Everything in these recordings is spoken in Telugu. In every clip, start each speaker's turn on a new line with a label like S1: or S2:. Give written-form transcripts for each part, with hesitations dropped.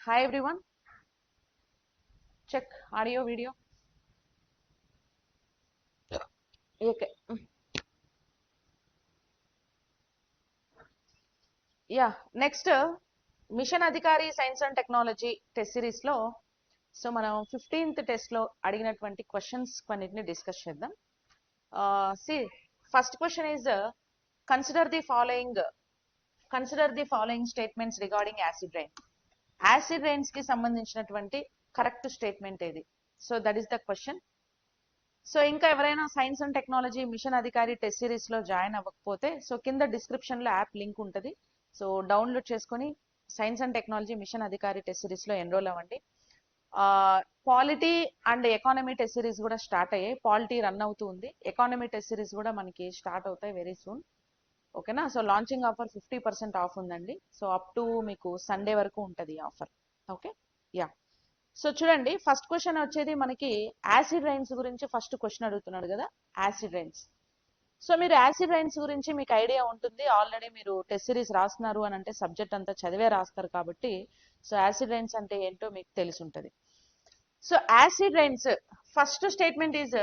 S1: Hi everyone, check audio video. Okay. Yeah, next mission అధికారి science and technology test series లో సో మనం 15th టెస్ట్ లో అడిగినటువంటి క్వశ్చన్స్ కొన్నిటిని డిస్కస్ చేద్దాం. See first question is consider the following statements regarding acid rain. Acid rains కి సంబంధించినటువంటి కరెక్ట్ స్టేట్మెంట్ ఏది? So that is the question. So ఇంకా ఎవరైనా సైన్స్ అండ్ టెక్నాలజీ మిషన్ అధికారి టెస్ట్ సిరీస్ లో జాయిన్ అవ్వకపోతే సో కింద డిస్క్రిప్షన్ లో యాప్ లింక్ ఉంటుంది. సో డౌన్లోడ్ చేసుకొని సైన్స్ అండ్ టెక్నాలజీ మిషన్ అధికారి టెస్ట్ సిరీస్ లో ఎన్రోల్ అవ్వండి. Polity and economy test series కూడా స్టార్ట్ అయ్యాయి. పాలిటీ రన్ అవుతూ ఉంది, ఎకానమీ టెస్ట్ సిరీస్ కూడా మనకి స్టార్ట్ అవుతాయి వెరీ సూన్. ఓకేనా? సో లాంచింగ్ ఆఫర్ 50% ఆఫ్ ఉందండి. సో అప్ టు మీకు సండే వరకు ఉంటుంది ఆఫర్. Okay, yeah. సో చూడండి, ఫస్ట్ క్వశ్చన్ వచ్చేది మనకి యాసిడ్ రైన్స్ గురించి ఫస్ట్ క్వశ్చన్ అడుగుతున్నాడు కదా, యాసిడ్ రైన్స్. సో మీరు యాసిడ్ రైన్స్ గురించి మీకు ఐడియా ఉంటుంది, ఆల్రెడీ మీరు టెస్ట్ సిరీస్ రాస్తున్నారు అని అంటే సబ్జెక్ట్ అంతా చదివే రాస్తారు కాబట్టి సో యాసిడ్ రైన్స్ అంటే ఏంటో మీకు తెలిసి ఉంటుంది. So acid rains first statement is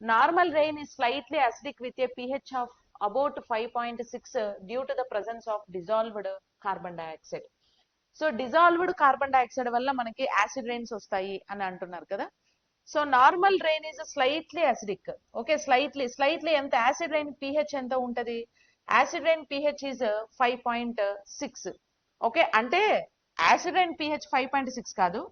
S1: normal rain is slightly acidic with a pH of about 5.6 due to the presence of dissolved carbon dioxide. So dissolved carbon dioxide వల్ల మనకి యాసిడ్ రైన్స్ వస్తాయి అని అంటున్నారు కదా. So normal rain is slightly acidic. Okay, slightly ఎంత యాసిడ్ రైన్ pH ఎంత ఉంటది? Acid rain pH is 5.6. Okay, అంటే యాసిడ్ రైన్ pH 5.6 కాదు,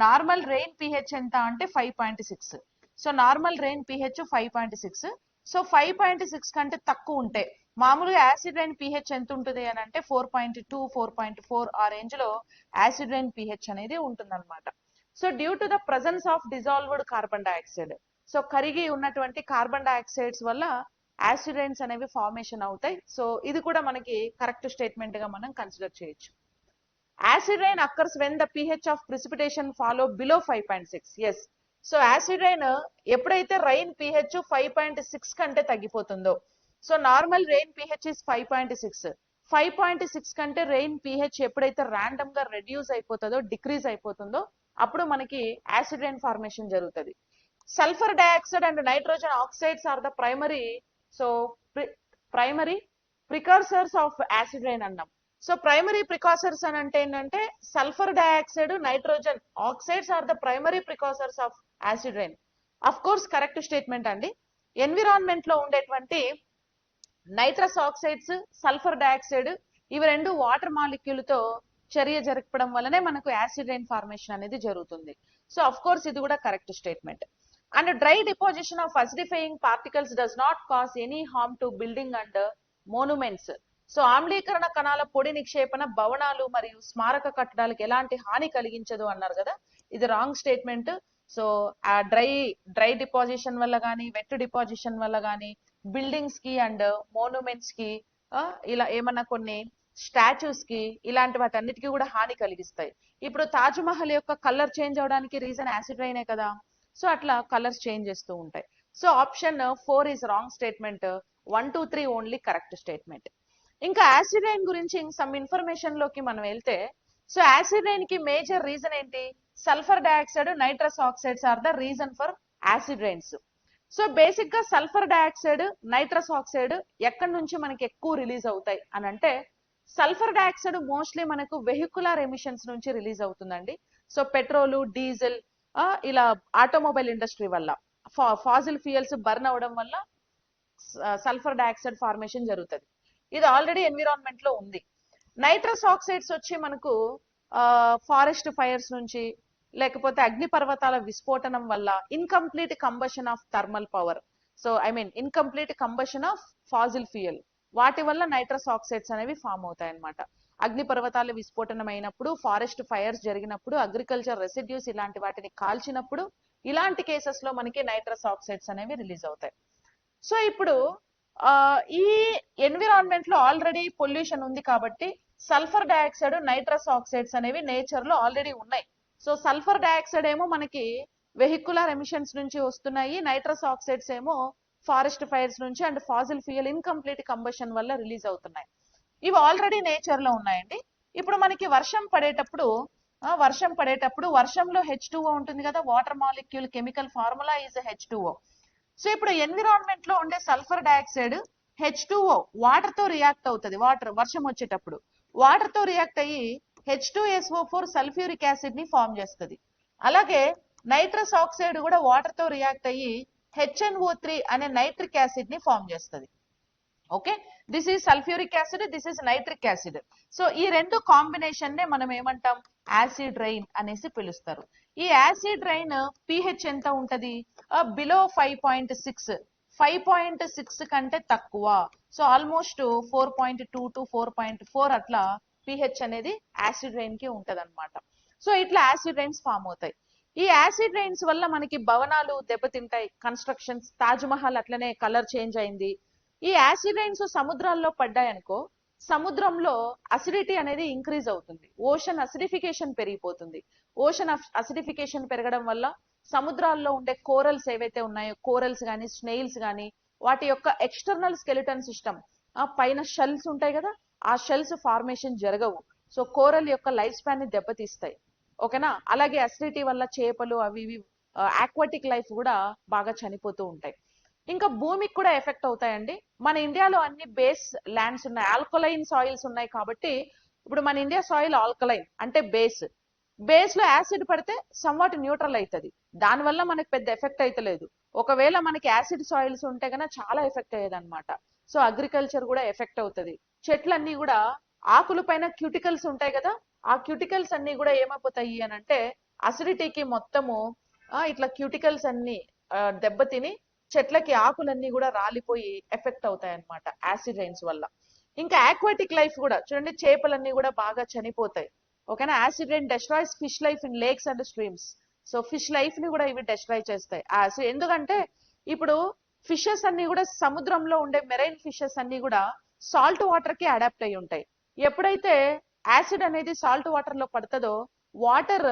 S1: నార్మల్ రెయిన్ pH ఎంత అంటే 5.6. So normal rain pH 5.6. So 5.6 కంటే తక్కువ ఉంటే మామూలుగా యాసిడ్ రైన్ pH ఎంత ఉంటుంది అని అంటే 4.2 4.4 ఆ రేంజ్ లో యాసిడ్ రైన్ pH అనేది ఉంటుంది అనమాట. So due to the presence of dissolved carbon dioxide, so కరిగి ఉన్నటువంటి కార్బన్ డైఆక్సైడ్స్ వల్ల యాసిడ్ రైన్స్ అనేవి ఫార్మేషన్ అవుతాయి. సో ఇది కూడా మనకి కరెక్ట్ స్టేట్మెంట్ గా మనం కన్సిడర్ చేయొచ్చు. Acid rain occurs when the pH of precipitation fall below 5.6. Yes, so acid rain ఎప్పుడైతే రైన్ pH 5.6 కంటే తగ్గిపోతుందో, so normal rain pH is 5.6. 5.6 కంటే రెయిన్ pH ఎప్పుడైతే ర్యాండమ్ గా రెడ్యూస్ అయిపోతుందో, డిక్రీజ్ అయిపోతుందో అప్పుడు మనకి యాసిడ్ రైన్ ఫార్మేషన్ జరుగుతుంది. Sulphur dioxide and nitrogen oxides are the primary precursors of acid rain అన్నాం. సో ప్రైమరీ ప్రికాసర్స్ అని అంటే ఏంటంటే sulphur dioxide, nitrogen oxides are the primary precursors of acid rain. Of course correct statement అండి. ఎన్విరాన్మెంట్ లో ఉండేటువంటి నైట్రస్ ఆక్సైడ్స్, సల్ఫర్ డైఆక్సైడ్ ఇవి రెండు వాటర్ మాలిక్యూల్ తో చర్య జరపడం వల్లనే మనకు యాసిడ్ రైన్ ఫార్మేషన్ అనేది జరుగుతుంది. సో అఫ్ కోర్స్ ఇది కూడా correct statement. And dry deposition of acidifying particles does not cause any harm to building and monuments. So ఆమ్లీకరణ కణాల పొడి నిక్షేపణ భవనాలు మరియు స్మారక కట్టడాలకు ఎలాంటి హాని కలిగించదు అన్నారు కదా, ఇది రాంగ్ స్టేట్మెంట్. సో ఆ డ్రై డిపాజిషన్ వల్ల కానీ, వెట్ డిపాజిషన్ వల్ల కానీ బిల్డింగ్స్ కి అండ్ మోనుమెంట్స్ కి ఇలా ఏమన్నా కొన్ని స్టాచ్యూస్ కి ఇలాంటి వాటన్నిటికీ కూడా హాని కలిగిస్తాయి. ఇప్పుడు తాజ్ మహల్ యొక్క కలర్ చేంజ్ అవడానికి రీజన్ యాసిడ్ రైనే కదా. సో అట్లా కలర్స్ చేంజ్ చేస్తూ ఉంటాయి. So option 4 is wrong statement. 1 2 3 only correct statement. ఇంకా యాసిడ్ రైన్ గురించి సమ్ ఇన్ఫర్మేషన్ లోకి మనం వెళ్తే, సో యాసిడ్ రైన్ కి మేజర్ రీజన్ ఏంటి? Sulphur dioxide, nitrous oxides are the reason for acid rains. So basic గా సల్ఫర్ డైఆక్సైడ్, నైట్రస్ ఆక్సైడ్ ఎక్కడి నుంచి మనకి ఎక్కువ రిలీజ్ అవుతాయి అని అంటే, సల్ఫర్ డైఆక్సైడ్ మోస్ట్లీ మనకు వెహికులర్ ఎమిషన్స్ నుంచి రిలీజ్ అవుతుందండి. సో పెట్రోలు, డీజిల్ ఇలా ఆటోమొబైల్ ఇండస్ట్రీ వల్ల, ఫాజిల్ ఫ్యూయల్స్ బర్న్ అవడం వల్ల సల్ఫర్ డైఆక్సైడ్ ఫార్మేషన్ జరుగుతుంది. ఇది ఆల్రెడీ ఎన్విరాన్మెంట్ లో ఉంది. నైట్రస్ ఆక్సైడ్స్ వచ్చి మనకు ఫారెస్ట్ ఫైర్స్ నుంచి, లేకపోతే అగ్నిపర్వతాల విస్ఫోటనం వల్ల, incomplete combustion of thermal power, so I mean incomplete combustion of Faasil fuel, వాటి వల్ల నైట్రస్ ఆక్సైడ్స్ అనేవి ఫామ్ అవుతాయి అన్నమాట. అగ్నిపర్వతాల విస్ఫోటనం అయినప్పుడు, ఫారెస్ట్ ఫైర్స్ జరిగినప్పుడు, అగ్రికల్చర్ రెసిడ్యూస్ ఇలాంటి వాటిని కాల్చినప్పుడు, ఇలాంటి కేసెస్ లో మనకి నైట్రస్ ఆక్సైడ్స్ అనేవి రిలీజ్ అవుతాయి. సో ఇప్పుడు ఈ ఎన్విరాన్మెంట్ లో ఆల్రెడీ పొల్యూషన్ ఉంది కాబట్టి సల్ఫర్ డైఆక్సైడ్, నైట్రస్ ఆక్సైడ్స్ అనేవి నేచర్ లో ఆల్రెడీ ఉన్నాయి. సో సల్ఫర్ డైఆక్సైడ్ ఏమో మనకి వెహికులర్ ఎమిషన్స్ నుంచి వస్తున్నాయి, నైట్రస్ ఆక్సైడ్స్ ఏమో ఫారెస్ట్ ఫైర్స్ నుంచి and Faasil fuel incomplete combustion వల్ల రిలీజ్ అవుతున్నాయి. ఇవి ఆల్రెడీ నేచర్ లో ఉన్నాయండి. ఇప్పుడు మనకి వర్షం పడేటప్పుడు వర్షం పడేటప్పుడు వర్షంలో H2O ఉంటుంది కదా, water molecule chemical formula is H2O. So ఇప్పుడు ఎన్విరాన్మెంట్ లో ఉండే సల్ఫర్ డయాక్సైడ్ H2O వాటర్ తో రియాక్ట్ అవుతుంది. వర్షం వచ్చేటప్పుడు వాటర్ తో రియాక్ట్ అయ్యి H2SO4 సల్ఫ్యూరిక్ యాసిడ్ ని ఫామ్ చేస్తుంది. అలాగే నైట్రస్ ఆక్సైడ్ కూడా వాటర్ తో రియాక్ట్ అయ్యి HNO3 అనే నైట్రిక్ యాసిడ్ ని ఫామ్ చేస్తుంది. Okay, this is sulphuric acid, this is nitric acid. So ఈ రెండు కాంబినేషన్ నే మనం ఏమంటాం, యాసిడ్ రైన్ అనేసి పిలుస్తారు. ఈ యాసిడ్ రైన్ pH ఎంత ఉంటది, బిలో 5.6, 5.6 కంటే తక్కువ. సో ఆల్మోస్ట్ 4.2 to 4.4 అట్లా pH అనేది యాసిడ్ రైన్ కి ఉంటది అనమాట. సో ఇట్లా యాసిడ్ రైన్స్ ఫామ్ అవుతాయి. ఈ యాసిడ్ రైన్స్ వల్ల మనకి భవనాలు దెబ్బతింటాయి, కన్స్ట్రక్షన్స్, తాజ్ మహల్ అట్లనే కలర్ చేంజ్ అయింది. ఈ యాసిడ్ రైన్స్ సముద్రాల్లో పడ్డాయనుకో, సముద్రంలో అసిడిటీ అనేది ఇంక్రీజ్ అవుతుంది, ఓషన్ అసిడిఫికేషన్ పెరిగిపోతుంది. ఓషన్ అసిడిఫికేషన్ పెరగడం వల్ల సముద్రాల్లో ఉండే కోరల్స్ ఏవైతే ఉన్నాయో, కోరల్స్ కానీ స్నేయిల్స్ కానీ, వాటి యొక్క ఎక్స్టర్నల్ స్కెలిటన్ సిస్టమ్, పైన షెల్స్ ఉంటాయి కదా, ఆ షెల్స్ ఫార్మేషన్ జరగవు. సో కోరల్ యొక్క లైఫ్ స్పాన్ ని దెబ్బతీస్తాయి. ఓకేనా. అలాగే అసిడిటీ వల్ల చేపలు అవి ఇవి ఆక్వాటిక్ లైఫ్ కూడా బాగా చనిపోతూ ఉంటాయి. ఇంకా భూమికి కూడా ఎఫెక్ట్ అవుతాయండి. మన ఇండియాలో అన్ని బేస్ ల్యాండ్స్ ఉన్నాయి, ఆల్కలైన్ సాయిల్స్ ఉన్నాయి కాబట్టి ఇప్పుడు మన ఇండియా సాయిల్ ఆల్కలైన్ అంటే బేస్ లో యాసిడ్ పడితే సమ్వాట్ న్యూట్రల్ అవుతుంది, దానివల్ల మనకి పెద్ద ఎఫెక్ట్ అయితే లేదు. ఒకవేళ మనకి యాసిడ్ సాయిల్స్ ఉంటే కన్నా చాలా ఎఫెక్ట్ అయ్యేది అనమాట. సో అగ్రికల్చర్ కూడా ఎఫెక్ట్ అవుతుంది. చెట్లన్నీ కూడా ఆకుల పైన క్యూటికల్స్ ఉంటాయి కదా, ఆ క్యూటికల్స్ అన్ని కూడా ఏమైపోతాయి అని అంటే అసిడిటీకి మొత్తము ఇట్లా క్యూటికల్స్ అన్ని దెబ్బతిని చెట్లకి ఆకులన్నీ కూడా రాలిపోయి ఎఫెక్ట్ అవుతాయి అనమాట యాసిడ్ రైన్స్ వల్ల. ఇంకా ఆక్వాటిక్ లైఫ్ కూడా చూడండి, చేపలన్నీ కూడా బాగా చనిపోతాయి. ఓకేనా. Acid rain destroys fish life in lakes and streams. So fish life ని కూడా ఇవి డెస్ట్రాయ్ చేస్తాయి. ఎందుకంటే ఇప్పుడు ఫిషెస్ అన్ని కూడా సముద్రంలో ఉండే మెరైన్ ఫిషెస్ అన్ని కూడా సాల్ట్ వాటర్ కి అడాప్ట్ అయి ఉంటాయి. ఎప్పుడైతే యాసిడ్ అనేది సాల్ట్ వాటర్ లో పడుతుందో వాటర్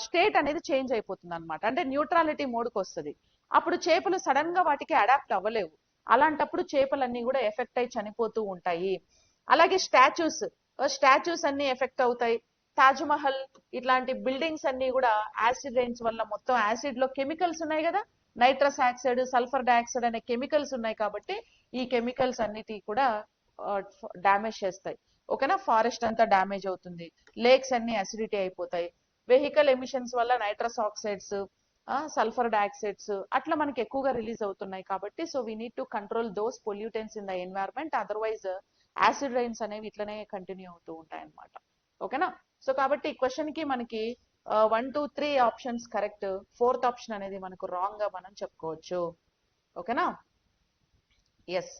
S1: స్టేట్ అనేది చేంజ్ అయిపోతుంది అనమాట, అంటే న్యూట్రాలిటీ మోడ్కి వస్తుంది. అప్పుడు చేపలు సడన్ గా వాటికి అడాప్ట్ అవ్వలేవు. అలాంటప్పుడు చేపలన్నీ కూడా ఎఫెక్ట్ అయి చనిపోతూ ఉంటాయి. అలాగే స్టాచ్యూస్ అన్ని ఎఫెక్ట్ అవుతాయి. తాజ్ మహల్ ఇట్లాంటి బిల్డింగ్స్ అన్ని కూడా యాసిడ్ రైన్స్ వల్ల, మొత్తం యాసిడ్ లో కెమికల్స్ ఉన్నాయి కదా, నైట్రస్ ఆక్సైడ్, సల్ఫర్ డయాక్సైడ్ అనే కెమికల్స్ ఉన్నాయి కాబట్టి ఈ కెమికల్స్ అన్నిటి కూడా డామేజ్ చేస్తాయి. ఓకేనా. ఫారెస్ట్ అంతా డామేజ్ అవుతుంది, లేక్స్ అన్ని అసిడిటీ అయిపోతాయి. వెహికల్ ఎమిషన్స్ వల్ల నైట్రస్ ఆక్సైడ్స్, సల్ఫర్ డయాక్సైడ్స్ అట్లా మనకి ఎక్కువగా రిలీజ్ అవుతున్నాయి కాబట్టి so we need to control those pollutants in the environment, otherwise acid rains అనేవి ఇట్లనే కంటిన్యూ అవుతూ ఉంటాయి అనమాట. ఓకేనా. సో కాబట్టి ఈ క్వశ్చన్ కి మనకి 1, 2, 3 ఆప్షన్స్ కరెక్ట్, 4th ఆప్షన్ అనేది మనకు రాంగ్ గా మనం చెప్పుకోవచ్చు. ఓకేనా. Yes.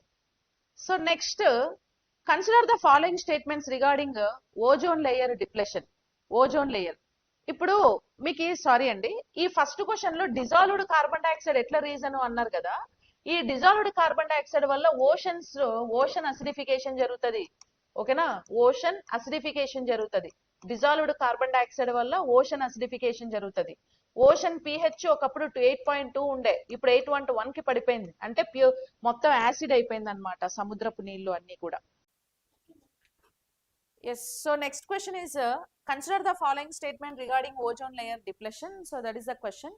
S1: So next consider the following statements regarding ozone layer depletion. Ozone layer ఇప్పుడు మీకు సారీ అండి, ఈ ఫస్ట్ క్వశ్చన్ లో డిజాల్వ్డ్ కార్బన్ డైఆక్సైడ్ ఎట్లా రీజన్ అన్నారు కదా, ఈ డిజాల్వ్డ్ కార్బన్ డైఆక్సైడ్ వల్ల ఓషన్ అసిడిఫికేషన్ జరుగుతుంది. ఓకేనా, ఓషన్ అసిడిఫికేషన్ జరుగుతుంది. డిజాల్వ్డ్ కార్బన్ డైఆక్సైడ్ వల్ల ఓషన్ అసిడిఫికేషన్ జరుగుతుంది. ఓషన్ pH ఒకప్పుడు 8.2 ఉండే, ఇప్పుడు 8.1 కి పడిపోయింది, అంటే మొత్తం యాసిడ్ అయిపోయింది అనమాట సముద్రపు నీళ్లు అన్ని కూడా. Yes, so next question is consider the following statement regarding ozone layer depletion. So that is the question.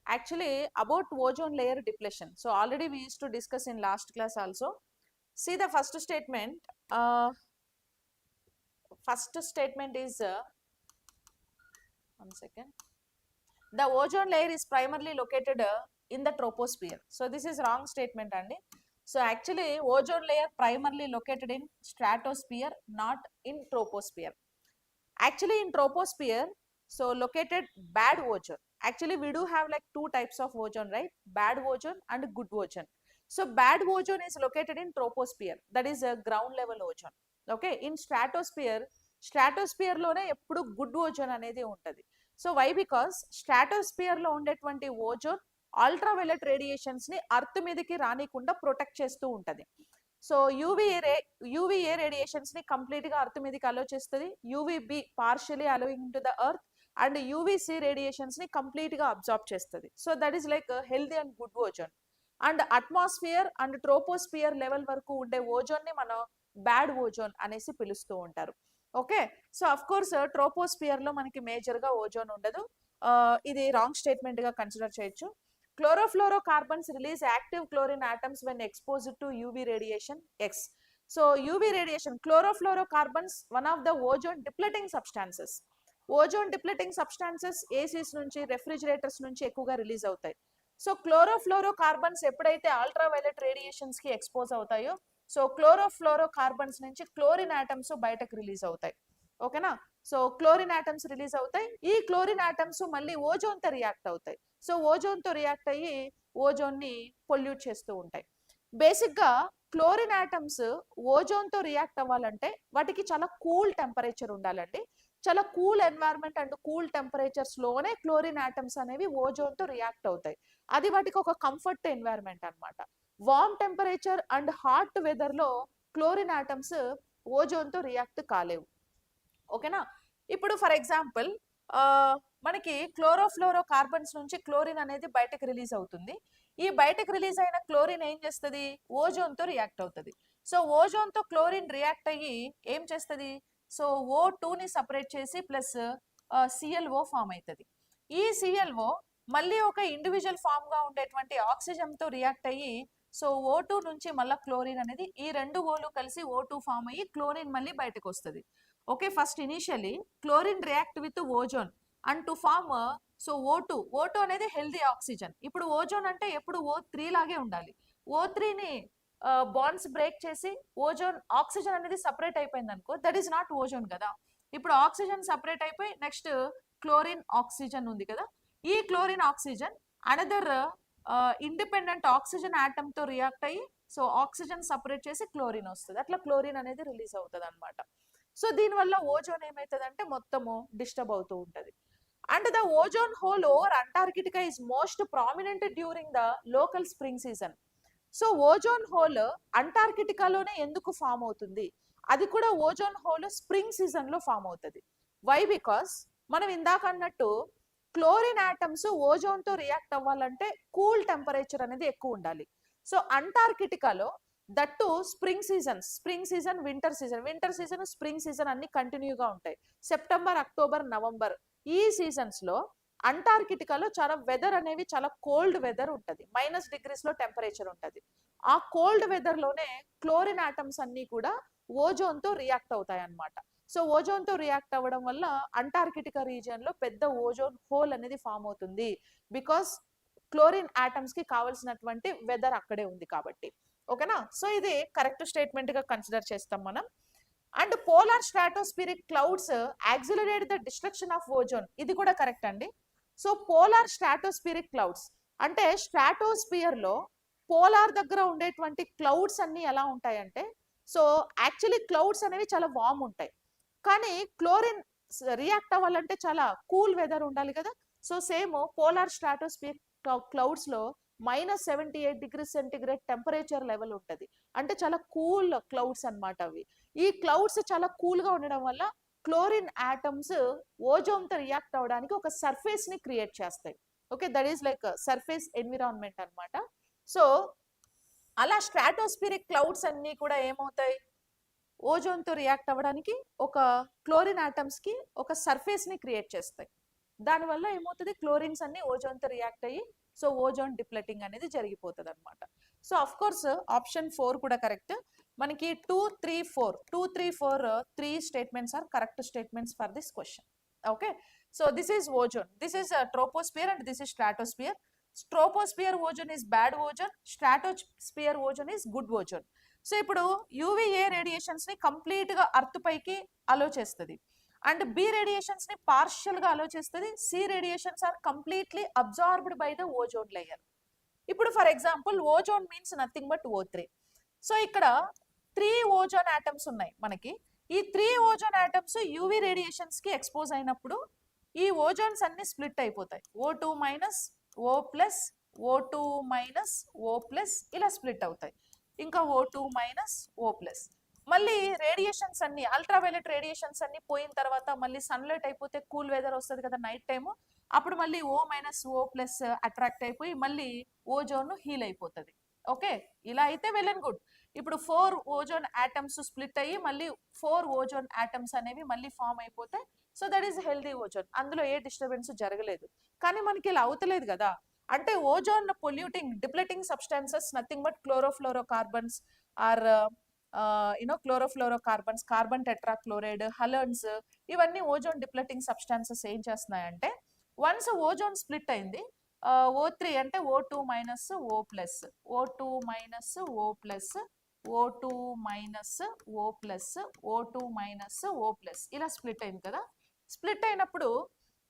S1: Actually about ozone layer depletion, so already we used to discuss in last class also. See the first statement. First statement is one second. The ozone layer is primarily located in the troposphere. So this is wrong statement Andy. So actually ozone layer primarily located in stratosphere, not in troposphere. Actually in troposphere, so located bad ozone. Actually we do have like two types of ozone, right? Bad ozone and good ozone. So bad ozone is located in troposphere, that is a ground level ozone. Okay, in stratosphere lone eppudu good ozone anedi untadi. So why? Because stratosphere lo ఉండేటువంటి ఓజోన్ అల్ట్రావైలెట్ రేడియేషన్స్ ని అర్త్ మీదకి రానికుండా ప్రొటెక్ట్ చేస్తూ ఉంటది. సో యూవీఏ రేడియేషన్స్ ని కంప్లీట్ గా అర్త్ మీదకి అలో చేస్తుంది, UVB partially allowing to the earth, and UVC radiations ని కంప్లీట్ గా అబ్జార్బ్ చేస్తుంది. So that is like healthy and good ozone. And atmosphere and troposphere level వరకు ఉండే ఓజోన్ ని మనం బ్యాడ్ ఓజోన్ అనేసి పిలుస్తూ ఉంటారు. Okay. So of course troposphere లో మనకి మేజర్ గా ఓజోన్ ఉండదు. ఇది రాంగ్ స్టేట్మెంట్ గా కన్సిడర్ చేయొచ్చు. Chlorofluorocarbons release active chlorine atoms when exposed to UV radiation ఎక్స్. So UV radiation, chlorofluorocarbons one of the ozone depleting substances. Ozone depleting substances ACs నుంచి, రెఫ్రిజిరేటర్స్ నుంచి ఎక్కువగా రిలీజ్ అవుతాయి. సో క్లోరోఫ్లోరోకార్బన్స్ ఎప్పుడైతే అల్ట్రావైలెట్ రేడియేషన్స్ కి ఎక్స్పోజ్ అవుతాయో, సో క్లోరోఫ్లోరోకార్బన్స్ నుంచి క్లోరిన్ ఆటమ్స్ బయటకు రిలీజ్ అవుతాయి. ఓకేనా. సో క్లోరిన్ ఆటమ్స్ రిలీజ్ అవుతాయి. ఈ క్లోరిన్ ఆటమ్స్ మళ్ళీ ఓజోన్ తో రియాక్ట్ అవుతాయి. సో ఓజోన్ తో రియాక్ట్ అయ్యి ఓజోన్ ని పొల్యూట్ చేస్తూ ఉంటాయి. బేసిక్ గా క్లోరిన్ ఆటమ్స్ ఓజోన్ తో రియాక్ట్ అవ్వాలంటే వాటికి చాలా కూల్ టెంపరేచర్ ఉండాలండి. చాలా cool environment and cool temperatures లోనే క్లోరిన్ ఆటమ్స్ అనేవి ఓజోన్ తో రియాక్ట్ అవుతాయి. అది వాటికి ఒక కంఫర్ట్ ఎన్వైరన్మెంట్ అన్నమాట. Warm temperature and hot weather లో క్లోరిన్ ఆటమ్స్ ఓజోన్ తో రియాక్ట్ కాలేవు. ఓకేనా. ఇప్పుడు ఫర్ ఎగ్జాంపుల్ మనకి క్లోరోఫ్లోరోకార్బన్స్ నుంచి క్లోరిన్ అనేది బయటకు రిలీజ్ అవుతుంది. ఈ బయటకు రిలీజ్ అయిన క్లోరిన్ ఏం చేస్తుంది? ఓజోన్ తో రియాక్ట్ అవుతుంది. సో ఓజోన్ తో క్లోరిన్ రియాక్ట్ అయ్యి ఏం చేస్తుంది? సో O2 ని సపరేట్ చేసి ప్లస్ ClO ఫామ్ అవుతుంది. ఈ ClO మళ్ళీ ఒక ఇండివిజువల్ ఫామ్ గా ఉండేటువంటి ఆక్సిజన్ తో రియాక్ట్ అయ్యి సో O2 నుంచి మళ్ళీ క్లోరిన్ అనేది, ఈ రెండు ఓలు కలిసి O2 ఫామ్ అయ్యి క్లోరిన్ మళ్ళీ బయటకు వస్తుంది. Okay. First initially chlorine react with ozone and to form so O2 అనేది హెల్దీ ఆక్సిజన్. ఇప్పుడు ఓజోన్ అంటే ఎప్పుడు O3 లాగే ఉండాలి. O3ని బాండ్స్ బ్రేక్ చేసి ఓజోన్ ఆక్సిజన్ అనేది సపరేట్ అయిపోయింది అనుకో, దట్ ఈస్ నాట్ ఓజోన్ కదా. ఇప్పుడు ఆక్సిజన్ సపరేట్ అయిపోయి నెక్స్ట్ క్లోరిన్ ఆక్సిజన్ ఉంది కదా. ఈ chlorine oxygen another independent oxygen atom తో రియాక్ట్ అయ్యి సో ఆక్సిజన్ సపరేట్ చేసి క్లోరిన్ వస్తుంది. అట్లా క్లోరిన్ అనేది రిలీజ్ అవుతుంది అనమాట. సో దీనివల్ల ఓజోన్ ఏమవుతుందంటే మొత్తము డిస్టర్బ్ అవుతూ ఉంటుంది. And the ozone hole over Antarctica is most prominent during the local spring season. So ozone hole అంటార్కిటికాలోనే ఎందుకు ఫామ్ అవుతుంది? అది కూడా ఓజోన్ హోల్ స్ప్రింగ్ సీజన్ లో ఫామ్ అవుతుంది. వై? బికాస్ మనం ఇందాక అన్నట్టు క్లోరిన్ ఆటమ్స్ ఓజోన్ తో రియాక్ట్ అవ్వాలంటే కూల్ టెంపరేచర్ అనేది ఎక్కువ ఉండాలి. సో అంటార్కిటికాలో that spring season, winter season, spring season అన్ని కంటిన్యూగా ఉంటాయి. సెప్టెంబర్, అక్టోబర్, నవంబర్ ఈ సీజన్స్ లో అంటార్కిటికాలో చాలా వెదర్ అనేవి చాలా కోల్డ్ వెదర్ ఉంటుంది. -డిగ్రీస్ లో టెంపరేచర్ ఉంటుంది. ఆ కోల్డ్ వెదర్ లోనే క్లోరిన్ ఆటమ్స్ అన్ని కూడా ఓజోన్ తో రియాక్ట్ అవుతాయి అన్నమాట. సో ఓజోన్ తో రియాక్ట్ అవ్వడం వల్ల అంటార్కిటికా రీజియన్ లో పెద్ద ఓజోన్ హోల్ అనేది ఫామ్ అవుతుంది. బికాస్ క్లోరిన్ ఆటమ్స్ కి కావాల్సినటువంటి వెదర్ అక్కడే ఉంది కాబట్టి. ఓకేనా. సో ఇది కరెక్ట్ స్టేట్మెంట్ గా కన్సిడర్ చేస్తాం మనం. And polar stratospheric clouds accelerate the destruction of ozone. ఇది కూడా కరెక్ట్ అండి. సో పోలార్ స్ట్రాటోస్ఫిరిక్ క్లౌడ్స్ అంటే స్ట్రాటోస్ఫియర్ లో పోలార్ దగ్గర ఉండేటువంటి క్లౌడ్స్ అన్ని ఎలా ఉంటాయంటే, సో యాక్చువల్లీ క్లౌడ్స్ అనేవి చాలా వార్మ్ ఉంటాయి. కానీ క్లోరిన్ రియాక్ట్ అవ్వాలంటే చాలా కూల్ వెదర్ ఉండాలి కదా. So same polar stratosphere clouds లో -78 డిగ్రీ సెంటిగ్రేడ్ టెంపరేచర్ లెవెల్ ఉంటుంది. అంటే చాలా కూల్ క్లౌడ్స్ అన్నమాట అవి. ఈ క్లౌడ్స్ చాలా కూల్ గా ఉండడం వల్ల క్లోరిన్ ఆటమ్స్ ఓజోన్ తో రియాక్ట్ అవడానికి ఒక సర్ఫేస్ ని క్రియేట్ చేస్తాయి. Okay, that is like surface environment అన్నమాట. సో అలా స్ట్రాటోస్ఫిరిక్ క్లౌడ్స్ అన్ని కూడా ఏమవుతాయి? ఓజోన్ తో రియాక్ట్ అవ్వడానికి ఒక క్లోరిన్ ఆటమ్స్ కి ఒక సర్ఫేస్ ని క్రియేట్ చేస్తాయి. దానివల్ల ఏమవుతుంది? క్లోరిన్స్ అన్ని ఓజోన్ తో రియాక్ట్ అయ్యి సో ఓజోన్ డిప్లెటింగ్ అనేది జరిగిపోతుంది అనమాట. సో అఫ్ కోర్స్ ఆప్షన్ 4 కూడా కరెక్ట్. మనకి 2, 3, 4 three statements are correct statements for this question. Okay, so this is ozone, this is troposphere and this is stratosphere. Troposphere ozone is bad ozone, stratosphere ozone is good ozone. So ఇప్పుడు యూవీఏ రేడియేషన్స్ ని కంప్లీట్ గా అర్త్ పైకి అలో చేస్తుంది అండ్ బి రేడియేషన్స్ ని పార్షియల్ గా అలో చేస్తుంది. C radiations are completely absorbed by the ozone layer. ఇప్పుడు for example ozone means nothing but O3. So ఇక్కడ 3 ఓజోన్ ఆటమ్స్ ఉన్నాయి మనకి. ఈ 3 ఓజోన్ ఆటమ్స్ యూవీ రేడియేషన్స్ కి ఎక్స్పోజ్ అయినప్పుడు ఈ ఓజోన్స్ అన్ని స్ప్లిట్ అయిపోతాయి. O2 minus O plus, O2 minus O plus ఇలా స్ప్లిట్ అవుతాయి. ఇంకా O2 మైనస్ O ప్లస్. మళ్ళీ రేడియేషన్స్ అన్ని అల్ట్రావైలెట్ రేడియేషన్స్ అన్ని పోయిన తర్వాత మళ్ళీ సన్లైట్ అయిపోతే కూల్ వెదర్ వస్తుంది కదా నైట్ టైము. అప్పుడు మళ్ళీ O minus O plus attract అయిపోయి మళ్ళీ ఓజోన్ హీల్ అయిపోతుంది. ఓకే, ఇలా అయితే వెల్ అండ్ గుడ్. ఇప్పుడు 4 ఓజోన్ ఆటమ్స్ స్ప్లిట్ అయ్యి మళ్ళీ 4 ఓజోన్ ఆటమ్స్ అనేవి మళ్ళీ ఫామ్ అయిపోతాయి. So that is healthy ozone. అందులో ఏ డిస్టర్బెన్స్ జరగలేదు. కానీ మనకి ఇలా అవుతలేదు కదా, అంటే ozone polluting depleting substances nothing but chlorofluorocarbons are chlorofluorocarbons, carbon tetrachloride, halons, ఇవన్నీ ఓజోన్ డిప్లెటింగ్ సబ్స్టాన్సెస్ ఏం చేస్తున్నాయంటే వన్స్ ఓజోన్ స్ప్లిట్ అయింది, O3 అంటే O2 minus O plus, O2 minus O plus, O2 minus O plus, O2 minus O plus, ఇలా స్ప్లిట్ అయింది కదా. స్ప్లిట్ అయినప్పుడు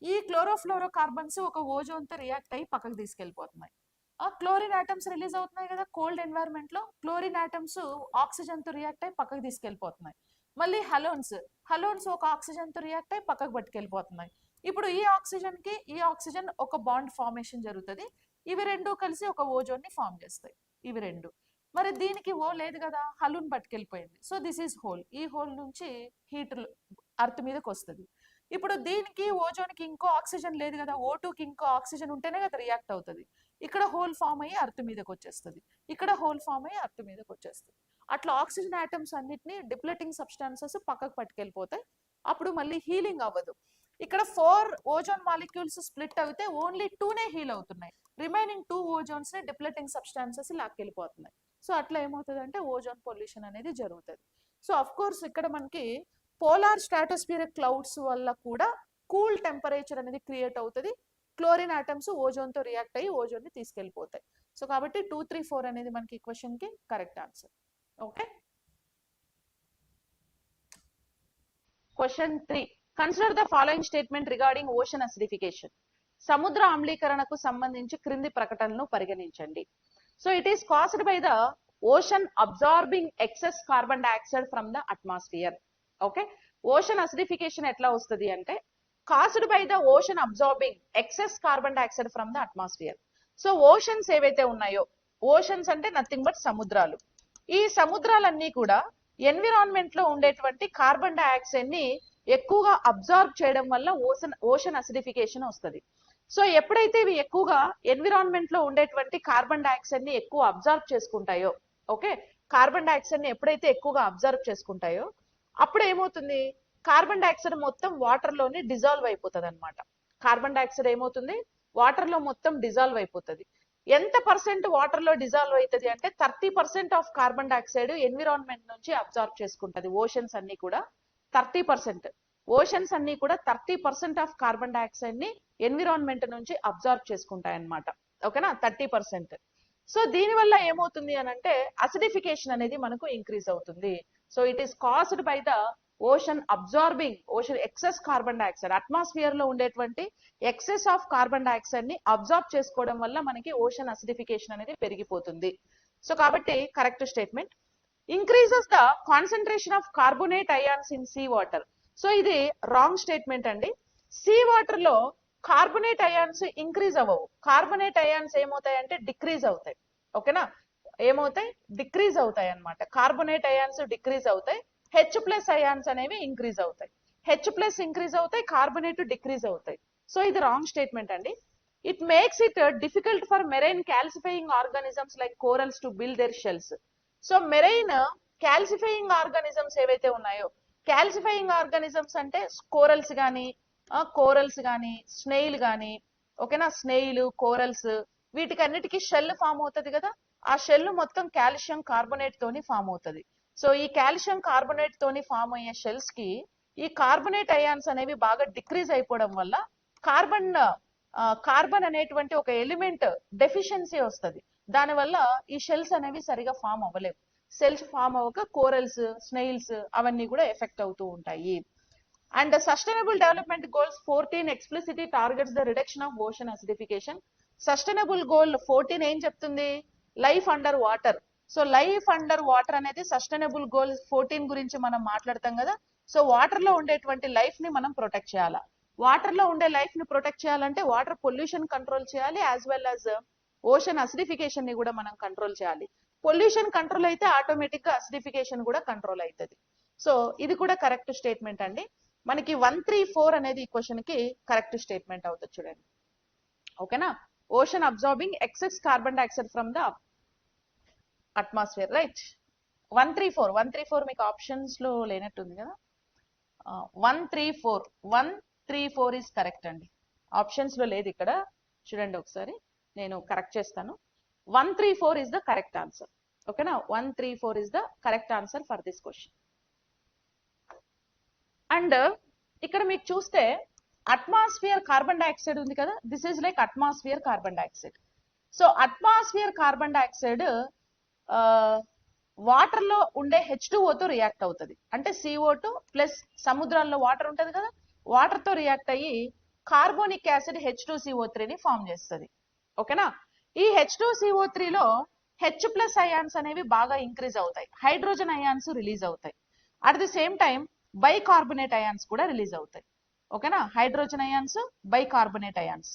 S1: ఈ క్లోరోఫ్లోరోకార్బన్స్ ఒక ఓజోన్ తో రియాక్ట్ అయ్యి పక్కకు తీసుకెళ్లిపోతున్నాయి. ఆ క్లోరిన్ ఆటమ్స్ రిలీజ్ అవుతున్నాయి కదా కోల్డ్ ఎన్వైరన్మెంట్ లో, క్లోరిన్ ఆటమ్స్ ఆక్సిజన్ తో రియాక్ట్ అయ్యి పక్కకు తీసుకెళ్లిపోతున్నాయి. మళ్ళీ హలోన్స్ ఒక ఆక్సిజన్ తో రియాక్ట్ అయ్యి పక్కకు పట్టుకెళ్ళిపోతున్నాయి. ఇప్పుడు ఈ ఆక్సిజన్ కి ఈ ఆక్సిజన్ ఒక బాండ్ ఫార్మేషన్ జరుగుతుంది. ఇవి రెండు కలిసి ఒక ఓజోన్ ని ఫామ్ చేస్తాయి. ఇవి రెండు. మరి దీనికి ఓ లేదు కదా, హలూన్ పట్టుకెళ్ళిపోయింది. So this is hole. ఈ హోల్ నుంచి హీట్ అర్త్ మీదకి వస్తుంది. ఇప్పుడు దీనికి ఓజోన్కి ఇంకో ఆక్సిజన్ లేదు కదా, O2కి ఇంకో ఆక్సిజన్ ఉంటేనే కదా రియాక్ట్ అవుతుంది. ఇక్కడ హోల్ ఫామ్ అయ్యి అర్త్ మీదకి వచ్చేస్తుంది, ఇక్కడ హోల్ ఫామ్ అయ్యి అర్త్ మీదకి వచ్చేస్తుంది. అట్లా ఆక్సిజన్ ఆటమ్స్ అన్నిటిని డిప్లెటింగ్ సబ్స్టాన్సెస్ పక్కకు పట్టుకెళ్ళిపోతాయి. అప్పుడు మళ్ళీ హీలింగ్ అవ్వదు. ఇక్కడ 4 ఓజోన్ మాలిక్యూల్స్ స్ప్లిట్ అయితే ఓన్లీ 2నే హీల్ అవుతున్నాయి. రిమైనింగ్ 2 ఓజోన్స్ ని డిప్లెటింగ్ సబ్స్టాన్సెస్ లాక్కెళ్ళిపోతున్నాయి. సో అట్లా ఏమవుతుంది అంటే ఓజోన్ పొల్యూషన్ అనేది జరుగుతుంది. సో అఫ్ కోర్స్ ఇక్కడ మనకి పోలార్ స్ట్రాటోస్ఫియరిక్ క్లౌడ్స్ వల్ల కూడా కూల్ టెంపరేచర్ అనేది క్రియేట్ అవుతుంది. క్లోరిన్ ఆటమ్స్ ఓజోన్ తో రియాక్ట్ అయ్యి ఓజోన్ ని తీసుకెళ్లిపోతాయి. సో కాబట్టి 2, 3, 4 అనేది మనకి క్వశ్చన్ కి correct answer. Okay. Question 3. Consider the following statement regarding ocean acidification. సముద్ర ఆమ్లీకరణకు సంబంధించి క్రింది ప్రకటనను పరిగణించండి. So it is caused by the ocean absorbing excess carbon dioxide from the atmosphere. Okay. Ocean acidification ఎట్లా వస్తుంది అంటే caused by the ocean absorbing excess carbon dioxide from the atmosphere. So oceans ఏవైతే ఉన్నాయో, ఓషన్స్ అంటే నథింగ్ బట్ సముద్రాలు. ఈ సముద్రాలన్నీ కూడా ఎన్విరాన్మెంట్ లో ఉండేటువంటి కార్బన్ డైఆక్సైడ్ ని ఎక్కువగా అబ్జార్బ్ చేయడం వల్ల ఓషన్ అసిడిఫికేషన్ వస్తుంది. సో ఎప్పుడైతే ఇవి ఎక్కువగా ఎన్విరాన్మెంట్ లో ఉండేటువంటి కార్బన్ డైఆక్సైడ్ ని ఎక్కువ అబ్జార్బ్ చేసుకుంటాయో, ఓకే, కార్బన్ డైఆక్సైడ్ ని ఎప్పుడైతే ఎక్కువగా అబ్జర్వ్ చేసుకుంటాయో అప్పుడు ఏమవుతుంది, కార్బన్ డైఆక్సైడ్ మొత్తం వాటర్ లోని డిజాల్వ్ అయిపోతుంది అనమాట. కార్బన్ డైఆక్సైడ్ ఏమవుతుంది, వాటర్ లో మొత్తం డిజాల్వ్ అయిపోతుంది. ఎంత పర్సెంట్ వాటర్ లో డిజాల్వ్ అవుతుంది అంటే 30% ఆఫ్ కార్బన్ డైఆక్సైడ్ ఎన్విరాన్మెంట్ నుంచి అబ్జార్బ్ చేసుకుంటది. ఓషన్స్ అన్ని కూడా 30%, ఓషన్స్ అన్ని కూడా 30% ఆఫ్ కార్బన్ డైఆక్సైడ్ ని ఎన్విరాన్మెంట్ నుంచి అబ్జార్బ్ చేసుకుంటాయి అనమాట. ఓకేనా, 30%. సో దీని వల్ల ఏమవుతుంది అని అంటే అసిడిఫికేషన్ అనేది మనకు ఇంక్రీజ్ అవుతుంది. So it is caused by the ocean absorbing ocean excess carbon dioxide. Atmosphere లో ఉండేటువంటి ఎక్సెస్ ఆఫ్ కార్బన్ డైఆక్సైడ్ ని అబ్జార్బ్ చేసుకోవడం వల్ల మనకి ఓషన్ అసిడిఫికేషన్ అనేది పెరిగిపోతుంది. సో కాబట్టి correct statement. Increases the concentration of carbonate ions in sea water. So ఇది రాంగ్ స్టేట్మెంట్ అండి. సీ వాటర్ లో కార్బోనేట్ అయాన్స్ ఇంక్రీజ్ అవ్వవు. కార్బోనేట్ అయాన్స్ ఏమవుతాయి అంటే డిక్రీజ్ అవుతాయి. ఓకేనా, ఏమవుతాయి, డిక్రీజ్ అవుతాయి అన్నమాట. కార్బోనేట్ అయాన్స్ డిక్రీజ్ అవుతాయి, H+ అయాన్స్ అనేవి ఇంక్రీజ్ అవుతాయి. H+ ఇంక్రీజ్ అవుతాయి, కార్బోనేట్ డిక్రీజ్ అవుతాయి. సో ఇది రాంగ్ స్టేట్మెంట్ అండి. It makes it difficult for marine calcifying organisms like corals to build their shells. So marine calcifying organisms ఏవైతే ఉన్నాయో, క్యాల్సిఫైయింగ్ ఆర్గానిజమ్స్ అంటే కోరల్స్ కానీ స్నేయిల్ కానీ, ఓకేనా, స్నేయిల్, కోరల్స్, వీటికన్నిటికీ షెల్ ఫామ్ అవుతుంది కదా. ఆ షెల్ మొత్తం కాల్షియం కార్బోనేట్ తోని ఫామ్ అవుతుంది. సో ఈ కాల్షియం కార్బోనేట్ తోని ఫామ్ అయ్యే షెల్స్ కి ఈ కార్బోనేట్ అయాన్స్ అనేవి బాగా డిక్రీజ్ అయిపోవడం వల్ల కార్బన్ అనేటువంటి ఒక ఎలిమెంట్ డెఫిషియన్సీ వస్తుంది. దానివల్ల ఈ షెల్స్ అనేవి సరిగా ఫామ్ అవ్వలేవు. సెల్స్ ఫామ్ అవ్వక కోరల్స్, స్నేయిల్స్ అవన్నీ కూడా ఎఫెక్ట్ అవుతూ ఉంటాయి. And the Sustainable Development Goals 14 explicitly targets the reduction of ocean acidification. Sustainable Goal 14 ఏం చెప్తుంది, life under water. So life under water అనేది సస్టైనబుల్ గోల్ 14 గురించి మనం మాట్లాడతాం కదా. సో వాటర్ లో ఉండేటువంటి లైఫ్ ని మనం ప్రొటెక్ట్ చేయాలా. వాటర్ లో ఉండే లైఫ్ ని ప్రొటెక్ట్ చేయాలంటే వాటర్ పొల్యూషన్ కంట్రోల్ చేయాలి, as well as ocean acidification ని కూడా మనం కంట్రోల్ చేయాలి. పొల్యూషన్ కంట్రోల్ అయితే ఆటోమేటిక్ గా అసిడిఫికేషన్ కూడా కంట్రోల్ అవుతుంది. సో ఇది కూడా కరెక్ట్ స్టేట్మెంట్ అండి. మనకి 1, 3, 4 అనేది ఈ క్వశ్చన్ కి కరెక్ట్ స్టేట్మెంట్ అవుతుంది చూడండి. ఓకేనా, ocean absorbing excess carbon dioxide from the atmosphere, right. 134 మీకు ఆప్షన్స్ లో లేనట్టుంది కదా. 134 ఈస్ కరెక్ట్ అండి. ఆప్షన్స్ లో లేదు ఇక్కడ, చూడండి ఒకసారి నేను కరెక్ట్ చేస్తాను. 134 is the correct answer. ఓకేనా, 134 is the correct answer for this question. And ఇక్కడ మీకు చూస్తే అట్మాస్ఫియర్ కార్బన్ డైఆక్సైడ్ ఉంది కదా, this is like atmosphere carbon dioxide. So atmosphere carbon dioxide water లో ఉండే H2O తో రియాక్ట్ అవుతుంది. అంటే CO2 ప్లస్ సముద్రాల్లో వాటర్ ఉంటది కదా, వాటర్ తో రియాక్ట్ అయ్యి కార్బోనిక్ యాసిడ్ H2CO3 ని ఫామ్ చేస్తుంది. ఓకేనా, ఈ H2CO3 లో H ప్లస్ అయాన్స్ అనేవి బాగా ఇంక్రీజ్ అవుతాయి, హైడ్రోజన్ అయాన్స్ రిలీజ్ అవుతాయి. At the same time bicarbonate ions కూడా రిలీజ్ అవుతాయి. ఓకేనా, హైడ్రోజన్ అయాన్స్, బైకార్బోనేట్ అయాన్స్.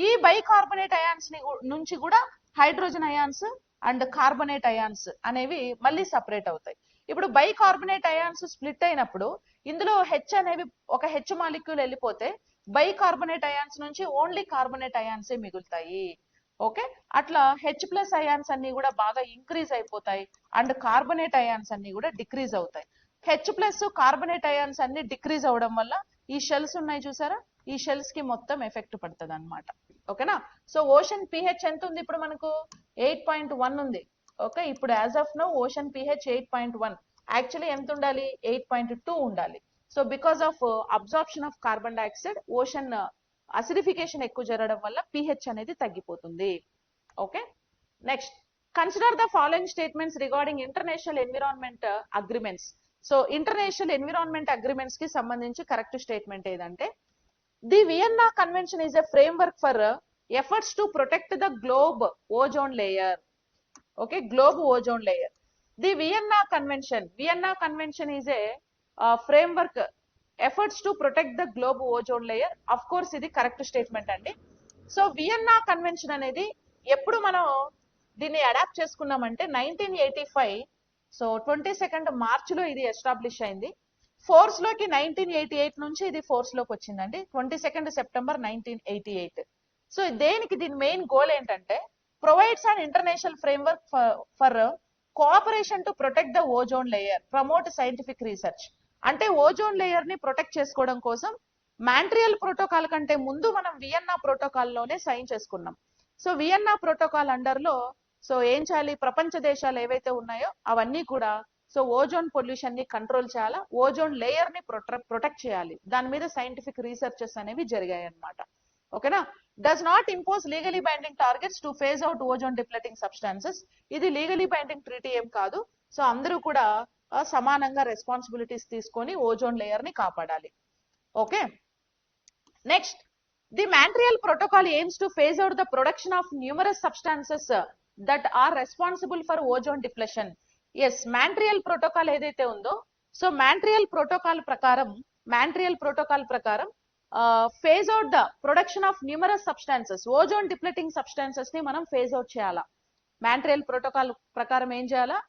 S1: ఈ బైకార్బోనేట్ అయాన్స్ నుంచి కూడా hydrogen ions and carbonate ions అనేవి మళ్ళీ సపరేట్ అవుతాయి. ఇప్పుడు బైకార్బోనేట్ అయాన్స్ స్ప్లిట్ అయినప్పుడు ఇందులో H అనేవి ఒక H మాలిక్యూల్ వెళ్ళిపోతే బైకార్బోనేట్ అయాన్స్ నుంచి ఓన్లీ కార్బోనేట్ అయాన్సే మిగులుతాయి. ఓకే, అట్లా H ప్లస్ అయాన్స్ అన్ని కూడా బాగా ఇంక్రీజ్ అయిపోతాయి అండ్ కార్బోనేట్ అయాన్స్ అన్ని కూడా డిక్రీజ్ అవుతాయి. H ప్లస్ కార్బోనేట్ అయాన్స్ అన్ని డిక్రీజ్ అవడం వల్ల ఈ షెల్స్ ఉన్నాయి చూసారా, ఈ షెల్స్ కి మొత్తం ఎఫెక్ట్ పడుతుంది అనమాట. ఓకేనా, సో ఓషన్ pH ఎంత ఉంది ఇప్పుడు మనకు, 8.1 ఉంది. ఓకే, ఇప్పుడు as of now ocean pH 8.1, actually ఎంత ఉండాలి, 8.2 ఉండాలి. So because of absorption of carbon dioxide ocean acidification ఎక్కువ జరగడం వల్ల pH అనేది తగ్గిపోతుంది. Okay, next consider the following statements regarding international environment agreements. So international environment agreements కి సంబంధించి కరెక్ట్ స్టేట్మెంట్ ఏదంటే, the Vienna convention is a framework for efforts to protect the globe ozone layer. Okay, globe ozone layer. The Vienna convention is a framework efforts to protect the globe ozone layer. Of course ఇది కరెక్ట్ స్టేట్మెంట్ అండి. సో వియన్నా కన్వెన్షన్ అనేది ఎప్పుడు మనం దీన్ని అడాప్ట్ చేసుకున్నామంటే 1985. సో 22nd మార్చ్ లో ఇది ఎస్టాబ్లిష్ అయింది. ఫోర్స్ లోకి 1988 నుంచి ఇది ఫోర్స్ లోకి వచ్చిందండి, 22nd సెప్టెంబర్ 1988. సో దీని మెయిన్ గోల్ ఏంటంటే, provides an international framework for cooperation to protect the ozone layer, promote scientific research. అంటే ఓజోన్ లేయర్ ని ప్రొటెక్ట్ చేసుకోవడం కోసం మాంట్రియల్ ప్రోటోకాల్ కంటే ముందు మనం వియన్నా ప్రోటోకాల్ లోనే సైన్ చేసుకున్నాం. సో వియన్నా ప్రోటోకాల్ అండర్ లో సో ఏం చేయాలి, ప్రపంచ దేశాలు ఏవైతే ఉన్నాయో అవన్నీ కూడా సో ఓజోన్ పొల్యూషన్ ని కంట్రోల్ చేయాలా, ఓజోన్ లేయర్ ని ప్రొటెక్ట్ చేయాలి. దాని మీద సైంటిఫిక్ రీసెర్చెస్ అనేవి జరిగాయి అన్నమాట. ఓకేనా, does not impose legally binding targets to phase out ozone depleting substances. ఇది లీగలీ బైండింగ్ ట్రీటీ ఏం కాదు. సో అందరూ కూడా సమానంగా రెస్పాన్సిబిలిటీస్ తీసుకొని ఓజోన్ లేయర్ ని కాపాడాలి. Okay, next the Montreal Protocol aims to phase out the production of numerous substances that are responsible for ozone depletion. Yes, Montreal Protocol ఏదైతే ఉందో, సో మాంట్రియల్ ప్రోటోకాల్ ప్రకారం phase out the production of numerous substances, ozone depleting substances ని మనం ఫేజ్ అవుట్ చేయాలా. మాంట్రియల్ ప్రోటోకాల్ ప్రకారం ఏం చేయాలా,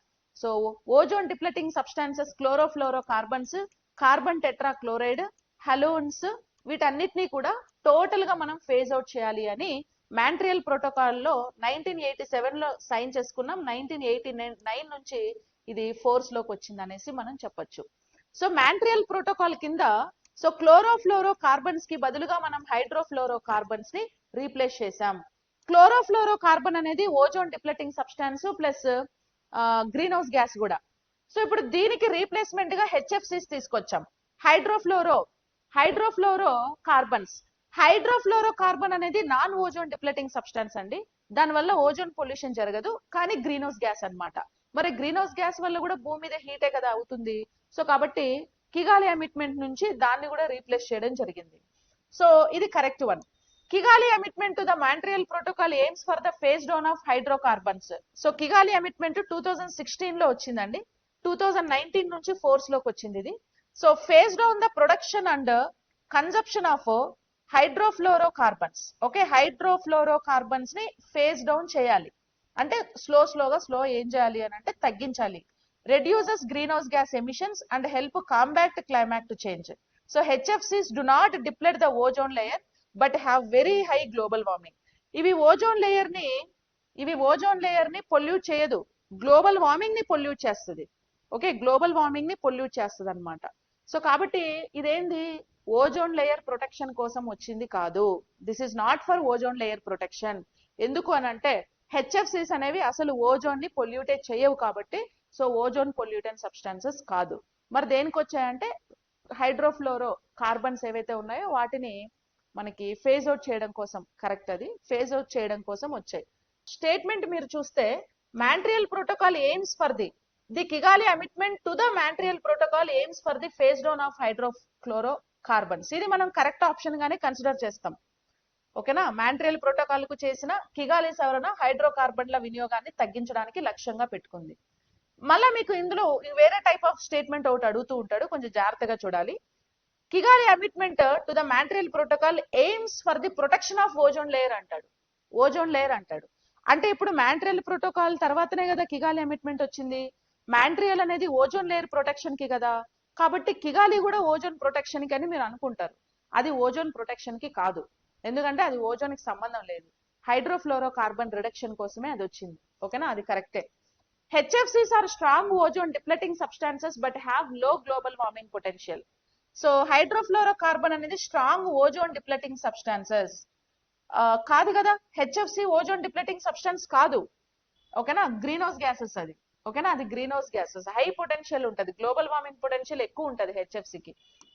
S1: so ozone depleting substances, chlorofluorocarbons, carbon tetrachloride, halons, వీటన్నిటినీ కూడా టోటల్ గా మనం ఫేజ్ అవుట్ చేయాలి అని మాంట్రియల్ ప్రోటోకాల్ లో 1987 లో సైన్ చేసుకున్నాం. 1989 నుంచి ఇది ఫోర్స్ లోకి వచ్చింది అనేసి మనం చెప్పొచ్చు. సో మాంట్రియల్ ప్రోటోకాల్ కింద సో క్లోరోఫ్లోరో కార్బన్స్ కి బదులుగా మనం హైడ్రోఫ్లోరో కార్బన్స్ ని రీప్లేస్ చేసాం. క్లోరోఫ్లోరో కార్బన్ అనేది ozone depleting substance plus green house gas కూడా. సో ఇప్పుడు దీనికి రీప్లేస్మెంట్ గా HFCs తీసుకొచ్చాం. Hydrofluorocarbons. హైడ్రోఫ్లోరో కార్బన్ అనేది నాన్ ఓజోన్ డిప్లెటింగ్ సబ్స్టాన్స్ అండి, దానివల్ల ఓజోన్ పొల్యూషన్ జరగదు, కానీ గ్రీన్ హౌస్ గ్యాస్ అన్నమాట. మరి గ్రీన్ హౌస్ గ్యాస్ వల్ల కూడా భూమి మీద హీటే కదా అవుతుంది. సో కాబట్టి కిగాలి అమిట్మెంట్ నుంచి దాన్ని కూడా రీప్లేస్ చేయడం జరిగింది. సో ఇది correct one. Kigali amendment to the Montreal Protocol aims for the phase down of hydrocarbons. So Kigali amendment 2016 లో వచ్చిందండి, 2019 నుంచి ఫోర్స్ లోకి వచ్చింది ఇది. So phase down the production and consumption of hydrofluorocarbons. Okay, hydrofluoro carbons ని ఫేజ్ డౌన్ చేయాలి అంటే స్లో ఏం చేయాలి అని అంటే తగ్గించాలి. Reduces green house gas emissions and help combat climate change. So HFCs do not deplete the ozone layer but have very high global warming. ఇవి ఓజోన్ లేయర్ ని పొల్యూట్ చేయదు, గ్లోబల్ వార్మింగ్ ని పొల్యూట్ చేస్తుంది. ఓకే, గ్లోబల్ వార్మింగ్ ని పొల్యూట్ చేస్తుంది అనమాట. సో కాబట్టి ఇదేంది, ఓజోన్ లేయర్ ప్రొటెక్షన్ కోసం వచ్చింది కాదు. This is not for ozone layer protection. ఎందుకు అనంటే హెచ్ఎఫ్సిస్ అనేవి అసలు ఓజోన్ ని పొల్యూటేట్ చేయవు కాబట్టి, సో ఓజోన్ పొల్యూటెంట్ సబ్స్టాన్సెస్ కాదు. మరి దేనికి వచ్చాయంటే హైడ్రోఫ్లోరో కార్బన్స్ ఏవైతే ఉన్నాయో వాటిని మనకి ఫేజ్ అవుట్ చేయడం కోసం, కరెక్ట్, అది ఫేజ్ అవుట్ చేయడం కోసం వచ్చాయి. స్టేట్మెంట్ మీరు చూస్తే Montreal Protocol aims for the Kigali amendment to the Montreal Protocol aims for the phase down of hydrofluorocarbons. ఇది మనం కరెక్ట్ ఆప్షన్ గానే కన్సిడర్ చేస్తాం. ఓకేనా, మాంట్రియల్ ప్రోటోకాల్ కు చేసిన కిగాలి సవరణ హైడ్రోకార్బన్ల వినియోగాన్ని తగ్గించడానికి లక్ష్యంగా పెట్టుకుంది. మళ్ళా మీకు ఇందులో వేరే టైప్ ఆఫ్ స్టేట్మెంట్ ఒకటి అడుగుతూ ఉంటాడు, కొంచెం జాగ్రత్తగా చూడాలి. Kigali amendment to the Montreal Protocol aims for the protection of ozone layer అంటాడు. ఓజోన్ లేయర్ అంటాడు అంటే ఇప్పుడు మాంట్రియల్ ప్రోటోకాల్ తర్వాతనే కదా కిగాలి అమిట్మెంట్ వచ్చింది. మాంట్రియల్ అనేది ఓజోన్ లేయర్ ప్రొటెక్షన్ కి కదా, కాబట్టి కిగాలి కూడా ఓజోన్ ప్రొటెక్షన్ కి అని మీరు అనుకుంటారు. అది ఓజోన్ ప్రొటెక్షన్ కి కాదు, ఎందుకంటే అది ఓజోన్ కి సంబంధం లేదు. హైడ్రోఫ్లోరో కార్బన్ రిడక్షన్ కోసమే అది వచ్చింది. ఓకేనా, అది కరెక్టే. హెచ్ఎఫ్సిస్ are strong ozone depleting substances but have low global warming potential. So hydrofluorocarbon అనేది స్ట్రాంగ్ ఓజోన్ డిప్లెటింగ్ సబ్స్టాన్సెస్ కాదు కదా. హెచ్ఎఫ్సి ఓజోన్ డిప్లెటింగ్ సబ్స్టాన్స్ కాదు. ఓకేనా, గ్రీన్ హౌస్ గ్యాసెస్ అది. ఓకేనా, అది green house gases, high potential ఉంటుంది, గ్లోబల్ వార్మింగ్ పొటెన్షియల్ ఎక్కువ ఉంటుంది హెచ్ఎఫ్సికి.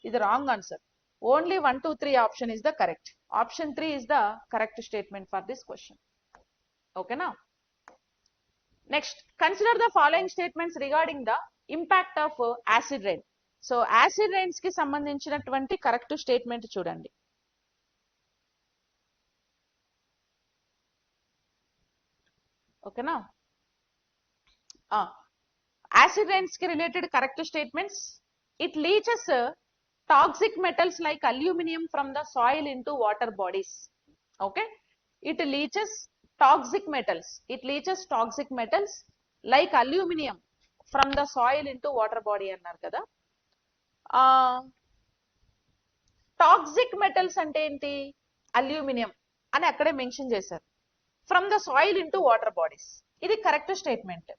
S1: ఇది wrong answer. Only 1, 2, 3 option is the correct. Option 3 is the correct statement for this question. ఓకేనా, next consider the following statements regarding the impact of acid rain. So acid rains కి సంబంధించినటువంటి కరెక్ట్ స్టేట్మెంట్ చూడండి. ఓకేనా, యాసిడ్ రైన్స్ కి related correct statements. It leaches toxic metals like aluminium from the soil into water bodies. Okay, it leaches toxic metals, like aluminium from the soil into water body అన్నారు కదా. టాక్సిక్ మెటల్స్ అంటే ఏంటి, అల్యూమినియం అని అక్కడే మెన్షన్ చేశారు. From the soil into water bodies, ఇది కరెక్ట్ స్టేట్మెంట్.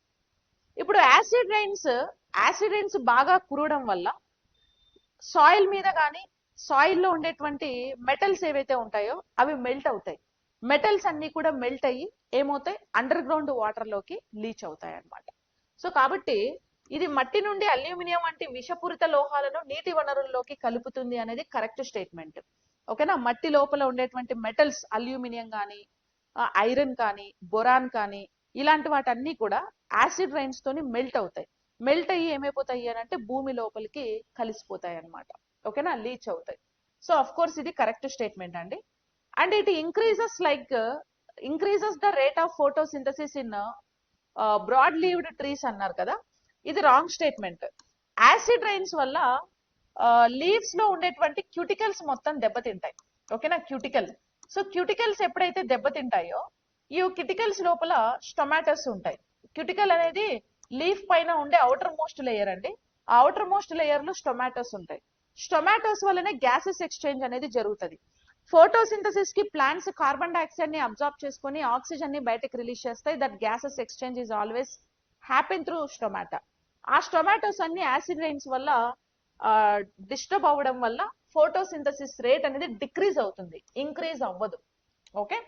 S1: ఇప్పుడు యాసిడ్ రైన్స్ బాగా కురవడం వల్ల సాయిల్ మీద కానీ సాయిల్లో ఉండేటువంటి మెటల్స్ ఏవైతే ఉంటాయో అవి మెల్ట్ అవుతాయి. మెటల్స్ అన్ని కూడా మెల్ట్ అయ్యి ఏమవుతాయి, అండర్ గ్రౌండ్ వాటర్ లోకి లీచ్ అవుతాయి అన్నమాట. సో కాబట్టి ఇది మట్టి నుండి అల్యూమినియం వంటి విషపూరిత లోహాలను నీటి వనరుల్లోకి కలుపుతుంది అనేది కరెక్ట్ స్టేట్మెంట్. ఓకేనా, మట్టి లోపల ఉండేటువంటి మెటల్స్ అల్యూమినియం కానీ ఐరన్ కానీ బొరాన్ కానీ ఇలాంటి వాటన్నీ కూడా యాసిడ్ రైన్స్ తోని మెల్ట్ అవుతాయి. మెల్ట్ అయ్యి ఏమైపోతాయి అని అంటే భూమి లోపలికి కలిసిపోతాయి అన్నమాట. ఓకేనా, లీచ్ అవుతాయి. సో అఫ్ కోర్స్ ఇది కరెక్ట్ స్టేట్మెంట్ అండి. And it increases the rate of photosynthesis in broad leaved trees అన్నారు కదా, ఇది రాంగ్ స్టేట్మెంట్. యాసిడ్ రైన్స్ వల్ల లీవ్స్ లో ఉండేటువంటి క్యూటికల్స్ మొత్తం దెబ్బతింటాయి. ఓకేనా, సో క్యూటికల్స్ ఎప్పుడైతే దెబ్బతింటాయో ఈ క్యూటికల్స్ లోపల స్టొమాటోస్ ఉంటాయి. క్యూటికల్ అనేది లీఫ్ పైన ఉండే అవుటర్ మోస్ట్ లేయర్ అండి. ఆ అవుటర్ మోస్ట్ లేయర్ లో స్టొమాటోస్ ఉంటాయి. స్టొమాటోస్ వల్లనే గ్యాసెస్ ఎక్స్చేంజ్ అనేది జరుగుతుంది. ఫోటోసింథసిస్ కి ప్లాంట్స్ కార్బన్ డైఆక్సైడ్ ని అబ్జార్బ్ చేసుకుని ఆక్సిజన్ ని బయటకు రిలీజ్ చేస్తాయి. That gases exchange is always happen through stomata. ఆ స్టొమాటోస్ అన్ని యాసిడ్ రైన్స్ వల్ల డిస్టర్బ్ అవ్వడం వల్ల ఫోటోసింథసిస్ రేట్ అనేది డిక్రీజ్ అవుతుంది, ఇంక్రీజ్ అవ్వదు. Okay,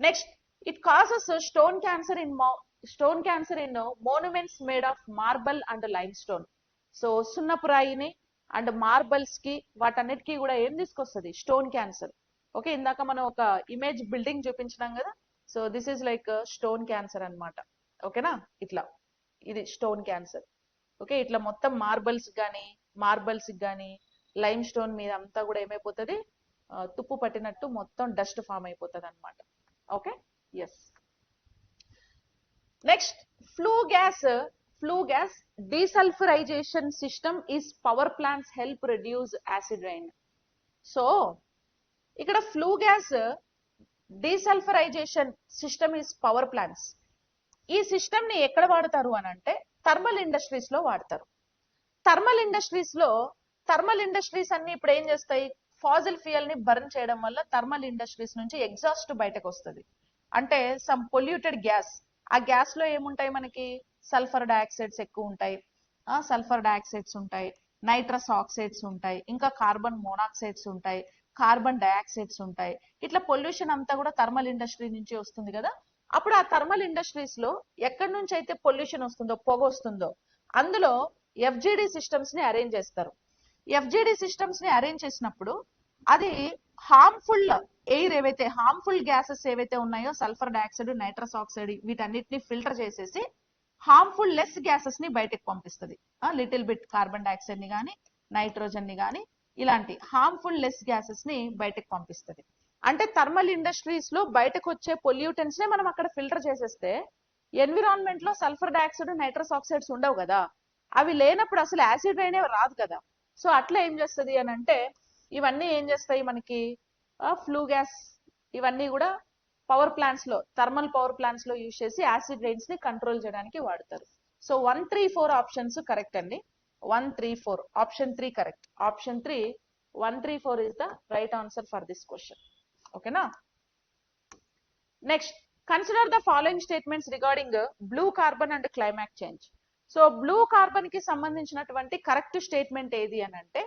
S1: next it causes stone cancer in monuments made of marble and limestone. So సున్నపురాయిని అండ్ మార్బల్స్ కి వాటన్నిటికీ కూడా ఏం తీసుకొస్తుంది, స్టోన్ క్యాన్సర్. ఓకే, ఇందాక మనం ఒక ఇమేజ్ బిల్డింగ్ చూపించినాం కదా, so this is like stone cancer అన్నమాట. ఓకేనా, ఇట్లా ఇది స్టోన్ క్యాన్సర్. ఓకే, ఇట్లా మొత్తం మార్బల్స్ కానీ లైమ్ స్టోన్ మీద అంతా కూడా ఏమైపోతుంది, తుప్పు పట్టినట్టు మొత్తం డస్ట్ ఫామ్ అయిపోతుంది అన్నమాట. Okay, yes. Next flue gas desulphurisation system is power plants help reduce acid rain. So ఇక్కడ flue gas desulphurisation system is power plants. ఈ సిస్టమ్ ని ఎక్కడ వాడతారు అని అంటే థర్మల్ ఇండస్ట్రీస్ లో వాడతారు. థర్మల్ ఇండస్ట్రీస్ అన్ని ఇప్పుడు ఏం చేస్తాయి, ఫాజిల్ ఫ్యూయల్ ని బర్న్ చేయడం వల్ల థర్మల్ ఇండస్ట్రీస్ నుంచి ఎగ్జాస్ట్ బయటకు వస్తుంది. అంటే సమ్ పొల్యూటెడ్ గ్యాస్, ఆ గ్యాస్ లో ఏముంటాయి మనకి, సల్ఫర్ డైఆక్సైడ్స్ ఎక్కువ ఉంటాయి, సల్ఫర్ డయాక్సైడ్స్ ఉంటాయి, నైట్రస్ ఆక్సైడ్స్ ఉంటాయి, ఇంకా కార్బన్ మోనాక్సైడ్స్ ఉంటాయి, కార్బన్ డయాక్సైడ్స్ ఉంటాయి. ఇట్లా పొల్యూషన్ అంతా కూడా థర్మల్ ఇండస్ట్రీ నుంచి వస్తుంది కదా. అప్పుడు ఆ థర్మల్ ఇండస్ట్రీస్ లో ఎక్కడి నుంచి అయితే పొల్యూషన్ వస్తుందో, పొగ వస్తుందో, అందులో ఎఫ్జిడి సిస్టమ్స్ ని అరేంజ్ చేస్తారు. ఎఫ్జిడి సిస్టమ్స్ ని అరేంజ్ చేసినప్పుడు అది హార్మ్ఫుల్ ఎయిర్ ఏవైతే, హార్మ్ఫుల్ గ్యాసెస్ ఏవైతే ఉన్నాయో, సల్ఫర్ డయాక్సైడ్, నైట్రస్ ఆక్సైడ్, వీటన్నిటిని ఫిల్టర్ చేసేసి హార్మ్ఫుల్ లెస్ గ్యాసెస్ ని బయటకు పంపిస్తుంది. లిటిల్ బిట్ కార్బన్ డయాక్సైడ్ ని కానీ, నైట్రోజన్ ని కానీ, ఇలాంటి హార్మ్ఫుల్ లెస్ గ్యాసెస్ ని బయటకు పంపిస్తుంది. అంటే థర్మల్ ఇండస్ట్రీస్ లో బయటకు వచ్చే పొల్యూటెంట్స్ నే మనం అక్కడ ఫిల్టర్ చేసేస్తే ఎన్విరాన్మెంట్ లో సల్ఫర్ డయాక్సైడ్, నైట్రస్ ఆక్సైడ్స్ ఉండవు కదా. అవి లేనప్పుడు అసలు యాసిడ్ రైన్ రాదు కదా. సో అట్లా ఏం చేస్తుంది అని అంటే, ఇవన్నీ ఏం చేస్తాయి మనకి, ఫ్లూ గ్యాస్, ఇవన్నీ కూడా పవర్ ప్లాంట్స్ లో, థర్మల్ పవర్ ప్లాంట్స్ లో యూజ్ చేసి యాసిడ్ రైన్స్ ని కంట్రోల్ చేయడానికి వాడతారు. సో 1, 3, 4 ఆప్షన్స్ కరెక్ట్ అండి. 1, 3, 4 option 3 correct. Option 3 1, 3, 4 is the right answer for this question. ఓకేనా. Next, consider the following statements regarding blue carbon and climate change. So blue carbon కి సంబంధించినటువంటి కరెక్ట్ స్టేట్మెంట్ ఏది అని అంటే,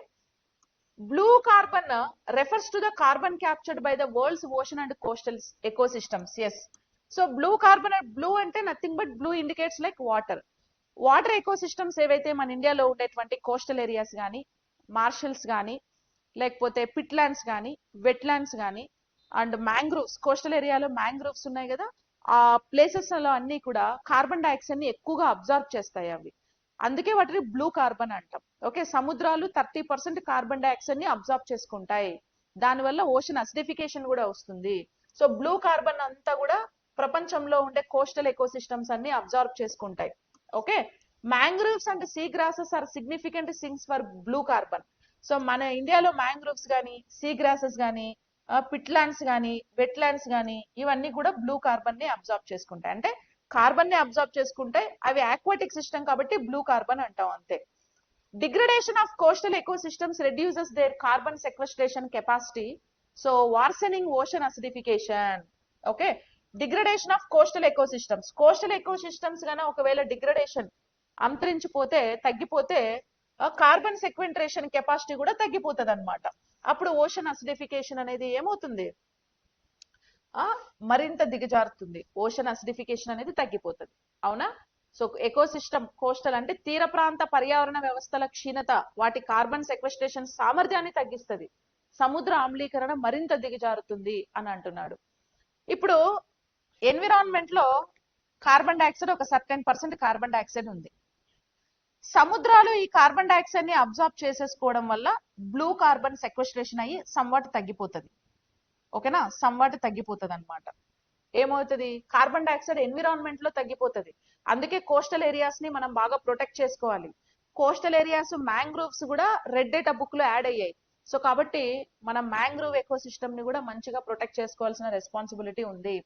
S1: blue carbon refers to the carbon captured by the world's ocean and coastal ecosystems. Yes. So blue carbon, blue ante nothing but blue indicates like water. Water ecosystems ఏవైతే మన ఇండియాలో ఉండేటువంటి కోస్టల్ ఏరియాస్ కానీ, మార్షల్స్ కానీ, లేకపోతే పిట్లాండ్స్ కానీ, వెట్లాండ్స్ కానీ, అండ్ మ్యాంగ్రూవ్స్, కోస్టల్ ఏరియాలో మ్యాంగ్రూవ్స్ ఉన్నాయి కదా, ఆ ప్లేసెస్ లో అన్ని కూడా కార్బన్ డైఆక్సైడ్ ని ఎక్కువగా అబ్జర్వ్ చేస్తాయి అవి. అందుకే వాటిని బ్లూ కార్బన్ అంటాం. ఓకే, సముద్రాలు 30% కార్బన్ డైఆక్సైడ్ ని అబ్జర్వ్ చేసుకుంటాయి. దానివల్ల ఓషన్ అసిడిఫికేషన్ కూడా వస్తుంది. సో బ్లూ కార్బన్ అంతా కూడా ప్రపంచంలో ఉండే కోస్టల్ ఎకోసిస్టమ్స్ అన్ని అబ్జర్వ్ చేసుకుంటాయి. Okay, mangroves and sea grasses are significant things for blue carbon. So మన ఇండియాలో మ్యాంగ్రూవ్స్ కానీ, సీ గ్రాసెస్ కానీ, పిట్లాండ్స్ కానీ, వెట్లాండ్స్ కానీ, ఇవన్నీ కూడా బ్లూ కార్బన్ ని అబ్జర్వ్ చేసుకుంటాయి. అంటే కార్బన్ ని అబ్జర్వ్ చేసుకుంటే అవి ఆక్వాటిక్ సిస్టమ్ కాబట్టి బ్లూ కార్బన్ అంటాం అంతే. Degradation of coastal ecosystems reduces their carbon sequestration capacity, so worsening ocean acidification. Okay, degradation of coastal ecosystems, coastal ecosystems గాన ఒకవేళ డిగ్రేడేషన్ అంతరించిపోతే, తగ్గిపోతే, కార్బన్ సెక్వెంట్రేషన్ కెపాసిటీ కూడా తగ్గిపోతుంది అనమాట. అప్పుడు ఓషన్ అసిడిఫికేషన్ అనేది ఏమవుతుంది, మరింత దిగజారుతుంది. ఓషన్ అసిడిఫికేషన్ అనేది తగ్గిపోతుంది. అవునా. సో ఎకోసిస్టమ్, కోస్టల్ అంటే తీర ప్రాంత పర్యావరణ వ్యవస్థల క్షీణత వాటి కార్బన్ సెక్వెస్ట్రేషన్ సామర్థ్యాన్ని తగ్గిస్తుంది. సముద్ర ఆమ్లీకరణ మరింత దిగజారుతుంది అని అంటున్నాడు. ఇప్పుడు ఎన్విరాన్మెంట్ లో కార్బన్ డైఆక్సైడ్ ఒక సర్టెన్ % కార్బన్ డైఆక్సైడ్ ఉంది. సముద్రాలు ఈ కార్బన్ డైఆక్సైడ్ ని అబ్జార్బ్ చేసేసుకోవడం వల్ల బ్లూ కార్బన్ సెక్వెస్ట్రేషన్ అయ్యి సమ్వాట్ తగ్గిపోతుంది. ఓకేనా, సమ్వాట్ తగ్గిపోతుంది అనమాట. ఏమవుతుంది, కార్బన్ డైఆక్సైడ్ ఎన్విరాన్మెంట్ లో తగ్గిపోతుంది. అందుకే కోస్టల్ ఏరియాస్ ని మనం బాగా ప్రొటెక్ట్ చేసుకోవాలి. కోస్టల్ ఏరియాస్, మ్యాంగ్రూవ్స్ కూడా రెడ్ డేటా బుక్ లో యాడ్ అయ్యాయి. సో కాబట్టి మనం మ్యాంగ్రూవ్ ఎకోసిస్టమ్ ని కూడా మంచిగా ప్రొటెక్ట్ చేసుకోవాల్సిన రెస్పాన్సిబిలిటీ ఉంది.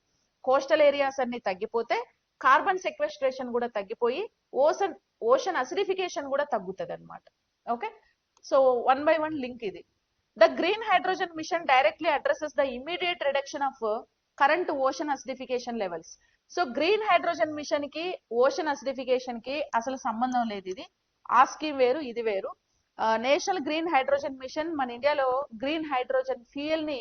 S1: కోస్టల్ ఏరియాస్ అన్ని తగ్గిపోతే కార్బన్ సెక్వెస్ట్రేషన్ కూడా తగ్గిపోయి ఓషన్ అసిడిఫికేషన్ కూడా తగ్గుతుంది అనమాట. ఓకే, సో 1 by 1 లింక్ ఇది. The green hydrogen mission directly addresses the immediate reduction of current ocean acidification levels. So green hydrogen mission కి ఓషన్ అసిడిఫికేషన్ కి అసలు సంబంధం లేదు. ఇది ఆ స్కీమ్ వేరు, ఇది వేరు. నేషనల్ గ్రీన్ హైడ్రోజన్ మిషన్ మన ఇండియాలో గ్రీన్ హైడ్రోజన్ ఫ్యూయల్ ని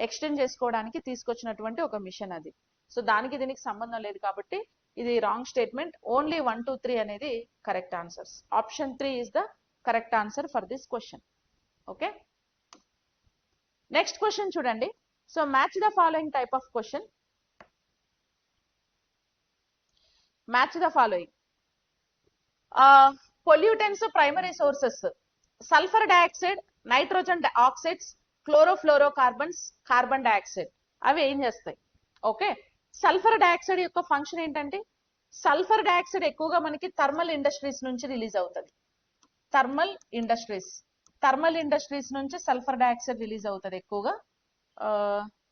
S1: ఎక్స్టెండ్ చేసుకోవడానికి తీసుకొచ్చినటువంటి ఒక మిషన్ అది. సో దానికి దీనికి సంబంధం లేదు కాబట్టి ఇది రాంగ్ స్టేట్మెంట్. ఓన్లీ 1, 2, 3 అనేది correct answers. Option 3 is the correct answer for this question. Okay, next question చూడండి. So match the following type of question. Match the following. Pollutants primary sources, sulphur dioxide, nitrogen oxides, chlorofluorocarbons, carbon dioxide. అవి ఏం చేస్తాయి? ఓకే, సల్ఫర్ డయాక్సైడ్ యొక్క ఫంక్షన్ ఏంటంటే, సల్ఫర్ డయాక్సైడ్ ఎక్కువగా మనకి థర్మల్ ఇండస్ట్రీస్ నుంచి రిలీజ్ అవుతుంది. థర్మల్ ఇండస్ట్రీస్ నుంచి సల్ఫర్ డయాక్సైడ్ రిలీజ్ అవుతుంది ఎక్కువగా.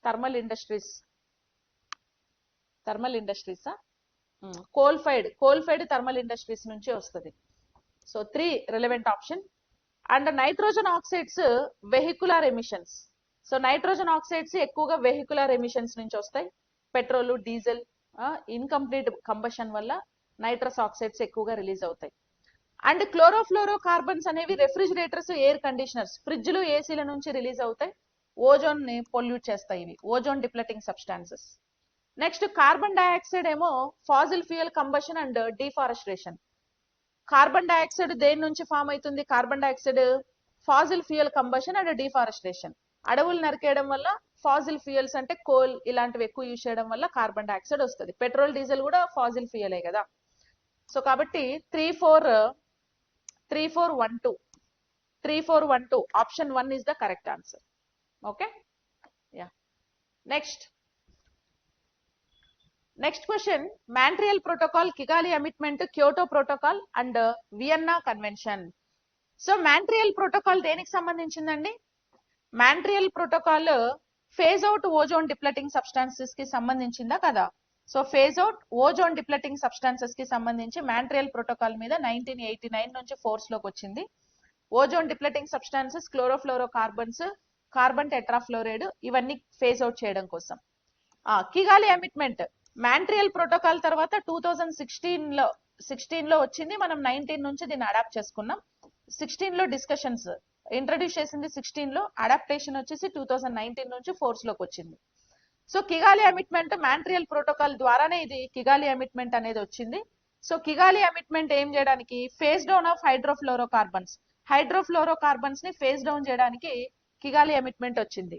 S1: Thermal industries coal fired thermal industries నుంచి వస్తుంది. So 3 relevant option. And nitrogen oxides vehicular emissions. So nitrogen oxides ఎక్కువగా వెహికులర్ ఎమిషన్స్ నుంచి వస్తాయి. పెట్రోల్, డీజిల్ ఇన్కంప్లీట్ కంబషన్ వల్ల నైట్రస్ ఆక్సైడ్స్ ఎక్కువగా రిలీజ్ అవుతాయి. అండ్ క్లోరోఫ్లోరోకార్బన్స్ అనేవి రెఫ్రిజిరేటర్స్, ఎయిర్ కండిషనర్స్, ఫ్రిడ్జ్లు, ఏసీల నుంచి రిలీజ్ అవుతాయి. ఓజోన్ ని పొల్యూట్ చేస్తాయి ఇవి, ozone depleting substances. Next carbon dioxide ఏమో fossil fuel combustion and deforestation. Carbon dioxide దేని నుంచి ఫామ్ అవుతుంది? Carbon dioxide fossil fuel combustion and deforestation. అడవులు నరికేయడం వల్ల ఫాజిల్ ఫ్యూయల్స్ అంటే కోల్ ఇలాంటివి ఎక్కువ యూజ్ చేయడం వల్ల కార్బన్ డైఆక్సైడ్ వస్తుంది. పెట్రోల్, డీజిల్ కూడా ఫాజిల్ ఫ్యూయలే కదా. సో కాబట్టి 3412 option 1 is the correct answer. Okay, yeah. Next question, Montreal Protocol, Kigali Amendment, Kyoto Protocol and Vienna Convention. So Montreal Protocol దేనికి సంబంధించిందండి? Montreal Protocol phase out ozone depleting substances కి సంబంధించిందా కదా? So phase out ozone depleting substances కి సంబంధించి మాంట్రియల్ ప్రోటోకాల్ మీద 1989 నుంచి ఫోర్స్ లోకి వచ్చింది. Ozone depleting substances, chlorofluorocarbons, carbon tetrafluoride ఇవన్నీ ఫేజ్ అవుట్ చేయడం కోసం. కిగాలి అమిట్మెంట్ మాంట్రియల్ ప్రోటోకాల్ తర్వాత 2016 లో వచ్చింది. మనం 19 నుంచి దీన్ని అడాప్ట్ చేసుకున్నాం. 16 లో డిస్కషన్స్ ఇంట్రడ్యూస్ చేసింది, 16 లో అడాప్టేషన్ వచ్చేసి 2019 నుంచి ఫోర్స్ లోకి వచ్చింది. సో కిగాలి అమిట్మెంట్ మాంట్రియల్ ప్రోటోకాల్ ద్వారానే ఇది కిగాలి అమిట్మెంట్ అనేది వచ్చింది. సో కిగాలి అమిట్మెంట్ ఏం చేయడానికి? ఫేజ్ డౌన్ ఆఫ్ హైడ్రోఫ్లోరోకార్బన్స్ ని ఫేజ్ డౌన్ చేయడానికి కిగాలి అమిట్మెంట్ వచ్చింది.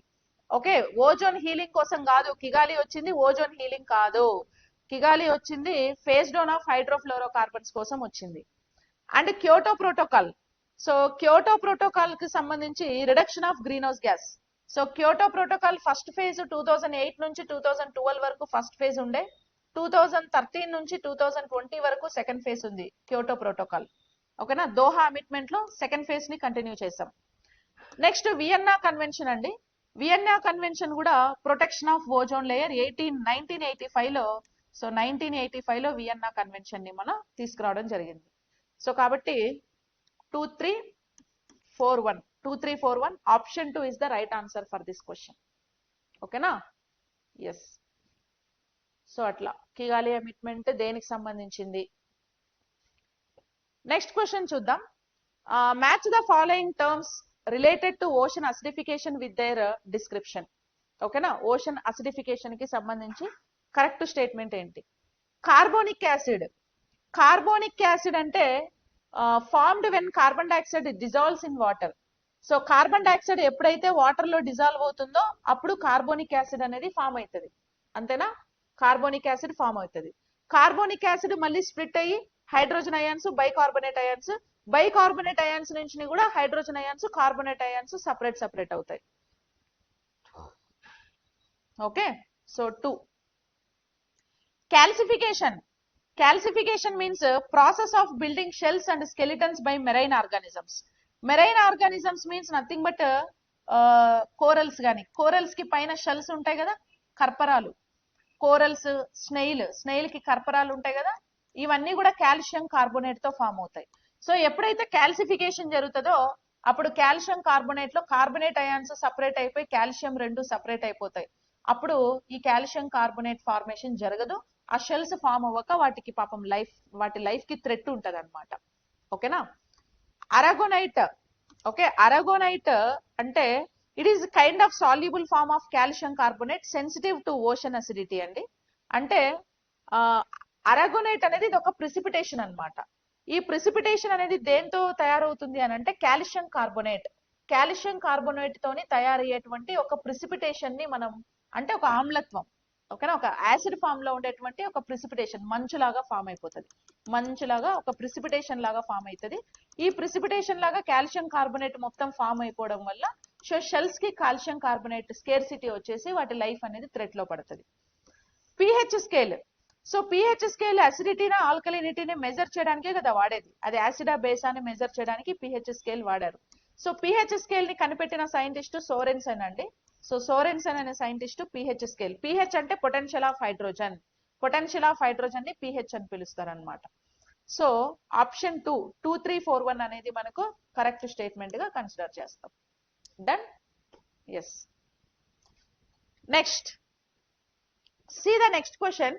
S1: ఓకే, ఓజోన్ హీలింగ్ కోసం కాదు కిగాలి వచ్చింది, ఓజోన్ హీలింగ్ కాదు. కిగాలి వచ్చింది ఫేజ్ డౌన్ ఆఫ్ హైడ్రోఫ్లోరోకార్బన్స్ కోసం వచ్చింది. And Kyoto protocol, so Kyoto protocol కి సంబంధించి reduction of green house gas. So Kyoto protocol first phase 2008 నుంచి 2012 వరకు ఫస్ట్ ఫేజ్ ఉండే, 2013 నుంచి 2020 వరకు సెకండ్ ఫేజ్ ఉంది క్యోటో ప్రోటోకాల్. ఓకేనా, దోహా అమిట్మెంట్ లో సెకండ్ ఫేజ్ ని కంటిన్యూ చేసాం. నెక్స్ట్ వియన్నా కన్వెన్షన్ అండి. వియన్నా కన్వెన్షన్ కూడా ప్రొటెక్షన్ ఆఫ్ ఓజోన్ లేయర్ 1985 లో. సో 1985 లో వియన్నా కన్వెన్షన్ ని మనం తీసుకురావడం జరిగింది. సో కాబట్టి 2341 option 2 is the right answer for this question. ఓకేనా, ఎస్. సో అట్లా కిగాలి అమిట్మెంట్ దేనికి సంబంధించింది. నెక్స్ట్ క్వశ్చన్ చూద్దాం. Match the following terms related to ocean acidification with their description. ఓకేనా, ఓషన్ అసిడిఫికేషన్ కి సంబంధించి కరెక్ట్ స్టేట్మెంట్ ఏంటి? Carbonic acid. కార్బోనిక్ యాసిడ్ అంటే formed when carbon dioxide dissolves in water. So carbon dioxide ఎప్పుడైతే వాటర్ లో డిజాల్వ్ అవుతుందో అప్పుడు కార్బోనిక్ యాసిడ్ అనేది ఫామ్ అవుతుంది. అంతేనా, కార్బోనిక్ యాసిడ్ ఫామ్ అవుతుంది. కార్బోనిక్ యాసిడ్ మళ్ళీ స్ప్లిట్ అయ్యి hydrogen ions, bicarbonate ions, bicarbonate ions నుంచి కూడా hydrogen ions, carbonate ions separate అవుతాయి. Okay, so 2. Calcification means process of building shells and skeletons by marine organisms. Marine organisms means nothing but corals గాని, corals కి పైన షెల్స్ ఉంటాయి కదా, కర్పరాలు. కోరల్స్, స్నేయిల్ కి కర్పరాలు ఉంటాయి కదా, ఇవన్నీ కూడా కాల్షియం కార్బోనేట్ తో ఫామ్ అవుతాయి. సో ఎప్పుడైతే కాల్సిఫికేషన్ జరుగుతుందో అప్పుడు కాల్షియం కార్బోనేట్ లో కార్బోనేట్ అయాన్స్ సపరేట్ అయిపోయి కాల్షియం రెండు సపరేట్ అయిపోతాయి. అప్పుడు ఈ కాల్షియం కార్బోనేట్ ఫార్మేషన్ జరగదు. ఆ షెల్స్ ఫామ్ అవ్వక వాటికి పాపం వాటి లైఫ్ కి థ్రెట్ ఉంటది అనమాట. ఓకేనా. అరగోనైట్. ఓకే, అరగోనైట్ అంటే it is kind of soluble form of calcium carbonate sensitive to ocean acidity అండి. అంటే అరగోనైట్ అనేది ఇది ఒక ప్రిసిపిటేషన్ అన్నమాట. ఈ ప్రిసిపిటేషన్ అనేది దేంతో తయారవుతుంది అని అంటే కాల్షియం కార్బోనేట్ తోని తయారయ్యేటువంటి ఒక ప్రిసిపిటేషన్ ని మనం, అంటే ఒక ఆమ్లత్వం, ఓకేనా, ఒక యాసిడ్ ఫామ్ లో ఉండేటువంటి ఒక ప్రిసిపిటేషన్ మంచులాగా ఫామ్ అయిపోతుంది. మంచులాగా ఒక ప్రిసిపిటేషన్ లాగా ఫామ్ అవుతుంది. ఈ ప్రిసిపిటేషన్ లాగా కాల్షియం కార్బోనేట్ మొత్తం ఫామ్ అయిపోవడం వల్ల షెల్స్ కి కాల్షియం కార్బోనేట్ స్కేర్సిటీ వచ్చేసి వాటి లైఫ్ అనేది థ్రెట్ లో పడుతుంది. PH scale. So pH scale అసిడిటీని, ఆల్కలినిటీని మెజర్ చేయడానికే కదా వాడేది. అది యాసిడా బేసా అని మెజర్ చేయడానికి పిహెచ్ స్కేల్ వాడారు. సో పిహెచ్ స్కేల్ ని కనిపెట్టిన సైంటిస్ట్ సోరెన్సన్ అండి. సో సోరెన్సన్ అనే సైంటిస్ట్ పిహెచ్ స్కేల్, పిహెచ్ అంటే పొటెన్షియల్ ఆఫ్ హైడ్రోజన్ ని పిహెచ్ అని పిలుస్తారు అనమాట. సో ఆప్షన్ 2 2341 అనేది మనకు కరెక్ట్ స్టేట్మెంట్ గా కన్సిడర్ చేస్తాం. Done, yes. Next see the next question.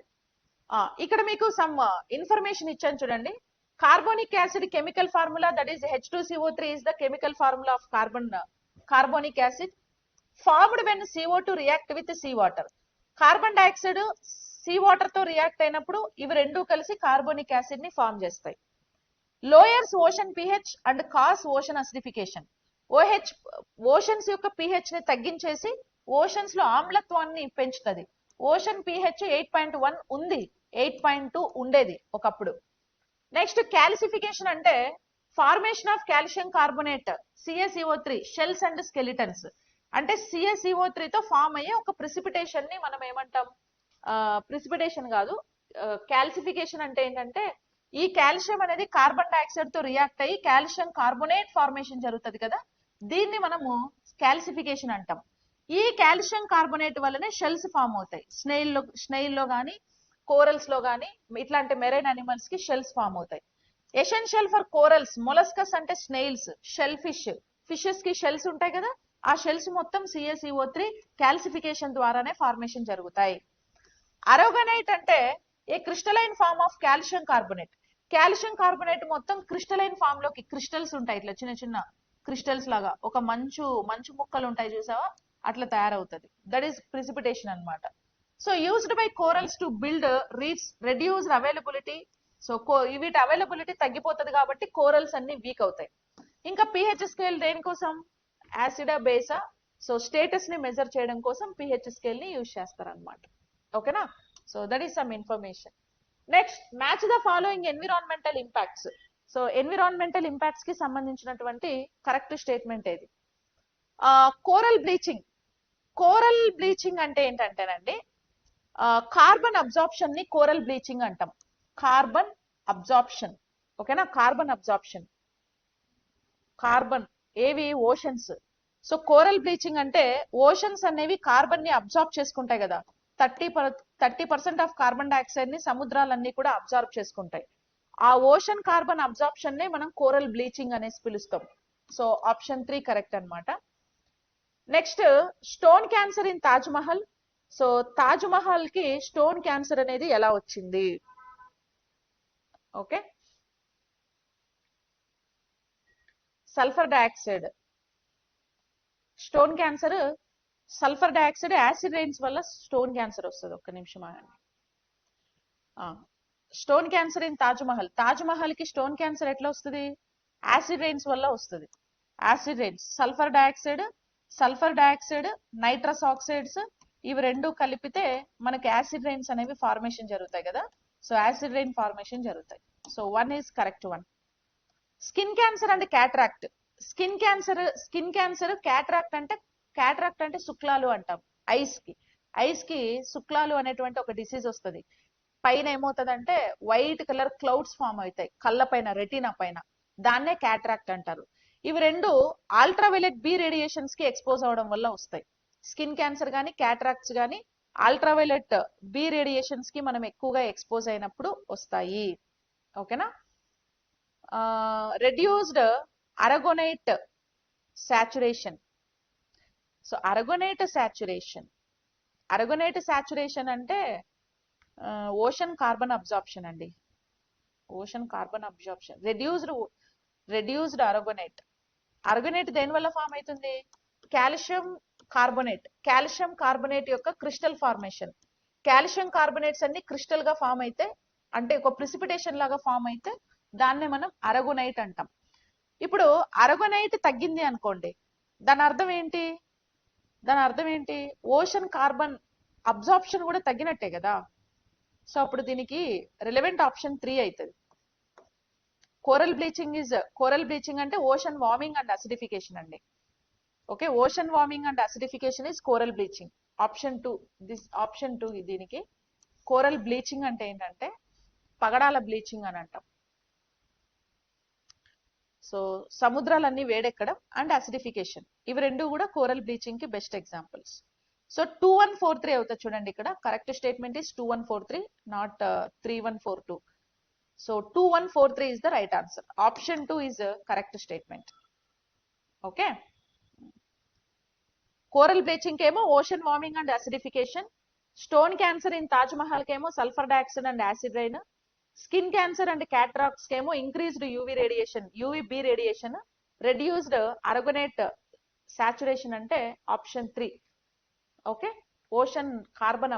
S1: ఇక్కడ మీకు సమ్ ఇన్ఫర్మేషన్ ఇచ్చాను చూడండి. Carbonic acid chemical formula, that is H2CO3 is the chemical formula of carbonic acid formed when CO2 react with seawater. Carbon dioxide sea water తో రియాక్ట్ అయినప్పుడు ఇవి రెండు కలిసి కార్బోనిక్ యాసిడ్ ని ఫామ్ చేస్తాయి. Lowers ocean pH and causes ocean acidification. Oceans యొక్క పిహెచ్ ని తగ్గించేసి ఓషన్స్ లో ఆమ్లత్వాన్ని పెంచుతుంది. ఓషన్ పిహెచ్ 8.1 ఉంది, 8.2 ఉండేది ఒకప్పుడు. నెక్స్ట్ క్యాల్సిఫికేషన్ అంటే formation of calcium carbonate CaCO3 shells and skeletons. అంటే CaCO3 తో ఫామ్ అయ్యే ఒక ప్రిసిపిటేషన్ ని మనం ఏమంటాం, ప్రిసిపిటేషన్ కాదు, క్యాల్సిఫికేషన్ అంటే ఏంటంటే ఈ కాల్షియం అనేది కార్బన్ డైఆక్సైడ్ తో రియాక్ట్ అయ్యి కాల్షియం కార్బోనేట్ ఫార్మేషన్ జరుగుతుంది కదా, దీన్ని మనము క్యాల్సిఫికేషన్ అంటాం. ఈ కాల్షియం కార్బోనేట్ వల్లనే షెల్స్ ఫామ్ అవుతాయి. స్నేయిల్లో కానీ కోరల్స్ లో కానీ ఇట్లాంటి మెరైన్ అనిమల్స్ కి షెల్స్ ఫామ్ అవుతాయి. ఎసెన్షియల్ ఫర్ కోరల్స్, మొలస్కస్ అంటే స్నేయిల్స్, షెల్ ఫిషెస్ కి షెల్స్ ఉంటాయి కదా, ఆ షెల్స్ మొత్తం CaCO3 క్యాల్సిఫికేషన్ ద్వారానే ఫార్మేషన్ జరుగుతాయి. అరోగనైట్ అంటే a crystalline form of calcium carbonate. Calcium carbonate మొత్తం క్రిస్టలైన్ ఫామ్ లోకి, క్రిస్టల్స్ ఉంటాయి ఇట్లా చిన్న చిన్న క్రిస్టల్స్ లాగా, ఒక మంచు ముక్కలు ఉంటాయి చూసావా, అట్లా తయారవుతుంది. దట్ ఈస్ ప్రిసిపిటేషన్ అన్నమాట. So used by corals to build reefs, reduced availability. So వీటి అవైలబిలిటీ తగ్గిపోతుంది కాబట్టి కోరల్స్ అన్ని వీక్ అవుతాయి. ఇంకా పిహెచ్ స్కేల్ దేనికోసం, యాసిడా బేసా, సో స్టేటస్ ని మెజర్ చేయడం కోసం పిహెచ్ స్కేల్ ని యూజ్ చేస్తారు అనమాట. ఓకేనా, so that is some information. Next, match the following environmental impacts. So environmental impacts కి సంబంధించినటువంటి కరెక్ట్ స్టేట్మెంట్ ఏది? Coral bleaching. కోరల్ బ్లీచింగ్ అంటే ఏంటంటేనండి, కార్బన్ అబ్జార్ప్షన్ ని కోరల్ బ్లీచింగ్ అంటాం. కార్బన్ అబ్జార్ప్షన్, ఓకేనా, కార్బన్ అబ్జార్ప్షన్. కార్బన్ ఏవి, ఓషన్స్. సో కోరల్ బ్లీచింగ్ అంటే ఓషన్స్ అనేవి కార్బన్ ని అబ్జార్బ్ చేసుకుంటాయి కదా, 30% ఆఫ్ కార్బన్ డైఆక్సైడ్ ని సముద్రాలన్నీ కూడా అబ్జార్బ్ చేసుకుంటాయి. ఆ ఓషన్ కార్బన్ అబ్జార్ప్షన్ నే మనం కోరల్ బ్లీచింగ్ అనేసి పిలుస్తాం. సో ఆప్షన్ 3 కరెక్ట్ అన్నమాట. Next, stone cancer in Taj Mahal. So Taj Mahal కి స్టోన్ క్యాన్సర్ అనేది ఎలా వచ్చింది? Okay, sulphur dioxide. Stone cancer sulphur dioxide acid rains వల్ల స్టోన్ క్యాన్సర్ వస్తుంది. ఒక్క నిమిషం ఆగండి. Stone cancer in Taj Mahal. Taj Mahal కి స్టోన్ క్యాన్సర్ ఎట్లా వస్తుంది? యాసిడ్ రైన్స్ వల్ల వస్తుంది. Acid rains, sulphur dioxide, nitrous oxides, ఇవి రెండు కలిపితే మనకి యాసిడ్ రైన్స్ అనేవి ఫార్మేషన్ జరుగుతాయి కదా, సో యాసిడ్ రైన్ ఫార్మేషన్ జరుగుతాయి. So 1 is correct 1. Skin cancer and cataract. Skin cancer, cataract అంటే శుక్లాలు అంటాం. ఐస్ కి శుక్లాలు అనేటువంటి ఒక డిసీజ్ వస్తుంది. పైన ఏమవుతుందంటే వైట్ కలర్ క్లౌడ్స్ ఫామ్ అవుతాయి కళ్ళ పైన, రెటీనా పైన, దాన్నే క్యాట్రాక్ట్ అంటారు. ఇవి రెండు అల్ట్రావైలెట్ బి రేడియేషన్స్ కి ఎక్స్పోజ్ అవడం వల్ల వస్తాయి. స్కిన్ క్యాన్సర్ గానీ క్యాట్రాక్ట్స్ గానీ అల్ట్రావైలెట్ బి రేడియేషన్స్ కి మనం ఎక్కువగా ఎక్స్పోజ్ అయినప్పుడు వస్తాయి. ఓకేనా. Reduced aragonite saturation. So aragonite saturation అంటే ఓషన్ కార్బన్ అబ్జార్ప్షన్ అండి. Ocean carbon absorption. Reduced aragonite దేని వల్ల ఫామ్ అవుతుంది? కాల్షియం కార్బోనేట్ యొక్క క్రిస్టల్ ఫార్మేషన్. కాల్షియం కార్బోనేట్స్ అన్ని క్రిస్టల్ గా ఫామ్ అయితే, అంటే ఒక ప్రిసిపిటేషన్ లాగా ఫామ్ అయితే దాన్నే మనం అరగోనైట్ అంటాం. ఇప్పుడు అరగోనైట్ తగ్గింది అనుకోండి, దాని అర్థం ఏంటి? ఓషన్ కార్బన్ అబ్జార్ప్షన్ కూడా తగ్గినట్టే కదా. సో అప్పుడు దీనికి రిలవెంట్ ఆప్షన్ 3 అవుతుంది. కోరల్ బ్లీచింగ్ అంటే ఓషన్ వార్మింగ్ అండ్ అసిడిఫికేషన్ అండి. Okay, ocean warming and acidification is coral bleaching. Option 2 దీనికి. కోరల్ బ్లీచింగ్ అంటే ఏంటంటే పగడాల బ్లీచింగ్ అని అంటాం. సో సముద్రాలన్నీ వేడెక్కడం అండ్ అసిడిఫికేషన్, ఇవి రెండు కూడా కోరల్ బ్లీచింగ్ కి బెస్ట్ ఎగ్జాంపుల్స్. సో 2143 అవుతుంది చూడండి ఇక్కడ. Correct statement is 2143, not 3142. So 2143 is the right answer. Option 2 is a correct statement. Okay. Coral bleaching kemo ocean warming and acidification. Stone cancer in Taj Mahal kemo sulfur dioxide and acid rain. Skin cancer and cataracts కేమో increased UV radiation, UVB radiation, reduced aragonite saturation అంటే option 3. Okay, ocean carbon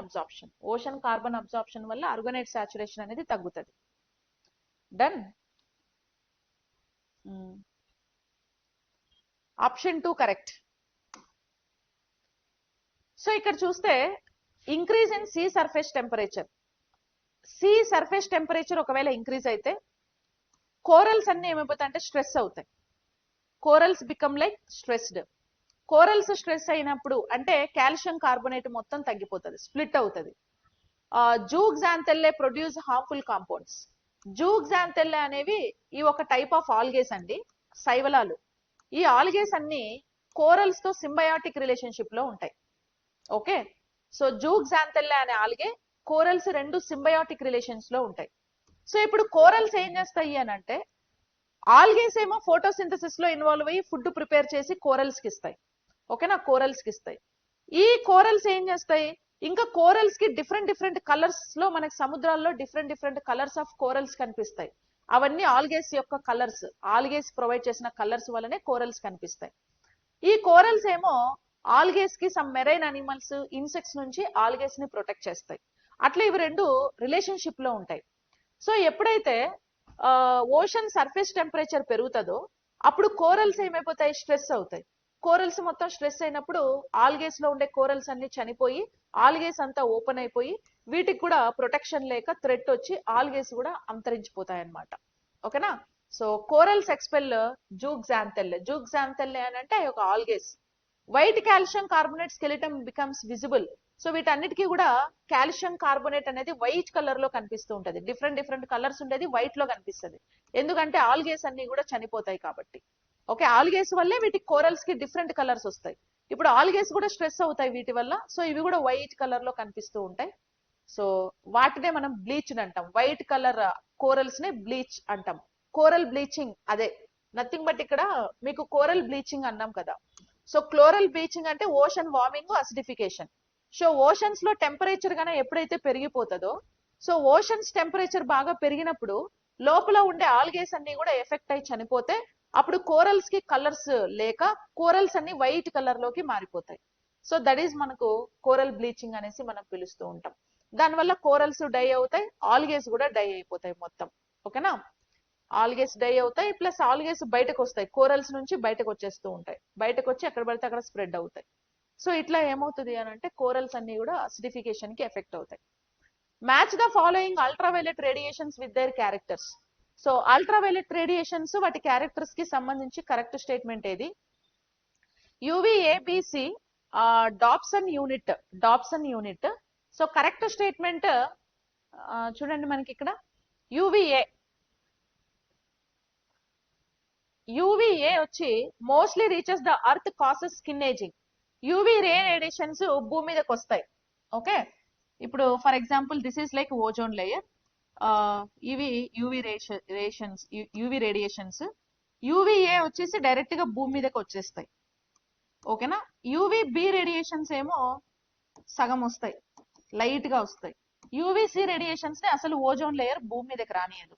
S1: absorption వల్ల అర్గొనేట్ సాచురేషన్ అనేది తగ్గుతుంది. డన్. Option 2 correct. సో ఇక్కడ చూస్తే increase in see surface temperature, see surface temperature ఒకవేళ ఇంక్రీజ్ అయితే కోరల్స్ అన్ని ఏమైపోతాయి అంటే స్ట్రెస్ అవుతాయి. Corals become like stressed. Corals stress అయినప్పుడు అంటే కాల్షియం కార్బోనేట్ మొత్తం తగ్గిపోతుంది, స్ప్లిట్ అవుతుంది. జూగ్జాంథెల్లే ప్రొడ్యూస్ హార్మ్ఫుల్ కాంపౌండ్స్. జూగ్జాంథెల్లే అనేవి ఈ ఒక టైప్ ఆఫ్ ఆల్గేస్ అండి, శైవలాలు. ఈ ఆల్గేస్ అన్ని కోరల్స్ తో సింబయాటిక్ రిలేషన్షిప్ లో ఉంటాయి. ఓకే, సో జూగ్జాంథెల్లే అనే ఆల్గే కోరల్స్ రెండు సింబయాటిక్ రిలేషన్స్ లో ఉంటాయి. సో ఇప్పుడు కోరల్స్ ఏం చేస్తాయి అని అంటే, ఆల్గేస్ ఏమో ఫోటోసింథసిస్ లో ఇన్వాల్వ్ అయ్యి ఫుడ్ ప్రిపేర్ చేసి కోరల్స్ కి ఇస్తాయి. ఓకేనా, కోరల్స్ కి ఇస్తాయి. ఈ కోరల్స్ ఏం చేస్తాయి, ఇంకా కోరల్స్ కి డిఫరెంట్ కలర్స్ లో మనకి సముద్రాల్లో డిఫరెంట్ కలర్స్ ఆఫ్ కోరల్స్ కనిపిస్తాయి. అవన్నీ ఆల్గేస్ యొక్క కలర్స్, ఆల్గేస్ ప్రొవైడ్ చేసిన కలర్స్ వల్లనే కోరల్స్ కనిపిస్తాయి. ఈ కోరల్స్ ఏమో ఆల్గేస్ కి సమ్ మెరైన్ అనిమల్స్, ఇన్సెక్ట్స్ నుంచి ఆల్గేస్ ని ప్రొటెక్ట్ చేస్తాయి. అట్లా ఇవి రెండు రిలేషన్షిప్ లో ఉంటాయి. సో ఎప్పుడైతే ఓషన్ సర్ఫేస్ టెంపరేచర్ పెరుగుతుందో అప్పుడు కోరల్స్ ఏమైపోతాయి, స్ట్రెస్ అవుతాయి. కోరల్స్ మొత్తం స్ట్రెస్ అయినప్పుడు ఆల్గేస్ లో ఉండే కోరల్స్ అన్ని చనిపోయి ఆల్గేస్ అంతా ఓపెన్ అయిపోయి వీటికి కూడా ప్రొటెక్షన్ లేక థ్రెట్ వచ్చి ఆల్గేస్ కూడా అంతరించిపోతాయి అన్నమాట. ఓకేనా. సో కోరల్స్ ఎక్స్పెల్ జూగ్జాంథెల్లే అని అంటే ఒక ఆల్గేస్. White calcium carbonate skeleton becomes visible. So వీటన్నిటికీ కూడా కాల్షియం కార్బోనేట్ అనేది వైట్ కలర్ లో కనిపిస్తూ ఉంటది. డిఫరెంట్ కలర్స్ ఉండేది వైట్ లో కనిపిస్తుంది, ఎందుకంటే ఆల్గేస్ అన్ని కూడా చనిపోతాయి కాబట్టి. ఓకే, ఆల్గేస్ వల్లే వీటికి కోరల్స్ కి డిఫరెంట్ కలర్స్ వస్తాయి. ఇప్పుడు ఆల్గేస్ కూడా స్ట్రెస్ అవుతాయి వీటి వల్ల, సో ఇవి కూడా వైట్ కలర్ లో కనిపిస్తూ ఉంటాయి. సో వాటినే మనం బ్లీచ్ అంటాం. వైట్ కలర్ కోరల్స్ నే బ్లీచ్ అంటాం. కోరల్ బ్లీచింగ్ అదే, నథింగ్ బట్ ఇక్కడ మీకు కోరల్ బ్లీచింగ్ అన్నాం కదా. సో క్లోరల్ బ్లీచింగ్ అంటే ocean warming, acidification. So oceans లో టెంపరేచర్ గానే ఎప్పుడైతే పెరిగిపోతుందో, సో ఓషన్స్ టెంపరేచర్ బాగా పెరిగినప్పుడు లోపల ఉండే ఆల్గేస్ అన్ని కూడా ఎఫెక్ట్ అయి చనిపోతే అప్పుడు కోరల్స్ కి కలర్స్ లేక కోరల్స్ అన్ని వైట్ కలర్ లోకి మారిపోతాయి. సో దట్ ఈస్ మనకు కోరల్ బ్లీచింగ్ అనేసి మనం పిలుస్తూ ఉంటాం. దానివల్ల కోరల్స్ డై అవుతాయి, ఆల్గేస్ కూడా డై అయిపోతాయి మొత్తం. ఓకేనా, ఆల్గేస్ డై అవుతాయి, ప్లస్ ఆల్గేస్ బయటకు వస్తాయి, కోరల్స్ నుంచి బయటకు వచ్చేస్తూ ఉంటాయి, బయటకు వచ్చి ఎక్కడ పడితే అక్కడ స్ప్రెడ్ అవుతాయి. సో ఇట్లా ఏమవుతుంది అని అంటే కోరల్స్ అన్ని కూడా అసిడిఫికేషన్ కి ఎఫెక్ట్ అవుతాయి. Match the following ultraviolet radiations with their characters. So ultraviolet radiations వాటి క్యారెక్టర్స్ కి సంబంధించి కరెక్ట్ స్టేట్మెంట్ ఏది? యువిఏబిసి Dobson unit. So correct statement చూడండి మనకి ఇక్కడ యువిఏ వచ్చి mostly reaches the earth causes skin ageing. UV ray radiations భూమి మీదకి వస్తాయి. ఓకే, ఇప్పుడు for example this is like ozone layer. ఇవి యువి రేడియేషన్స్. యువిఏ వచ్చేసి డైరెక్ట్ గా భూమి మీదకి వచ్చేస్తాయి. ఓకేనా, యువిబి రేడియేషన్స్ ఏమో సగం వస్తాయి, లైట్ గా వస్తాయి. యువిసి రేడియేషన్స్ ని అసలు ఓజోన్ లేయర్ భూమి మీదకి రానియదు.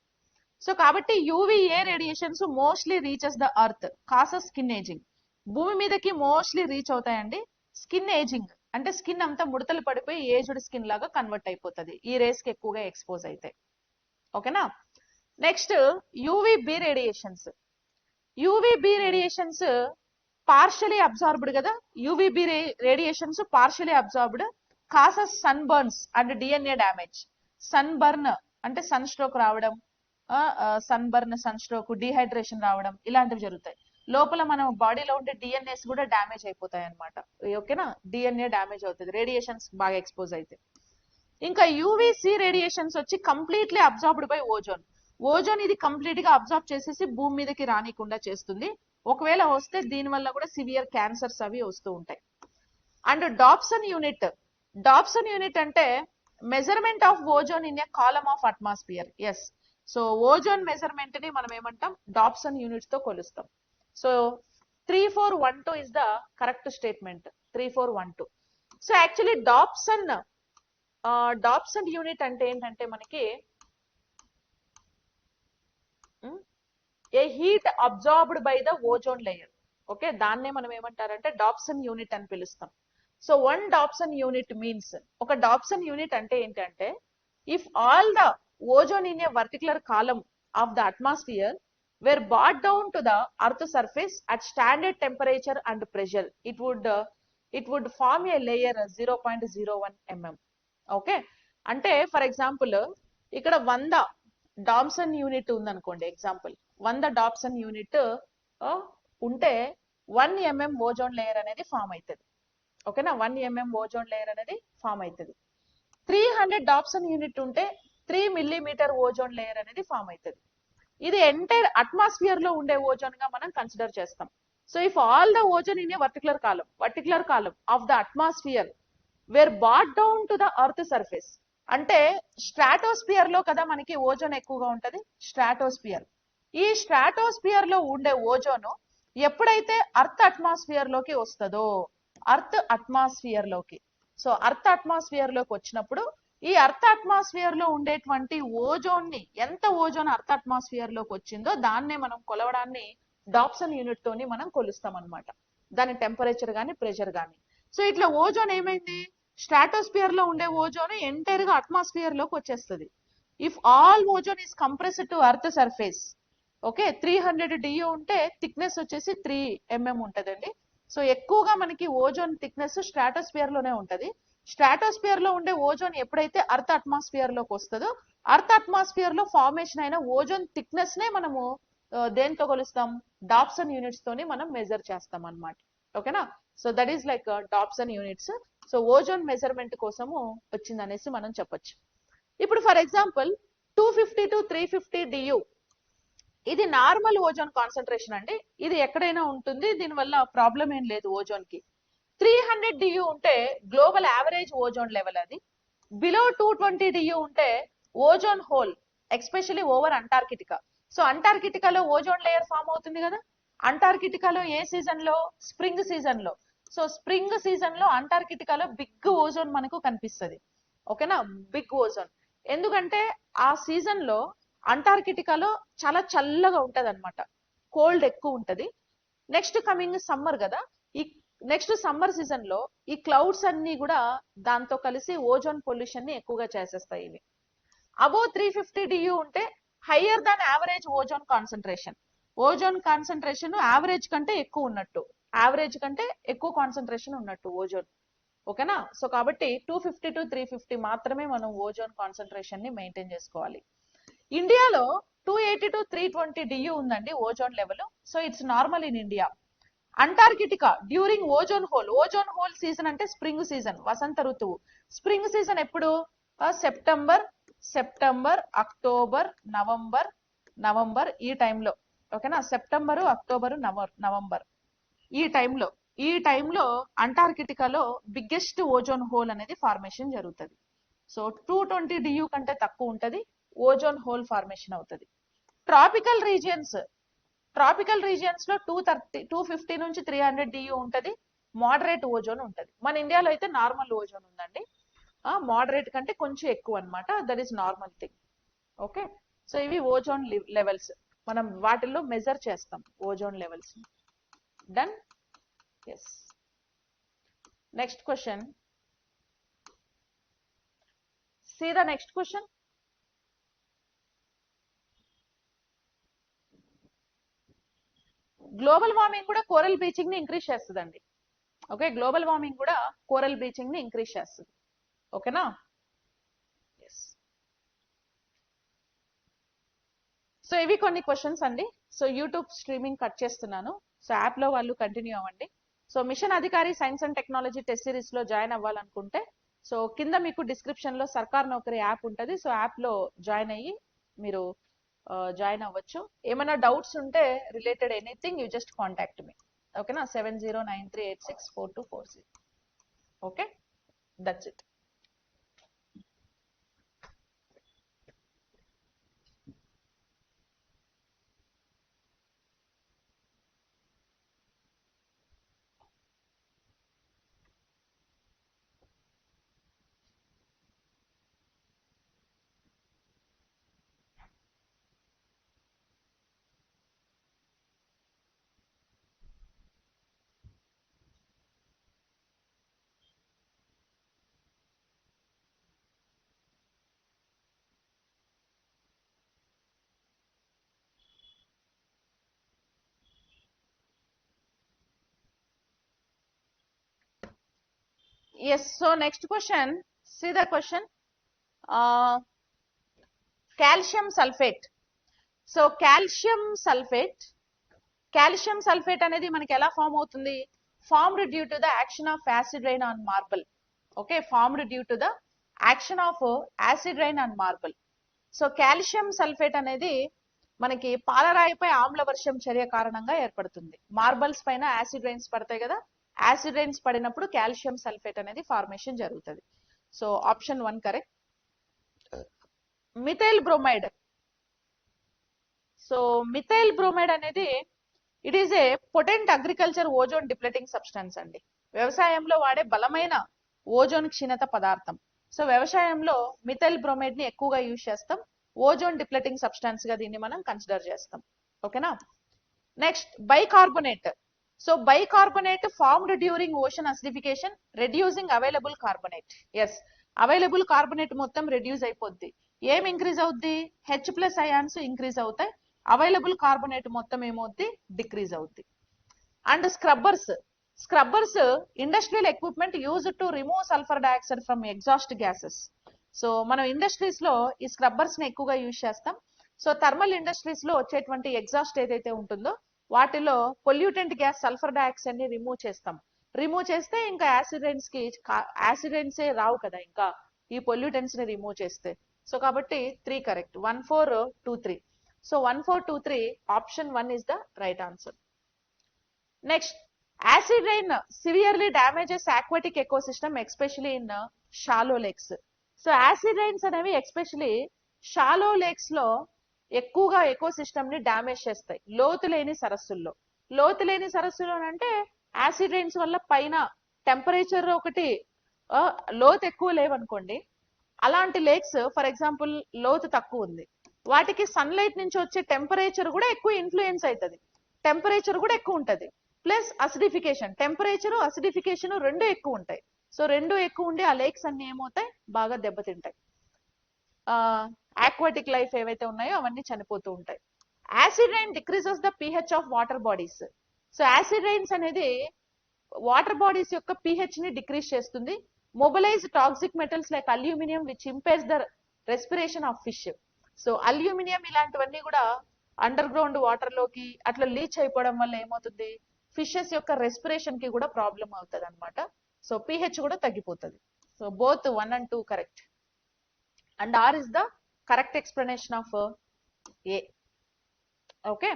S1: సో కాబట్టి UVA radiations mostly reaches the earth causes skin ageing. భూమి మీదకి మోస్ట్లీ రీచ్ అవుతాయండి. స్కిన్ ఏజింగ్ అంటే స్కిన్ అంతా ముడతలు పడిపోయి ఏజ్డ్ స్కిన్ లాగా కన్వర్ట్ అయిపోతుంది ఈ రేస్ కి ఎక్కువగా ఎక్స్పోజ్ అయితే. ఓకేనా, next UVB radiations. UVB radiations partially absorbed కదా. UVB radiations partially absorbed, causes sunburns and DNA damage. Sunburn అంటే సన్ స్ట్రోక్ రావడం, sunburn, sunstroke, dehydration రావడం ఇలాంటివి జరుగుతాయి. లోపల మనం బాడీలో ఉండే డిఎన్ఏస్ కూడా డ్యామేజ్ అయిపోతాయి అనమాట. ఓకేనా, డిఎన్ఏ డ్యామేజ్ అవుతుంది రేడియేషన్స్ బాగా ఎక్స్పోజ్ అయితే. ఇంకా యువిసి రేడియేషన్స్ వచ్చి completely absorbed by ozone. Ozone ఇది కంప్లీట్ గా అబ్జార్బ్ చేసేసి భూమి మీదకి రానికుండా చేస్తుంది. ఒకవేళ వస్తే దీని వల్ల కూడా సివియర్ క్యాన్సర్స్ అవి వస్తూ ఉంటాయి. అండ్ డాప్సన్ యూనిట్ అంటే measurement of ozone in a column of atmosphere. Yes, so ozone measurement ని మనం ఏమంటాం, డాప్సన్ యూనిట్ తో కొలుస్తాం. సో 3412 is the correct statement. 3412. So actually Dobson unit అంటే ఏంటంటే మనకి a heat absorbed by the ozone layer. Okay, దాన్నే మనం ఏమంటారంటే డాప్సన్ యూనిట్ అని పిలుస్తాం. సో 1 డాప్సన్ యూనిట్ మీన్స్, ఒక డాప్సన్ యూనిట్ అంటే ఏంటంటే, if all the ozone in a particular column of the atmosphere were brought down to the earth surface at standard temperature and pressure, it would form a layer 0.01 mm. Okay, అంటే ఫర్ ఎగ్జాంపుల్ ఇక్కడ 100 డాప్సన్ యూనిట్ ఉందనుకోండి, ఎగ్జాంపుల్ 100 డాప్సన్ యూనిట్ ఉంటే 1 mm ఓజోన్ లేయర్ అనేది ఫామ్ అవుతుంది. ఓకేనా, 1 mm ఓజోన్ లేయర్ అనేది ఫామ్ అవుతుంది. 300 డాప్సన్ యూనిట్ ఉంటే 3 millimeter ఓజోన్ లేయర్ అనేది ఫామ్ అవుతుంది. ఇది ఎంటైర్ అట్మాస్ఫియర్ లో ఉండే ఓజోన్ గా మనం కన్సిడర్ చేస్తాం. So if all the ozone in a particular column of the atmosphere were brought down to the earth surface, అంటే స్ట్రాటోస్ఫియర్ లో కదా మనకి ఓజోన్ ఎక్కువగా ఉంటది, స్ట్రాటోస్ఫియర్. ఈ స్ట్రాటోస్ఫియర్ లో ఉండే ఓజోన్ ఎప్పుడైతే ఎర్త్ అట్మాస్ఫియర్ లోకి వస్తుందో, ఎర్త్ అట్మాస్ఫియర్ లోకి, సో ఎర్త్ అట్మాస్ఫియర్ లోకి వచ్చినప్పుడు ఈ ఎర్త్ అట్మాస్ఫియర్ లో ఉండేటువంటి ఓజోన్ ని, ఎంత ఓజోన్ ఎర్త్ అట్మాస్ఫియర్ లోకి వచ్చిందో దాన్నే మనం కొలవడాన్ని డాప్సన్ యూనిట్ తోని మనం కొలుస్తాం అనమాట, దాని టెంపరేచర్ గాని ప్రెషర్ గాని. సో ఇట్లా ఓజోన్ ఏమైంది, స్ట్రాటోస్ఫియర్ లో ఉండే ఓజోన్ ఎంటైర్ గా అట్మాస్ఫియర్ లోకి వచ్చేస్తుంది. If all ozone is compressed to earth surface, okay, 300 DU ఉంటే థిక్నెస్ వచ్చేసి 3 mm ఉంటదండి. సో ఎక్కువగా మనకి ఓజోన్ థిక్నెస్ స్ట్రాటోస్ఫియర్ లోనే ఉంటది. స్ట్రాటోస్ఫియర్ లో ఉండే ఓజోన్ ఎప్పుడైతే ఎర్త్ అట్మాస్ఫియర్ లోకి వస్తుందో, ఎర్త్ అట్మాస్ఫియర్ లో ఫార్మేషన్ అయిన ఓజోన్ థిక్నెస్ నే మనము దేంతో కొలుస్తాం, డాప్సన్ యూనిట్స్ తోని మనం మెజర్ చేస్తాం అన్నమాట. ఓకేనా, so that is like Dobson units. So ozone measurement కోసము వచ్చిందనేసి మనం చెప్పొచ్చు. ఇప్పుడు ఫర్ ఎగ్జాంపుల్ 250 to 350 DU, ఇది నార్మల్ ఓజోన్ కాన్సన్ట్రేషన్ అండి. ఇది ఎక్కడైనా ఉంటుంది, దీనివల్ల ప్రాబ్లం ఏం లేదు ఓజోన్ కి. 300 DU ఉంటే గ్లోబల్ యావరేజ్ ఓజోన్ లెవెల్ అది. బిలో 220 DU ఉంటే ozone hole, especially over Antarctica. So అంటార్కిటికాలో ఓజోన్ లేయర్ ఫామ్ అవుతుంది కదా, అంటార్కిటికాలో ఏ సీజన్ లో, స్ప్రింగ్ సీజన్ లో. సో స్ప్రింగ్ సీజన్ లో అంటార్కిటికాలో బిగ్ ఓజోన్ మనకు కనిపిస్తుంది. ఓకేనా, బిగ్ ఓజోన్. ఎందుకంటే ఆ సీజన్ లో అంటార్కిటికాలో చాలా చల్లగా ఉంటది అనమాట, కోల్డ్ ఎక్కువ ఉంటది. నెక్స్ట్ కమింగ్ సమ్మర్ కదా, ఈ నెక్స్ట్ సమ్మర్ సీజన్ లో ఈ క్లౌడ్స్ అన్ని కూడా దాంతో కలిసి ఓజోన్ పొల్యూషన్ ని ఎక్కువగా చేసేస్తాయి ఇవి. అబోవ్ 350 DU ఉంటే higher than average ozone concentration. Ozone concentration average కంటే ఎక్కువ ఉన్నట్టు, యావరేజ్ కంటే ఎక్కువ కాన్సన్ట్రేషన్ ఉన్నట్టు ఓజోన్. ఓకేనా, సో కాబట్టి 250 to 350 మాత్రమే మనం ఓజోన్ కాన్సన్ట్రేషన్ ని మెయింటైన్ చేసుకోవాలి. ఇండియాలో 280 to 320 DU ఉందండి ozone level. So it's normal in India. Antarctica during ozone whole season అంటే స్ప్రింగ్ సీజన్, వసంత ఋతువు. స్ప్రింగ్ సీజన్ ఎప్పుడు, సెప్టెంబర్ అక్టోబర్ నవంబర్ ఈ టైంలో. ఓకేనా, సెప్టెంబర్ అక్టోబర్ నవంబర్ ఈ టైంలో అంటార్కిటికాలో బిగ్గెస్ట్ ఓజోన్ హోల్ అనేది ఫార్మేషన్ జరుగుతుంది. సో 220 DU కంటే తక్కువ ఉంటది, ఓజోన్ హోల్ ఫార్మేషన్ అవుతుంది. ట్రాపికల్ రీజియన్స్ లో 250 నుంచి 300 DU ఉంటది, మోడరేట్ ఓజోన్ ఉంటది. మన ఇండియాలో అయితే నార్మల్ ఓజోన్ ఉందండి, మోడరేట్ కంటే కొంచెం ఎక్కువ అన్నమాట, that is normal thing. Okay, so ఇవి ఓజోన్ లెవెల్స్, మనం వాటిల్లో మెజర్ చేస్తాం ozone levels. Done, yes. Next question, see the next question. Global warming కూడా కోరల్ బ్లీచింగ్ ని ఇంక్రీజ్ చేస్తుందండి. ఓకే, గ్లోబల్ వార్మింగ్ కూడా కోరల్ బ్లీచింగ్ ని ఇంక్రీజ్ చేస్తుంది. ఓకేనా, ఎస్. సో ఇవి కొన్ని క్వశ్చన్స్ అండి. సో యూట్యూబ్ స్ట్రీమింగ్ కట్ చేస్తున్నాను, సో యాప్ లో వాళ్ళు కంటిన్యూ అవ్వండి. సో మిషన్ అధికారి science and technology test series లో జాయిన్ అవ్వాలనుకుంటే, సో కింద మీకు డిస్క్రిప్షన్ లో సర్కార్ నౌకరీ యాప్ ఉంటుంది, సో యాప్ లో జాయిన్ అయ్యి మీరు జాయిన్ అవ్వచ్చు. ఏమైనా డౌట్స్ ఉంటే related anything you just contact me. ఓకేనా, 7093864240. Okay, that's it. Yes, so next question, see the question. Calcium sulfate. So calcium sulphate అనేది మనకి ఎలా ఫామ్ అవుతుంది? Formed due to the action of acid rain on marble. Okay, formed due to the action of acid rain on marble. So calcium sulphate అనేది మనకి పాలరాయిపై ఆమ్ల వర్షం చర్య కారణంగా ఏర్పడుతుంది. మార్బల్స్ పైన యాసిడ్ రైన్స్ పడతాయి కదా, యాసిడ్ రైన్స్ పడినప్పుడు కాల్షియం సల్ఫేట్ అనేది ఫార్మేషన్ జరుగుతుంది. So option 1 correct. Methyl bromide. So methyl bromide అనేది it is a potent agriculture ozone depleting substance అండి. వ్యవసాయంలో వాడే బలమైన ఓజోన్ క్షీణత పదార్థం. సో వ్యవసాయంలో మిథైల్ బ్రోమైడ్ ని ఎక్కువగా యూజ్ చేస్తాం. ఓజోన్ డిప్లెటింగ్ సబ్స్టెన్స్ గా దీన్ని మనం కన్సిడర్ చేస్తాం. ఓకేనా. Next bicarbonate. So bicarbonate formed during ocean acidification reducing available carbonate. Yes, available carbonate మొత్తం రెడ్యూస్ అయిపోద్ది. ఏం ఇంక్రీజ్ అవుద్ది? H+ అయాన్స్ ఇంక్రీజ్ అవుతాయి, అవైలబుల్ కార్బోనేట్ మొత్తం ఏమవుద్ది? డిక్రీజ్ అవుద్ది. And scrubbers industrial equipment use to remove sulphur dioxide from exhaust gases. So మనం ఇండస్ట్రీస్ లో ఈ స్క్రబ్బర్స్ ని ఎక్కువగా యూజ్ చేస్తాం. సో థర్మల్ ఇండస్ట్రీస్ లో వచ్చేటువంటి ఎగ్జాస్ట్ ఏదైతే ఉంటుందో వాటిలో పొల్యూటెంట్ గ్యాస్ సల్ఫర్ డైఆక్సైడ్ ని రిమూవ్ చేస్తాం. రిమూవ్ చేస్తే ఇంకా యాసిడ్ రైన్సే రావు కదా ఇంకా ఈ పొల్యూటెంట్స్ ని రిమూవ్ చేస్తే. సో కాబట్టి 3 correct. 1 4 2 3. So 1 4 2 3 option 1 is the right answer. Next, acid rain severely damages aquatic ecosystem especially in shallow lakes. So acid rains అనేవి ఎస్పెషలీ షాలో లేక్స్ లో ఎక్కువగా ఎకోసిస్టమ్ ని డ్యామేజ్ చేస్తాయి. లోతు లేని సరస్సులో అంటే యాసిడ్ రైన్స్ వల్ల పైన టెంపరేచర్ ఒకటి లోతు ఎక్కువ లేవనుకోండి, అలాంటి లేక్స్ ఫర్ ఎగ్జాంపుల్ లోతు తక్కువ ఉంది, వాటికి సన్లైట్ నుంచి వచ్చే టెంపరేచర్ కూడా ఎక్కువ ఇన్ఫ్లుయెన్స్ అవుతుంది. టెంపరేచర్ కూడా ఎక్కువ ఉంటుంది, ప్లస్ అసిడిఫికేషన్, టెంపరేచర్ అసిడిఫికేషన్ రెండు ఎక్కువ ఉంటాయి. సో రెండు ఎక్కువ ఉండి ఆ లేక్స్ అన్ని ఏమవుతాయి? బాగా దెబ్బతింటాయి. ఆక్వాటిక్ లైఫ్ ఏవైతే ఉన్నాయో అవన్నీ చనిపోతూ ఉంటాయి. Acid rain decreases the pH of water bodies. So acid rains అనేది వాటర్ బాడీస్ యొక్క pH ని డిక్రీజ్ చేస్తుంది. Mobilize toxic metals like aluminium which impairs the respiration of fish. So aluminium ఇలాంటివన్నీ కూడా అండర్ గ్రౌండ్ వాటర్ లోకి అట్లా లీచ్ అయిపోవడం వల్ల ఏమవుతుంది? ఫిషెస్ యొక్క రెస్పిరేషన్ కి కూడా ప్రాబ్లం అవుతుంది అనమాట. సో pH కూడా తగ్గిపోతుంది. So both 1 and 2 correct. And R is the correct explanation of A. Okay.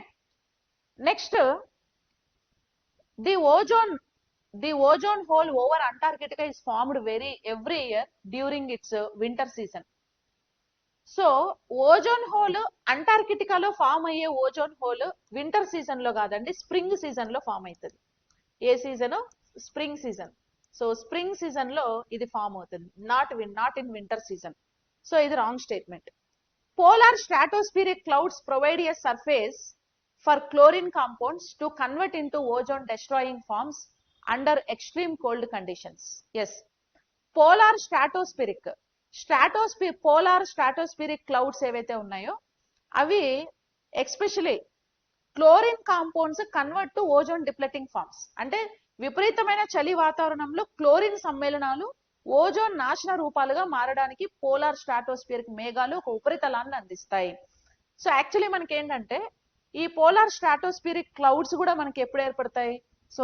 S1: Next, the ozone hole over Antarctica is formed every year during its winter season. So ozone hole అంటార్కిటికాలో ఫామ్ అయ్యే ఓజోన్ హోల్ వింటర్ సీజన్ లో కాదండి, స్ప్రింగ్ సీజన్ లో ఫామ్ అవుతుంది. ఏ సీజన్? Spring season. So spring season లో ఇది ఫామ్ అవుతుంది, not in winter season. So ఇది wrong statement. Polar stratospheric clouds provide a surface for chlorine compounds to convert into ozone destroying forms under extreme cold conditions. Yes, polar stratospheric clouds ఏవైతే ఉన్నాయో అవి especially chlorine compounds convert to ozone depleting forms. అంటే విపరీతమైన చలి వాతావరణంలో క్లోరిన్ సమ్మేళనాలు ఓజోన్ నాశన రూపాలుగా మారడానికి పోలార్ స్ట్రాటోస్ఫిరిక్ మేఘాలు ఒక ఉపరితలాన్ని అందిస్తాయి. సో యాక్చువల్లీ మనకి ఏంటంటే ఈ పోలార్ స్ట్రాటోస్ఫిరిక్ క్లౌడ్స్ కూడా మనకి ఎప్పుడు ఏర్పడతాయి? So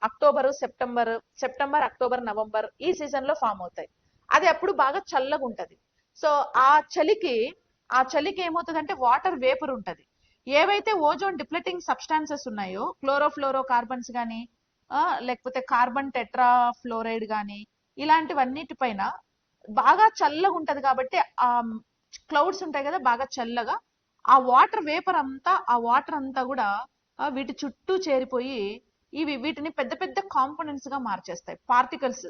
S1: October, September, October, November ఈ సీజన్ లో ఫామ్ అవుతాయి. అది అప్పుడు బాగా చల్లగా ఉంటది. సో ఆ చలికి ఏమవుతుంది అంటే వాటర్ వేపర్ ఉంటది. ఏవైతే ఓజోన్ డిప్లెటింగ్ సబ్స్టాన్సెస్ ఉన్నాయో క్లోరోఫ్లోరో కార్బన్స్ కానీ లేకపోతే కార్బన్ టెట్రాఫ్లోరైడ్ కానీ ఇలాంటివన్నిటిపైన బాగా చల్లగా ఉంటది కాబట్టి ఆ క్లౌడ్స్ ఉంటాయి కదా బాగా చల్లగా, ఆ వాటర్ అంతా కూడా వీటి చుట్టూ చేరిపోయి వీటిని పెద్ద పెద్ద కాంపోనెంట్స్ గా మార్చేస్తాయి. పార్టికల్స్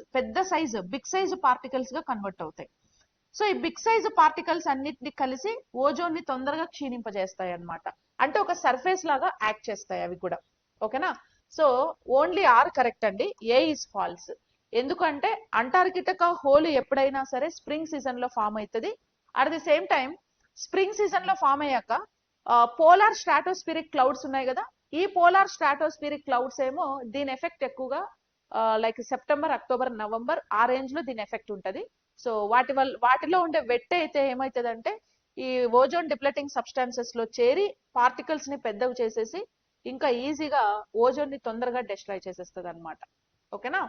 S1: బిగ్ సైజ్ పార్టికల్స్ గా కన్వర్ట్ అవుతాయి. సో ఈ బిగ్ సైజ్ పార్టికల్స్ అన్నిటిని కలిసి ఓజోన్ ని తొందరగా క్షీణింపజేస్తాయి అన్నమాట. అంటే ఒక సర్ఫేస్ లాగా యాక్ట్ చేస్తాయి అవి కూడా. ఓకేనా. సో ఓన్లీ ఆర్ కరెక్ట్ అండి, ఏ ఇస్ ఫాల్స్. ఎందుకంటే అంటార్కిటికా హోల్ ఎప్పుడైనా సరే స్ప్రింగ్ సీజన్ లో ఫామ్ అవుతుంది. At the same time spring season లో ఫామ్ అయ్యాక పోలార్ స్ట్రాటోస్ఫిరిక్ క్లౌడ్స్ ఉన్నాయి కదా, ఈ పోలార్ స్ట్రాటోస్ఫిరిక్ క్లౌడ్స్ ఏమో దీని ఎఫెక్ట్ ఎక్కువగా లైక్ సెప్టెంబర్, అక్టోబర్, నవంబర్ ఆ రేంజ్ లో దీని ఎఫెక్ట్ ఉంటది. సో వాటిలో ఉండే వెట్ అయితే ఏమవుతుందంటే ఈ ఓజోన్ డిప్లెటింగ్ సబ్స్టాన్సెస్ లో చేరి పార్టికల్స్ ని పెద్దవి చేసేసి ఇంకా ఈజీగా ఓజోన్ ని తొందరగా డిస్ట్రాయ్ చేసేస్తుంది అనమాట. ఓకేనా.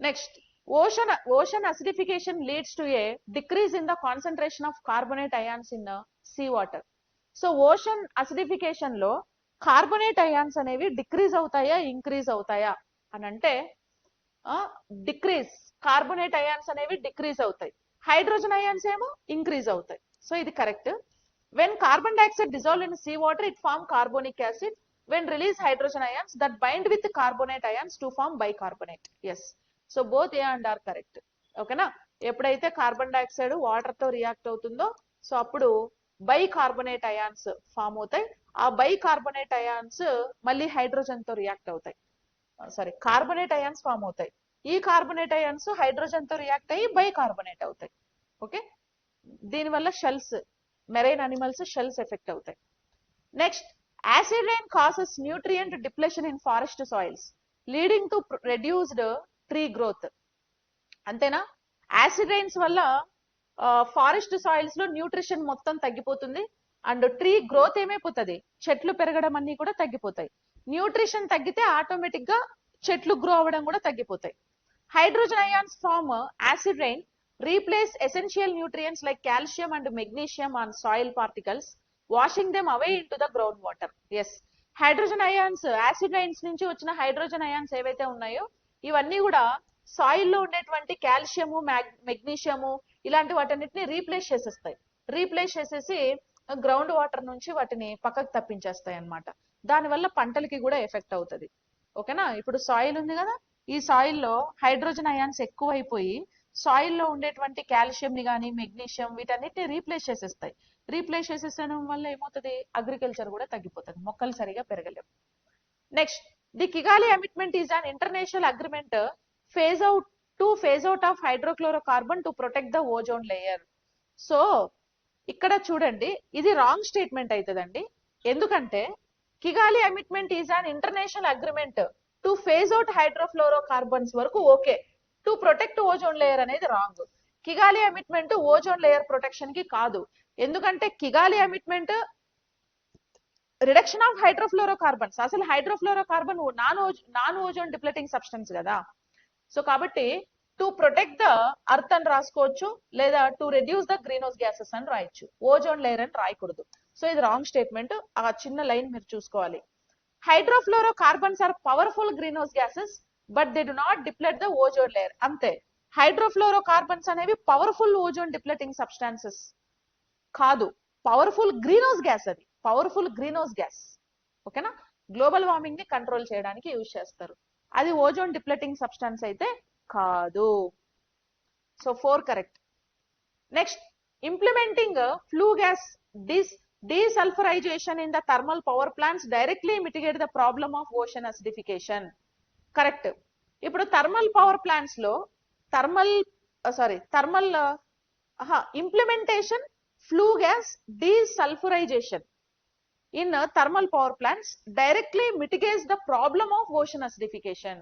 S1: Next, ocean acidification leads to a decrease in the concentration of carbonate ions in sea water. So ocean acidification లో కార్బొనేట్ అయాన్స్ అనేవి డిక్రీజ్ అవుతాయా ఇంక్రీజ్ అవుతాయా అని అంటే డిక్రీజ్, కార్బొనేట్ అయాన్స్ అనేవి డిక్రీజ్ అవుతాయి, హైడ్రోజన్ అయాన్స్ ఏమో ఇంక్రీజ్ అవుతాయి. సో ఇది correct. When carbon dioxide dissolved in sea water it form carbonic acid. When release hydrogen ions that bind with carbonate ions to form bicarbonate. Yes. So both A and R correct. ఓకేనా. ఎప్పుడైతే కార్బన్ డైఆక్సైడ్ వాటర్ తో రియాక్ట్ అవుతుందో సో అప్పుడు బైకార్బోనేట్ అయాన్స్ ఫామ్ అవుతాయి. ఆ బైకార్బోనేట్ అయాన్స్ మళ్ళీ హైడ్రోజన్ తో రియాక్ట్ అవుతాయి. సారీ, కార్బోనేట్ అయాన్స్ ఫామ్ అవుతాయి. ఈ కార్బోనేట్ అయాన్స్ హైడ్రోజన్ తో రియాక్ట్ అయ్యి బైకార్బోనేట్ అవుతాయి. ఓకే. దీనివల్ల shells, marine animals shells effect అవుతాయి. Next, acid rain causes nutrient depletion in forest soils leading to reduced tree growth. అంతేనా. యాసిడ్ రైన్స్ వల్ల ఫారెస్ట్ సాయిల్స్ లో న్యూట్రిషన్ మొత్తం తగ్గిపోతుంది అండ్ ట్రీ గ్రోత్ ఏమైపోతుంది, చెట్లు పెరగడం అన్ని కూడా తగ్గిపోతాయి. న్యూట్రిషన్ తగ్గితే ఆటోమేటిక్ గా చెట్లు గ్రో అవ్వడం కూడా తగ్గిపోతాయి. Hydrogen ions form acid rain replace essential nutrients like calcium and magnesium on soil particles washing them away into the ground water. Yes, hydrogen ions, acid rains నుంచి వచ్చిన హైడ్రోజన్ అయాన్స్ ఏవైతే ఉన్నాయో ఇవన్నీ కూడా సాయిల్ లో ఉండేటువంటి కాల్షియము, మెగ్నీషియము ఇలాంటి వాటన్నిటిని రీప్లేస్ చేసేస్తాయి. రీప్లేస్ చేసేసి గ్రౌండ్ వాటర్ నుంచి వాటిని పక్కకు తప్పించేస్తాయి అన్నమాట. దానివల్ల పంటలకి కూడా ఎఫెక్ట్ అవుతుంది. ఓకేనా. ఇప్పుడు సాయిల్ ఉంది కదా, ఈ సాయిల్లో హైడ్రోజన్ అయాన్స్ ఎక్కువైపోయి సాయిల్లో ఉండేటువంటి కాల్షియం ని కానీ మెగ్నీషియం వీటన్నిటిని రీప్లేస్ చేసేస్తాయి. రీప్లేస్ చేసేసడం వల్ల ఏమవుతుంది, అగ్రికల్చర్ కూడా తగ్గిపోతుంది, మొక్కలు సరిగా పెరగలేవు. Next, the Kigali amendment is an international agreement phase out of hydrochlorocarbon to protect the ozone layer. So ఇక్కడ చూడండి, ఇది రాంగ్ స్టేట్మెంట్ అవుతుందండి. ఎందుకంటే Kigali amendment is an international agreement to phase out hydrofluorocarbons వరకు okay, to protect ozone layer అనేది wrong. Kigali amendment ozone layer protection కి కాదు. ఎందుకంటే Kigali amendment reduction of hydrofluorocarbons, అసలు hydrofluorocarbon non ozone depleting substance కదా. సో కాబట్టి టు ప్రొటెక్ట్ ద అర్త్ అని రాసుకోవచ్చు, లేదా to reduce the green house gases అని రాయొచ్చు, ఓజోన్ లేయర్ అని రాయకూడదు. సో ఇది రాంగ్ స్టేట్మెంట్. ఆ చిన్న లైన్ మీరు చూసుకోవాలి. Hydrofluorocarbons are powerful green house gases but they do not deplete the ozone layer. అంతే, హైడ్రోఫ్లోరోకార్బన్స్ అనేవి పవర్ఫుల్ ఓజోన్ డిప్లెటింగ్ సబ్స్టాన్సెస్ కాదు, పవర్ఫుల్ గ్రీన్ హౌస్ గ్యాస్. అది పవర్ఫుల్ గ్రీన్ హౌస్ గ్యాస్. ఓకేనా. గ్లోబల్ వార్మింగ్ ని కంట్రోల్ చేయడానికి యూజ్ చేస్తారు. అది ఓజోన్ డిప్లెటింగ్ సబ్స్టాన్స్ అయితే కాదు. So 4 correct. Next, implementing flue gas desulphurisation in the thermal power plants directly mitigate the problem of ocean acidification. Correct. ఇప్పుడు థర్మల్ పవర్ ప్లాంట్స్ లో implementation flu gas desulphurisation in thermal power plants directly mitigates the problem of ocean acidification.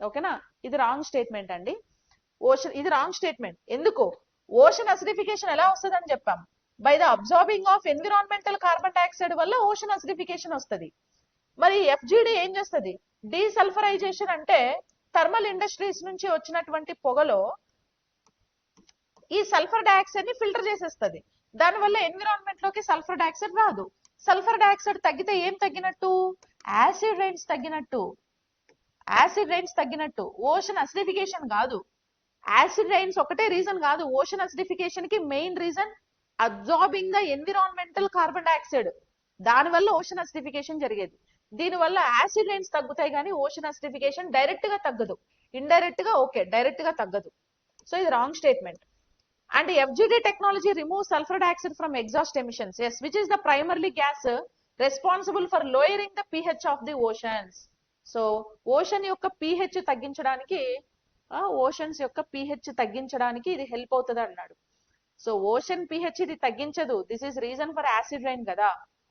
S1: ఓకేనా. ఇది రాంగ్ స్టేట్మెంట్ అండి. ఇది రాంగ్ స్టేట్మెంట్. ఎందుకు, ఓషన్ అసిడిఫికేషన్ ఎలా వస్తుంది అని చెప్పాం, by the absorbing of environmental carbon dioxide వల్ల ఓషన్ అసిడిఫికేషన్ వస్తుంది. మరి ఎఫ్జిడి ఏం చేస్తుంది, డీసల్ఫరైజేషన్ అంటే థర్మల్ ఇండస్ట్రీస్ నుంచి వచ్చినటువంటి పొగలో ఈ సల్ఫర్ డైఆక్సైడ్ ని ఫిల్టర్ చేసేస్తుంది. దానివల్ల ఎన్విరాన్మెంట్ లోకి సల్ఫర్ డైఆక్సైడ్ రాదు. సల్ఫర్ డైఆక్సైడ్ తగ్గితే ఏం తగ్గినట్టు, యాసిడ్ రైన్స్ తగ్గినట్టు. యాసిడ్ రైన్స్ తగ్గినట్టు, ఓషన్ అసిడిఫికేషన్ కాదు. యాసిడ్ రైన్స్ ఒకటే రీజన్ కాదు, ఓషన్ అసిడిఫికేషన్ కి main reason absorbing the environmental carbon dioxide. దానివల్ల ఓషన్ అసిడిఫికేషన్ జరిగేది. దీనివల్ల యాసిడ్ రైన్స్ తగ్గుతాయి కానీ ఓషన్ అసిడిఫికేషన్ డైరెక్ట్ గా తగ్గదు, ఇండైరెక్ట్ గా ఓకే, డైరెక్ట్ గా తగ్గదు. సో ఇది wrong statement. And FGD technology removes sulfur dioxide from exhaust emissions, yes, which is the primarily gas responsible for lowering the pH of the oceans. So ocean యొక్క pH తగ్గించడానికి ఓషన్స్ యొక్క pH తగ్గించడానికి ఇది హెల్ప్ అవుతుంది అన్నాడు. సో ఓషన్ pH ఇది తగ్గించదు. This is reason for acid rain కదా,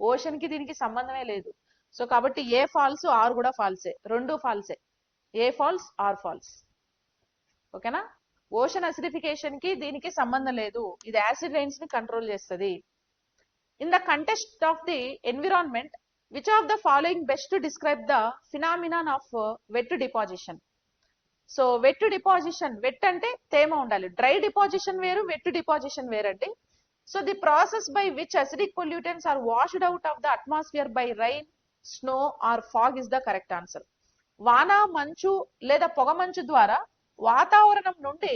S1: ఓషన్ కి దీనికి సంబంధమే లేదు. సో కాబట్టి ఏ ఫాల్స్ ఆర్ కూడా ఫాల్సే, రెండు ఫాల్సే. A false R false. ఓకేనా? ఓషన్ అసిడిఫికేషన్ కి దీనికి సంబంధం లేదు, ఇది యాసిడ్ రైన్స్ ని కంట్రోల్ చేస్తుంది. In the context of the environment, which of the following best to describe the phenomenon of wet deposition. So wet deposition, wet అంటే తేమ ఉండాలి, డ్రై డిపాజిషన్ వేరు, వెట్ డిపాజిషన్ వేరండి. So the process by which acidic pollutants are washed out of the atmosphere by rain, snow are fog is the correct answer. వాన, మంచు లేదా పొగమంచు ద్వారా వాతావరణం నుండి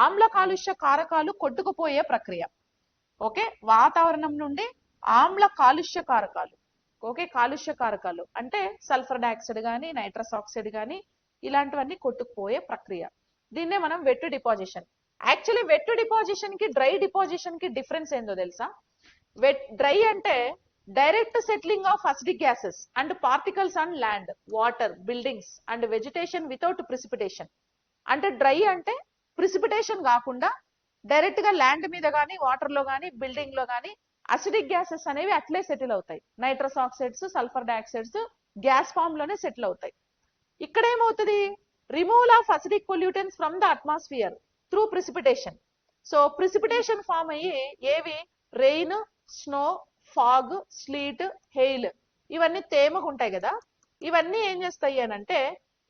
S1: ఆమ్ల కాలుష్య కారకాలు కొట్టుకుపోయే ప్రక్రియ. ఓకే, వాతావరణం నుండి ఆమ్ల కాలుష్య కారకాలు, ఓకే, కాలుష్య కారకాలు అంటే సల్ఫర్ డయాక్సైడ్ కానీ నైట్రస్ ఆక్సైడ్ కానీ ఇలాంటివన్నీ కొట్టుకుపోయే ప్రక్రియ, దీన్నే మనం wet deposition. Actually wet deposition కి డ్రై డిపాజిషన్ కి డిఫరెన్స్ ఏందో తెలుసా? డ్రై అంటే direct settling of acidic gases and particles on land, water, buildings and vegetation without precipitation. అంటే డ్రై అంటే ప్రిసిపిటేషన్ కాకుండా డైరెక్ట్ గా ల్యాండ్ మీద కానీ వాటర్ లో కానీ బిల్డింగ్ లో కానీ అసిడిక్ గ్యాసెస్ అనేవి అట్లే సెటిల్ అవుతాయి. Nitrous oxides, sulphur dioxides gas form లోనే సెటిల్ అవుతాయి. ఇక్కడ ఏమవుతుంది? Removal of acidic pollutants from the atmosphere through precipitation. So precipitation form అయ్యి ఏవి? Rain, snow, fog, sleet, hail, ఇవన్నీ తేమగా ఉంటాయి కదా, ఇవన్నీ ఏం చేస్తాయి అని అంటే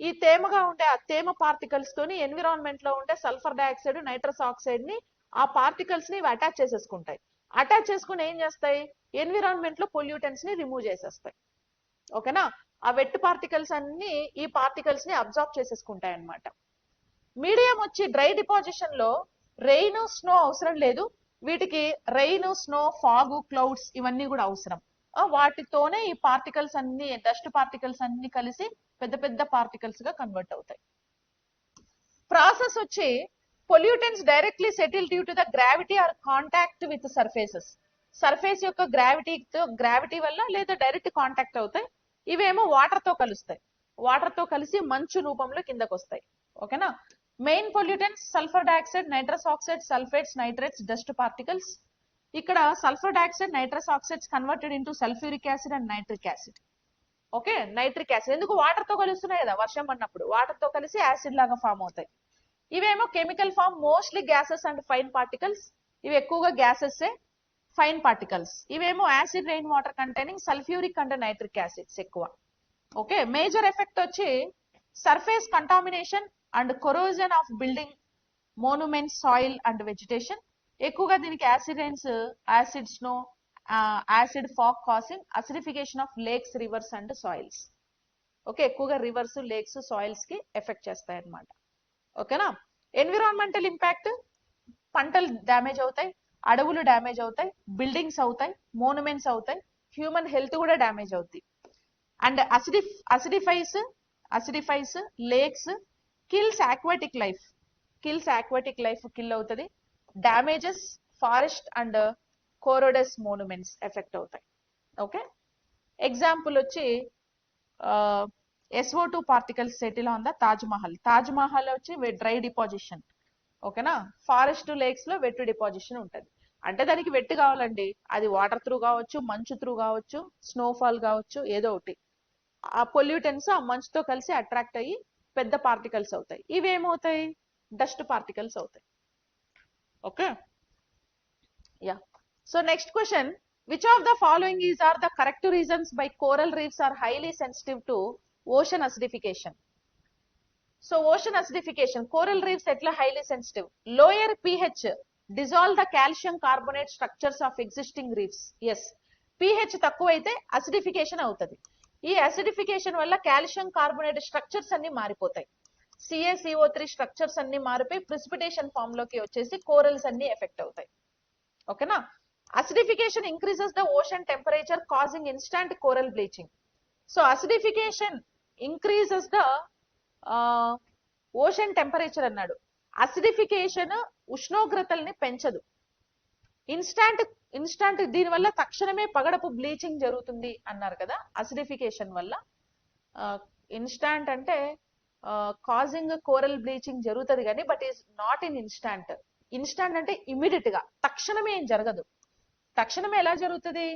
S1: ఈ తేమగా ఉండే ఆ తేమ పార్టికల్స్ తోని ఎన్విరాన్మెంట్ లో ఉండే సల్ఫర్ డయాక్సైడ్, నైట్రస్ ఆక్సైడ్ ని ఆ పార్టికల్స్ ని అటాచ్ చేసేసుకుంటాయి. అటాచ్ చేసుకుని ఏం చేస్తాయి? ఎన్విరాన్మెంట్ లో పొల్యూటెంట్స్ ని రిమూవ్ చేసేస్తాయి. ఓకేనా? ఆ వెట్ పార్టికల్స్ అన్ని ఈ పార్టికల్స్ ని అబ్జార్బ్ చేసేసుకుంటాయి అన్నమాట. మీడియం వచ్చి డ్రై డిపాజిషన్ లో రెయిన్, స్నో అవసరం లేదు, వీటికి రెయిన్, స్నో, ఫాగ్, క్లౌడ్స్ ఇవన్నీ కూడా అవసరం. వాటితోనే ఈ పార్టికల్స్ అన్ని, డస్ట్ పార్టికల్స్ అన్ని కలిసి పెద్ద పెద్ద పార్టికల్స్ గా కన్వర్ట్ అవుతాయి. ప్రాసెస్ వచ్చి pollutants directly settle due to the gravity or contact with surfaces. Surface యొక్క గ్రావిటీ వల్ల లేదా డైరెక్ట్ కాంటాక్ట్ అవుతాయి. ఇవేమో వాటర్ తో కలుస్తాయి, వాటర్ తో కలిసి మంచు రూపంలో కిందకు వస్తాయి. ఓకేనా? Main pollutants sulphur dioxide, nitrous oxide, sulphates, nitrates, dust particles. ఇక్కడ sulphur dioxide, nitrous oxides converted into sulphuric acid and nitric acid. Okay, nitric acid ఎందుకు? వాటర్ తో కలుస్తున్నాయి కదా, వర్షం పడినప్పుడు వాటర్ తో కలిసి యాసిడ్ లాగా ఫామ్ అవుతాయి. ఇవేమో chemical form, mostly gases and fine particles. ఇవి ఎక్కువగా గ్యాసెస్, ఫైన్ పార్టికల్స్. ఇవేమో acid rain water containing sulphuric and nitric acids ఎక్కువ. ఓకే, మేజర్ ఎఫెక్ట్ వచ్చి surface contamination and corrosion of building, monuments, soil and vegetation. ఎక్కువగా దీనికి acid rains, acid snow, acid fog causing acidification of lakes, rivers and soils. Okay, ఎక్కువగా రివర్స్, లేక్స్, సాయిల్స్ కి ఎఫెక్ట్ చేస్తాయి అన్నమాట. ఓకేనా? ఎన్విరాన్మెంటల్ ఇంపాక్ట్, పంటలు డ్యామేజ్ అవుతాయి, అడవులు డ్యామేజ్ అవుతాయి, బిల్డింగ్స్ అవుతాయి, మోనుమెంట్స్ అవుతాయి, హ్యూమన్ హెల్త్ కూడా డ్యామేజ్ అవుతాయి. And acidifies lakes, kills aquatic life, kill అవుతుంది. Damages forest and corrodes monuments effect అవుతాయి. ఓకే, ఎగ్జాంపుల్ వచ్చి SO2 particles settle on the Taj Mahal వచ్చి డ్రై డిపాజిషన్. ఓకేనా? ఫారెస్ట్, లేక్స్ లో వెట్ డిపాజిషన్ ఉంటుంది. అంటే దానికి వెట్ కావాలండి, అది వాటర్ త్రూ కావచ్చు, మంచు త్రూ కావచ్చు, స్నోఫాల్ కావచ్చు, ఏదో ఒకటి. ఆ పొల్యూటెంట్స్ ఆ మంచుతో కలిసి అట్రాక్ట్ అయ్యి పెద్ద పార్టికల్స్ అవుతాయి. ఇవేమవుతాయి? డస్ట్ పార్టికల్స్ అవుతాయి. Okay, yeah. So next question, which of the following are the correct reasons by coral reefs are highly sensitive to ocean acidification? So ocean acidification, coral reefs ఎట్లా highly sensitive? Lower pH dissolve the calcium carbonate structures of existing reefs. yes, pH తక్కువైతే అసిడిఫికేషన్ అవుతుంది. ఈ అసిడిఫికేషన్ వల్ల కాల్షియం కార్బోనేట్ స్ట్రక్చర్స్ అన్ని మారిపోతాయి. CaCO3 స్ట్రక్చర్స్ అన్ని మారిపోయి ప్రిసిపిటేషన్ ఫామ్ లోకి వచ్చేసి కోరల్స్ అన్ని ఎఫెక్ట్ అవుతాయి. ఓకేనా? Acidification increases the ocean temperature causing instant coral bleaching. So acidification increases the ocean temperature అన్నాడు. అసిడిఫికేషన్ ఉష్ణోగ్రతల్ని పెంచదు. ఇన్స్టాంట్ దీనివల్ల తక్షణమే పగడపు బ్లీచింగ్ జరుగుతుంది అన్నారు కదా అసిడిఫికేషన్ వల్ల. ఇన్స్టాంట్ అంటే కాజింగ్ కోరల్ బ్లీచింగ్ జరుగుతుంది కానీ but is not in instant. Instant అంటే ఇమీడియట్ గా, తక్షణమే ఏం జరగదు. తక్షణమే ఎలా జరుగుతుంది?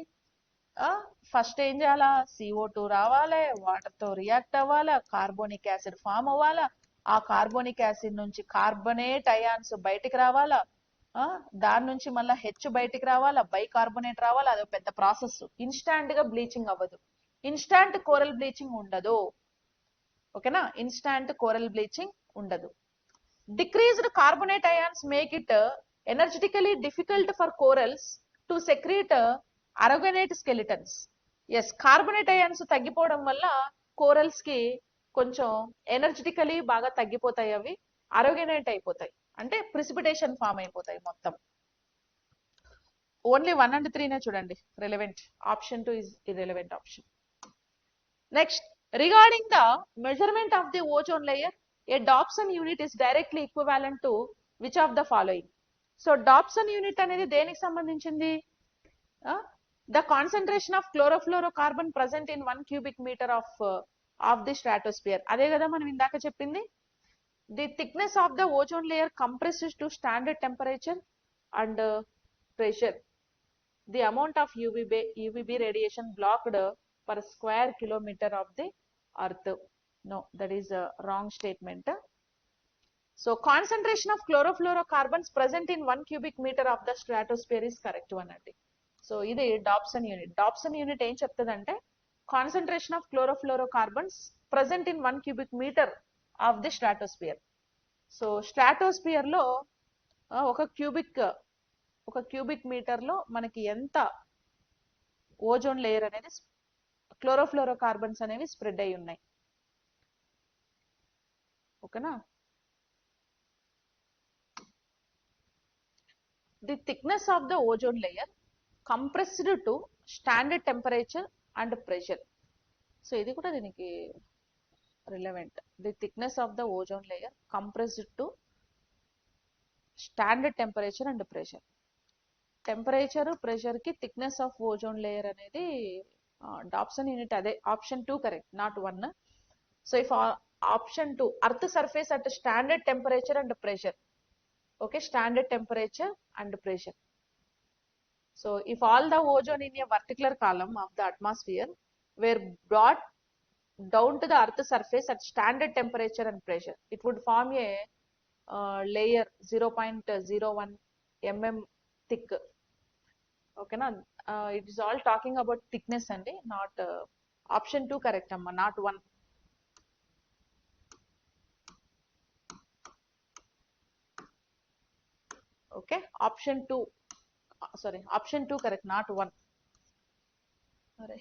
S1: ఫస్ట్ ఏం చేయాలా, CO2 రావాలి, వాటర్ తో రియాక్ట్ అవ్వాలా, కార్బోనిక్ యాసిడ్ ఫామ్ అవ్వాలా, ఆ కార్బోనిక్ యాసిడ్ నుంచి కార్బనేట్ అయాన్స్ బయటికి రావాలా, దాని నుంచి మళ్ళీ హెచ్ బయటికి రావాలా, బైకార్బోనేట్ రావాలా, అదొక పెద్ద ప్రాసెస్. ఇన్స్టాంట్ గా బ్లీచింగ్ అవ్వదు, ఇన్స్టాంట్ కోరల్ బ్లీచింగ్ ఉండదు. ఓకేనా, ఇన్స్టాంట్ కోరల్ బ్లీచింగ్ ఉండదు. Decreased carbonate ions make it energetically difficult for corals to secrete aragonite skeletons. Yes, carbonate ions తగ్గిపోవడం వల్ల కోరల్స్ కి కొంచెం ఎనర్జెటికలీ బాగా తగ్గిపోతాయి, అవి అరోగనేట్ అయిపోతాయి, అంటే ప్రిసిపిటేషన్ ఫామ్ అయిపోతాయి మొత్తం. ఓన్లీ 1 and 3 చూడండి relevant. Option 2 is irrelevant option. Next, regarding the measurement of the ozone layer, a Dobson unit is directly equivalent to which of the following. So Dobson unit అనేది దేనికి సంబంధించింది? The concentration of chlorofluorocarbon present in 1 cubic meter of the stratosphere. అదే కదా మనం ఇందాక చెప్పింది. The thickness of the ozone layer compressed to standard temperature and pressure. The amount of UVB radiation blocked per square kilometer of the earth. No, that is a wrong statement. So concentration of chlorofluorocarbons present in 1 cubic meter of the stratosphere is correct one andi. So ఇది డాప్సన్ యూనిట్. డాప్సన్ యూనిట్ ఏం చెప్తుందంటే concentration of chlorofluorocarbons present in 1 cubic meter of the stratosphere. So stratosphere లో ఒక క్యూబిక్ మీటర్ లో మనకి ఎంత ఓజోన్ లేయర్ అనేది, క్లోరోఫ్లోరోకార్బన్స్ అనేవి స్ప్రెడ్ అయి ఉన్నాయి. ఓకేనా. The thickness of the ozone layer compressed to standard temperature and pressure. So ఇది కూడా దీనికి relevant. The thickness of the ozone layer compressed to standard temperature and pressure. Temperature pressure కి థిక్నెస్ ఆఫ్ ఓజోన్ లేయర్ అనేది డాప్సన్ యూనిట్. అదే option 2 correct, not 1. So if option 2, earth surface at standard temperature and pressure. Okay, standard temperature and pressure. So if all the ozone in a particular column of the atmosphere were brought down to the earth surface at standard temperature and pressure, it would form a layer 0.01 mm thick. Okay na, it is all talking about thickness and not option 2 correct amma, not 1. Okay, option 2, sorry, option 2 correct, not 1. Sorry.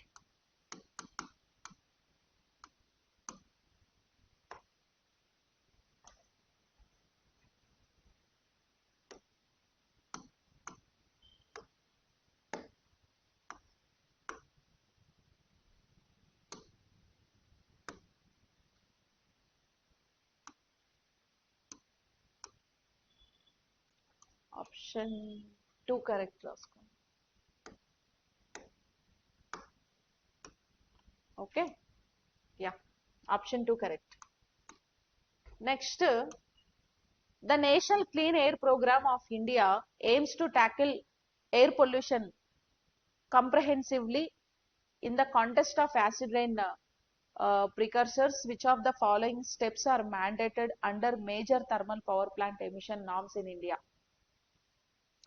S1: Option 2 correct రాసుకోండి. Okay, yeah, option 2 correct. Next, the National Clean Air Program of India aims to tackle air pollution comprehensively in the context of acid rain precursors. Which of the following steps are mandated under major thermal power plant emission norms in India?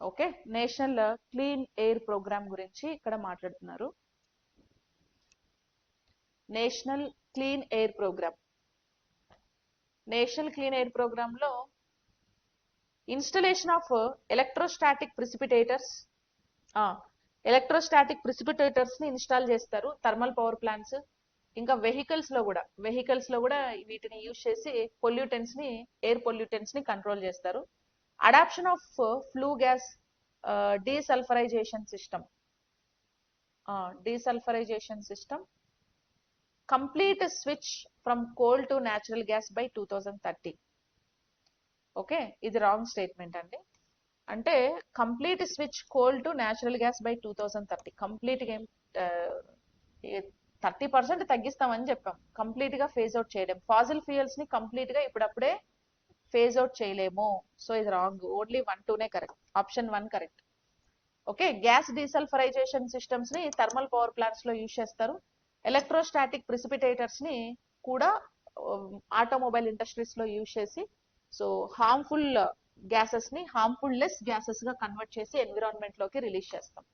S1: Okay, national clean air programme గురించి ఇక్కడ మాట్లాడుతున్నారు. National clean air programme. National clean air programme లో ఇన్స్టలేషన్ ఆఫ్ ఎలక్ట్రోస్టాటిక్ ప్రిసిపిటేటర్స్ ని ఇన్స్టాల్ చేస్తారు థర్మల్ పవర్ ప్లాంట్స్. ఇంకా వెహికల్స్ లో కూడా వీటిని యూజ్ చేసి ఎయిర్ పొల్యూటెంట్స్ ని కంట్రోల్ చేస్తారు. Adoption of flue gas desulfurization system, complete switch from coal to natural gas by 2030. Okay, ఇది రాంగ్ స్టేట్మెంట్ అండి. అంటే complete switch coal to natural gas by 2030. Complete గా 30% తగ్గిస్తామని చెప్పాం, కంప్లీట్ గా ఫేజ్ అవుట్ చేయడం. ఫాజిల్ ఫ్యూయల్స్ ని కంప్లీట్ గా ఇప్పుడప్పుడే ఫేజ్ అవుట్ చేయలేము. సో ఇది wrong. Only 1, 2 correct. Option 1 correct. Okay, gas desulphurisation systems ని థర్మల్ పవర్ ప్లాంట్స్ లో యూజ్ చేస్తారు. ఎలక్ట్రోస్టాటిక్ ప్రిసిపిటేటర్స్ ని కూడా ఆటోమొబైల్ ఇండస్ట్రీస్ లో యూజ్ చేసి సో హార్మ్ఫుల్ గ్యాసెస్ ని హార్మ్ఫుల్ లెస్ గ్యాసెస్ గా కన్వర్ట్ చేసి ఎన్విరాన్మెంట్ లోకి రిలీజ్ చేస్తాం.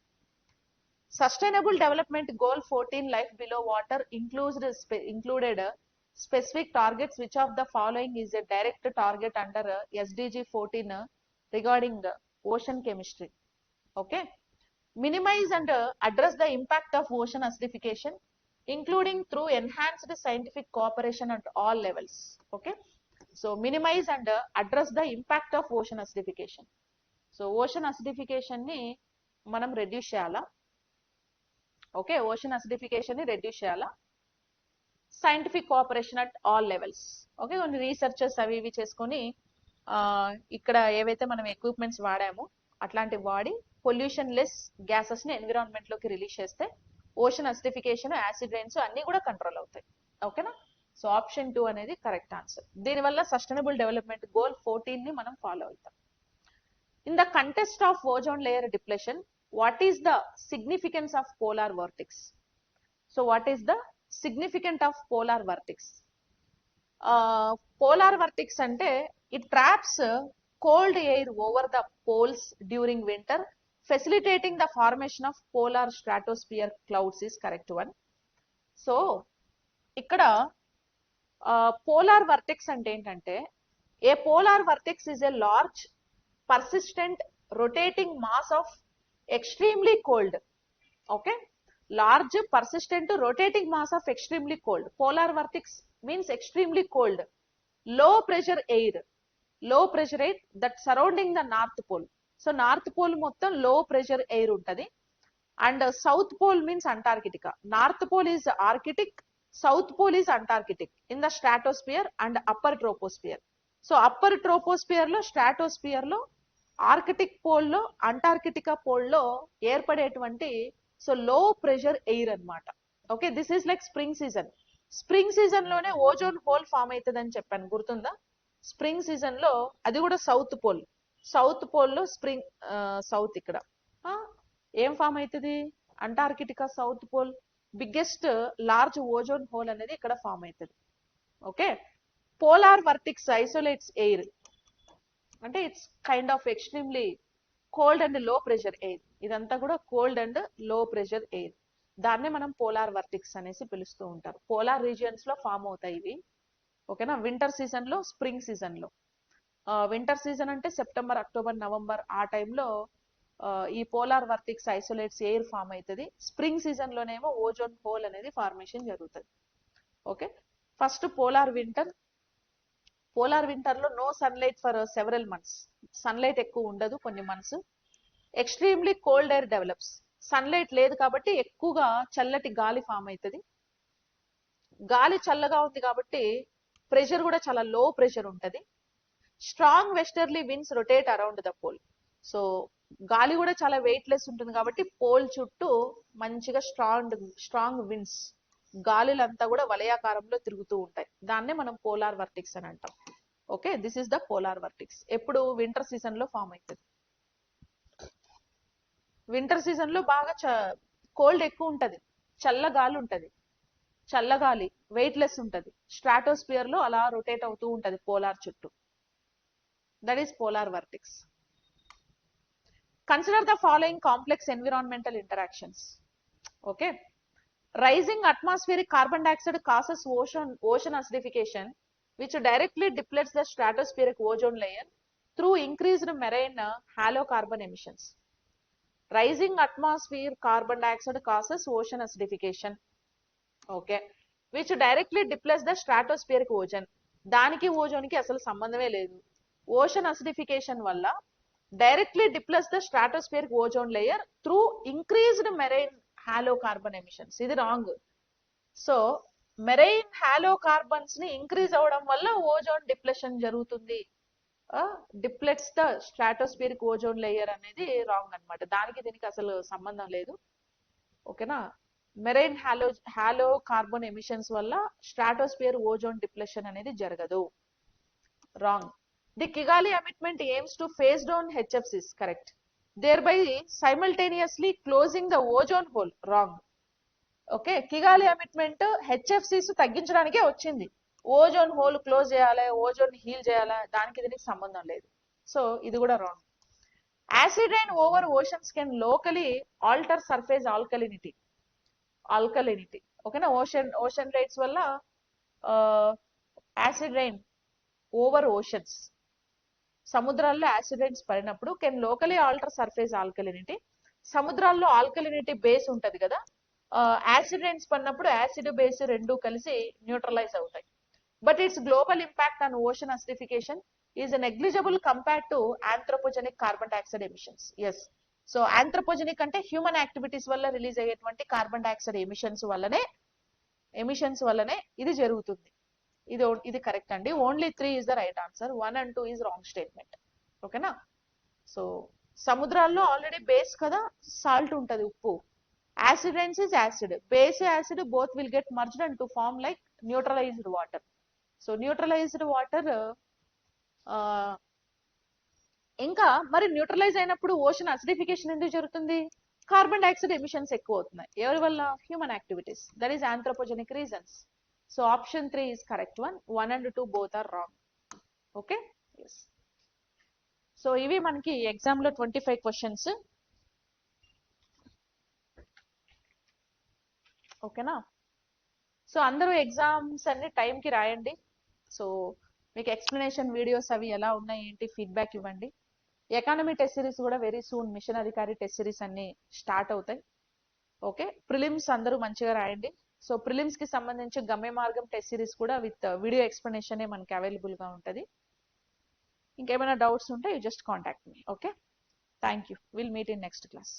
S1: Sustainable development goal 14 life below water included specific targets. Which of the following is a direct target under SDG 14 regarding ocean chemistry? Okay, minimize and address the impact of ocean acidification, including through enhanced scientific cooperation at all levels. Okay, so minimize and address the impact of ocean acidification. So ocean acidification ni మనం రెడ్యూస్ చేయాలా. ఓకే, ఓషన్ అసిడిఫికేషన్ ని రెడ్యూస్ చేయాలా. Scientific cooperation at all levels. Okay, కొన్ని రీసెర్చెస్ అవి ఇవి చేసుకొని ఇక్కడ ఏవైతే మనం ఎక్విప్మెంట్స్ వాడామో అట్లాంటివి వాడి పొల్యూషన్ లెస్ గ్యాసెస్ ని ఎన్విరాన్మెంట్ లోకి రిలీజ్ చేస్తే ఓషన్ అసిడిఫికేషన్, యాసిడ్ రైన్స్ అన్ని కూడా కంట్రోల్ అవుతాయి. ఓకేనా, సో ఆప్షన్ 2 అనేది కరెక్ట్ ఆన్సర్. దీనివల్ల సస్టైనబుల్ డెవలప్మెంట్ గోల్ 14 ని మనం ఫాలో అవుతాం. In the contest of ozone layer depression, what is the significance of polar vortex? So what is the significance of polar vortex? Polar vortex ante it traps cold air over the poles during winter, facilitating the formation of polar stratosphere clouds is correct one. So ikkada polar vortex ante entante, a polar vortex is a large persistent rotating mass of extremely cold. Okay, large persistent rotating mass of extremely cold. Polar vortex means extremely cold, low pressure air that surrounding the north pole. So north pole mottam low pressure air untadi, and south pole means Antarctica. North pole is Arctic, south pole is Antarctic in the stratosphere and upper troposphere. So upper troposphere lo, stratosphere lo, Arctic పోల్లో, అంటార్కిటికా పోల్లో ఏర్పడేటువంటి సో లో ప్రెషర్ ఎయిర్ అన్నమాట. Okay, this is like spring season. Spring season లోనే ఓజోన్ హోల్ ఫామ్ అవుతుంది అని చెప్పాను, గుర్తుందా? స్ప్రింగ్ సీజన్ లో అది కూడా సౌత్ పోల్. సౌత్ పోల్ లో స్ప్రింగ్ సౌత్ ఇక్కడ ఏం ఫామ్ అవుతుంది? Antarctica south pole biggest large ozone hole అనేది ఇక్కడ ఫామ్ అవుతుంది. Okay, polar vortex isolates air అంటే it's kind of extremely cold and లో ప్రెషర్ ఎయిర్. ఇదంతా కూడా కోల్డ్ అండ్ లో ప్రెషర్ ఎయిర్. దాన్నే మనం పోలార్ వర్టిక్స్ అనేసి పిలుస్తూ ఉంటారు. పోలార్ రీజియన్స్ లో ఫామ్ అవుతాయి ఇవి. ఓకేనా, వింటర్ సీజన్ లో, స్ప్రింగ్ సీజన్ లో. వింటర్ సీజన్ అంటే సెప్టెంబర్, అక్టోబర్, నవంబర్ ఆ టైంలో ఈ polar vortex isolates air form అవుతుంది. స్ప్రింగ్ సీజన్ లోనేమో ఓజోన్ హోల్ అనేది ఫార్మేషన్ జరుగుతుంది. Okay, first polar winter. Polar winter లో no sunlight for several months. Sunlight ఎక్కువ ఉండదు కొన్ని months. Extremely cold air develops. Sunlight లేదు కాబట్టి ఎక్కువగా చల్లటి గాలి ఫామ్ అవుతుంది. గాలి చల్లగా ఉంది కాబట్టి ప్రెషర్ కూడా చాలా లో ప్రెషర్ ఉంటుంది. Strong westerly winds rotate around the pole. So గాలి కూడా చాలా వెయిట్ లెస్ ఉంటుంది కాబట్టి పోల్ చుట్టూ మంచిగా స్ట్రాంగ్ విండ్స్, గాలులంతా కూడా వలయాకారంలో తిరుగుతూ ఉంటాయి. దాన్నే మనం పోలార్ వర్టిక్స్ అని అంటాం. Okay, this is the polar Vortex. ఎప్పుడు? వింటర్ సీజన్ లో ఫామ్ అవుతుంది. వింటర్ సీజన్ లో బాగా కోల్డ్ ఎక్కువ ఉంటది, చల్ల గాలి ఉంటది. చల్లగాలి వెయిట్ లెస్ ఉంటది. స్ట్రాటోస్ఫియర్ లో అలా రొటేట్ అవుతూ ఉంటది పోలార్ చుట్టూ. That is polar Vortex. Consider the following complex environmental interactions. Okay, rising atmospheric carbon dioxide causes ocean acidification, which directly depletes the stratospheric ozone layer through increased marine halocarbon emissions. Rising atmosphere carbon dioxide causes ocean acidification, okay, which directly depletes the stratospheric ozone. దానికి ఓజోన్ కి అసలు సంబంధమే లేదు. ఓషన్ అసిడిఫికేషన్ వల్ల directly depletes the stratospheric ozone layer through increased marine halocarbon emissions. ఇది రాంగ్. సో మెరైన్ హాలోకార్బన్స్ ని ఇంక్రీజ్ అవడం వల్ల ఓజోన్ డిప్లెషన్ జరుగుతుంది. Depletes the stratospheric ozone layer అనేది రాంగ్ అన్నమాట. దానికి దీనికి అసలు సంబంధం లేదు. ఓకేనా, మెరైన్ హాలోకార్బన్ ఎమిషన్స్ వల్ల స్ట్రాటోస్ఫియర్ ఓజోన్ డిప్లెషన్ అనేది జరగదు. Wrong. The Kigali amendment aims to phase down హెచ్ఎఫ్సిస్. Correct. thereby simultaneously closing the ozone hole. Wrong. Okay, Kigali amendment హెచ్ఎఫ్సిస్ తగ్గించడానికే వచ్చింది. ఓజోన్ హోల్ క్లోజ్ చేయాలి, ఓజోన్ హీల్ చేయాలి, దానికి దీనికి సంబంధం లేదు. సో ఇది కూడా wrong. Acid rain over oceans can locally alter surface alkalinity. ఓకేనా, ఓషన్ రేట్స్ వల్ల యాసిడ్ రైన్ ఓవర్ ఓషన్స్, సముద్రాల్లో యాసిడ్ రైన్స్ పడినప్పుడు can locally alter surface alkalinity. సముద్రాల్లో ఆల్కలినిటీ బేస్ ఉంటది కదా, యాసిడ్ రైన్స్ పడినప్పుడు యాసిడ్ బేస్ రెండు కలిసి న్యూట్రలైజ్ అవుతాయి. But it's global impact on ocean acidification is negligible compared to anthropogenic carbon dioxide emissions. Yes, so anthropogenic అంటే హ్యూమన్ యాక్టివిటీస్ వల్ల రిలీజ్ అయ్యేటువంటి కార్బన్ డైఆక్సైడ్ ఎమిషన్స్ వల్లనే ఇది జరుగుతుంది. ఇది కరెక్ట్ అండి. Only 3 is the right answer. 1 and 2 is wrong statement. ఓకేనా. సో సముద్రాల్లో ఆల్రెడీ బేస్ కదా, సాల్ట్ ఉంటది, ఉప్పు. Acid rains is acid, base acid both will get merged and to form like neutralised water. So neutralised water ఇంకా మరి న్యూట్రలైజ్ అయినప్పుడు ఓషన్ అసిడిఫికేషన్ ఎందుకు జరుగుతుంది? కార్బన్ డైఆక్సైడ్ ఎమిషన్స్ ఎక్కువ అవుతున్నాయి. ఎవరి వల్ల? Human activities. That is anthropogenic reasons. So option 3 is correct one. 1 and 2 both are wrong. Okay. Yes. So ఇవి మనకి ఎగ్జామ్ లో 25 క్వశ్చన్స్. ఓకేనా. సో అందరూ ఎగ్జామ్స్ అన్ని టైం కి రాయండి. సో మీకు ఎక్స్ప్లెనేషన్ వీడియోస్ అవి ఎలా ఉన్నాయి ఏంటి ఫీడ్బ్యాక్ ఇవ్వండి. ఎకానమీ టెస్ట్ సిరీస్ కూడా వెరీ సూన్, మిషన్ అధికారి టెస్ట్ సిరీస్ అన్ని స్టార్ట్ అవుతాయి. ఓకే, ప్రిలిమ్స్ అందరూ మంచిగా రాయండి. సో ప్రిలిమ్స్ కి సంబంధించి గమ్య మార్గం టెస్ట్ సిరీస్ కూడా విత్ వీడియో ఎక్స్ప్లెనేషన్ మనకి అవైలబుల్ గా ఉంటుంది. ఇంకేమైనా డౌట్స్ ఉంటే you just contact me. Okay, thank you. Will meet in next class.